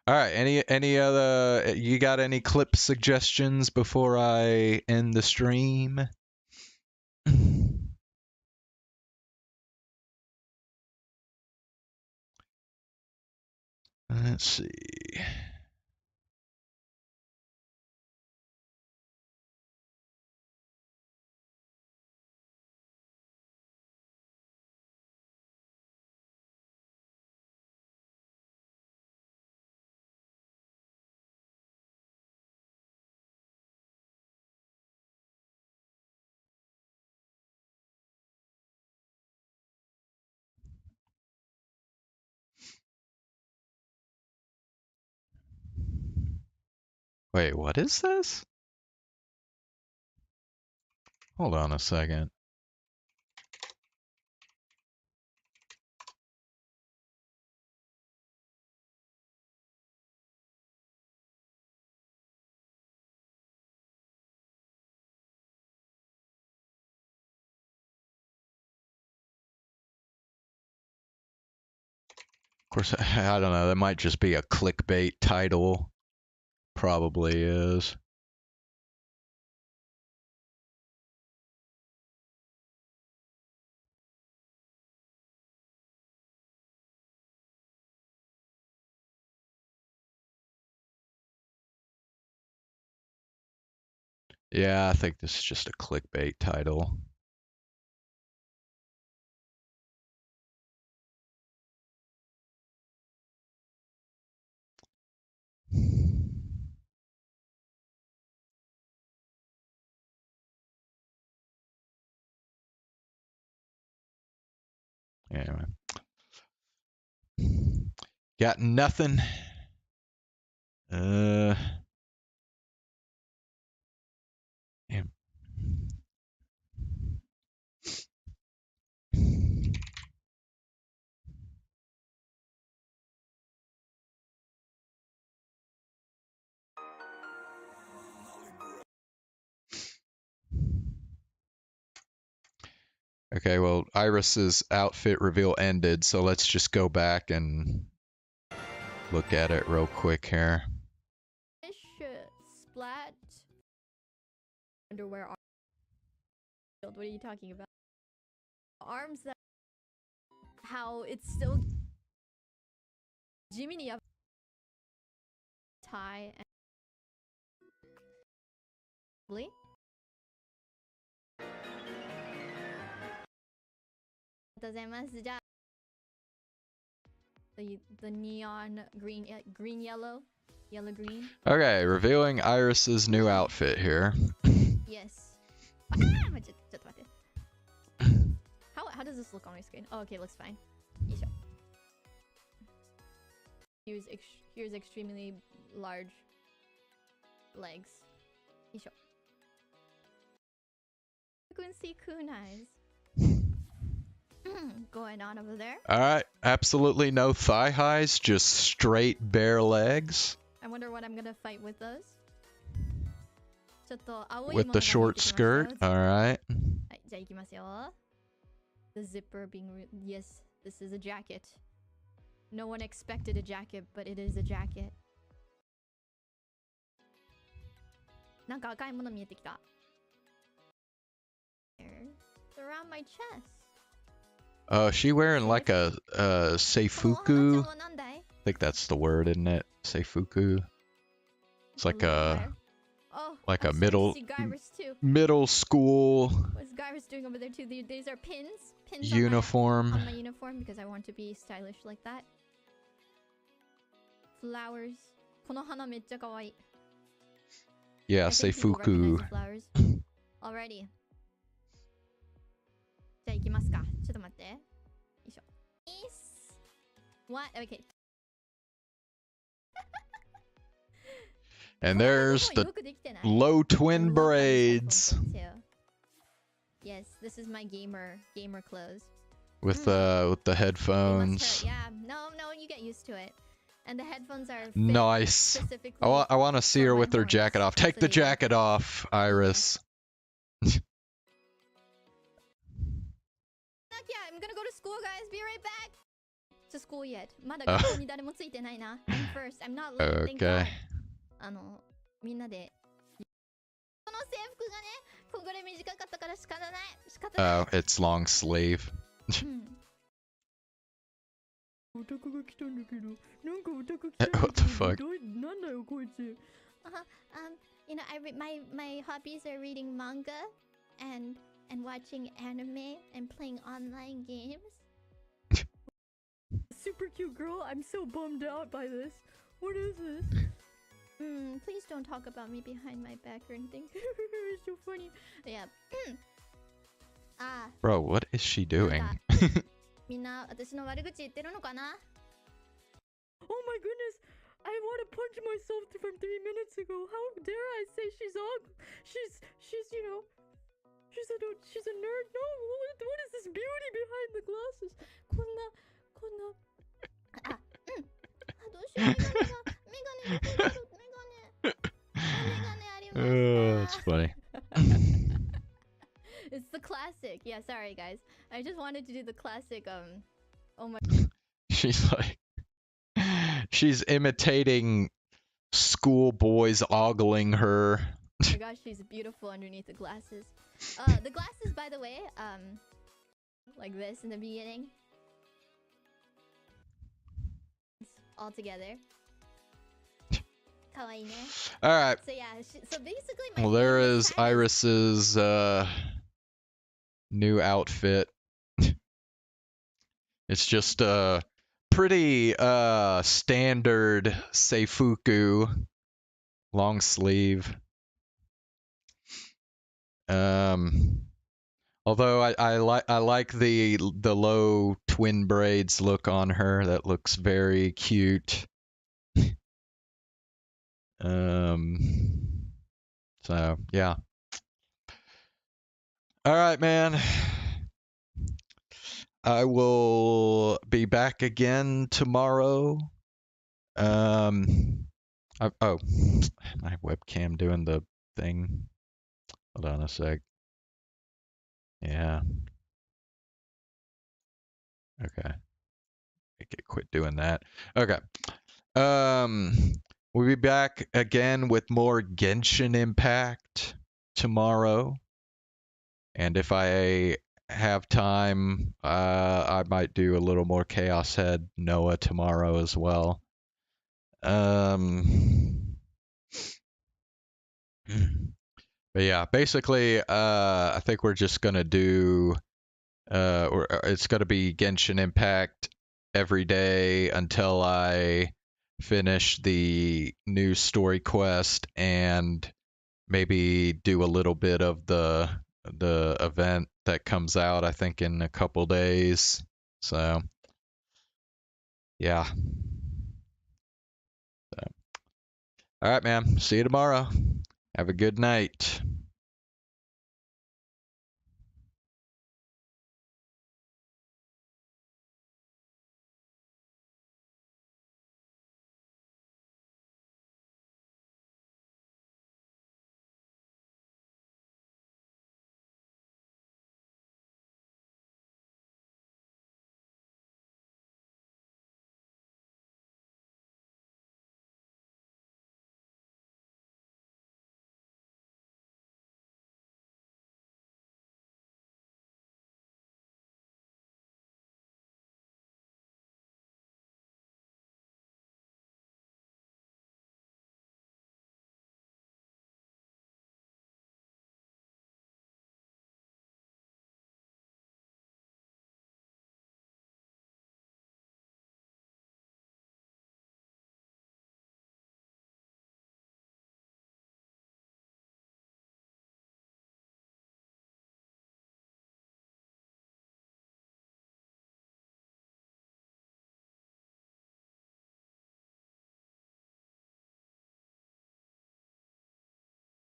all right, any other you got any clip suggestions before I end the stream? Let's see. Wait, what is this? Hold on a second. Of course, I don't know. That might just be a clickbait title. Probably is. Yeah, I think this is just a clickbait title. Anyway. Got nothing. Yeah. Okay, well, Iris's outfit reveal ended, so let's just go back and look at it real quick here. Splat. Underwear. What are you talking about? Arms that. How it's still. Jimmy tie and. The neon green yellow green. Okay, revealing Iris's new outfit here. Yes. How does this look on my screen? Oh, okay, looks fine. Here's extremely large legs. Kunsi kunais. Going on over there. Alright, absolutely no thigh highs, just straight bare legs. I wonder what I'm gonna fight with those. With the short skirt, alright. The zipper being yes, this is a jacket. No one expected a jacket, but it is a jacket. なんか赤いもの見えてきた。Around my chest. She wearing like a seifuku think that's the word, isn't it? Seifuku. It's like a middle school What's Gyrus doing over there too? These are pins. Pins uniform. On my uniform because I want to be stylish like that. Flowers. この花めっちゃ可愛い. Yeah, I think people recognize Seifuku. the flowers. Alrighty. じゃあ行きますか。ちょっと待って。よいしょ。What? Okay. And there's the low twin braids. Yes, this is my gamer clothes. With the headphones. Yeah, no, you get used to it. And the headphones are nice. I want to see her with her jacket off. Take the jacket off, Iris. Yeah, I'm gonna go to school, guys. Be right back. To school yet. まだ学校に誰もついてないな. I'm first. I'm not late. Thank God. みんなで。この制服がね、こんぐらい短かったから仕方ない。Oh, it's long sleeve. オタクが来たんだけど、なんかオタク来 What the fuck? なんだよこいつ。You know, my hobbies are reading manga and watching anime and playing online games. Super cute girl. I'm so bummed out by this. What is this? Please don't talk about me behind my back or anything. It's so funny. Yeah. Bro, what is she doing? みんな私の悪口言ってるのかな? Oh my goodness! I want to punch myself from 3 minutes ago. How dare I say she's you know, she's a nerd. No, what is this beauty behind the glasses? こんなどうしようメガネありますか? That's funny. It's the classic. Yeah, sorry guys. I just wanted to do the classic oh my She's imitating schoolboys ogling her. Oh my gosh, she's beautiful underneath the glasses. The glasses, by the way, like this in the beginning. All together. Kawaii ne. Alright. So yeah, so basically my Well, there is Iris's new outfit. It's just a pretty standard seifuku long sleeve. Although I like the low twin braids look on her. That looks very cute. So yeah. All right, man. I will be back again tomorrow. Oh, my webcam doing the thing. Hold on a sec. Yeah. Okay. I can quit doing that. Okay. We'll be back again with more Genshin Impact tomorrow. And if I have time, I might do a little more Chaos Head Noah tomorrow as well. But yeah, basically, I think we're just gonna do, or it's gonna be Genshin Impact every day until I finish the new story quest and maybe do a little bit of the event that comes out, I think, in a couple days. So yeah. So, all right, man. See you tomorrow. Have a good night.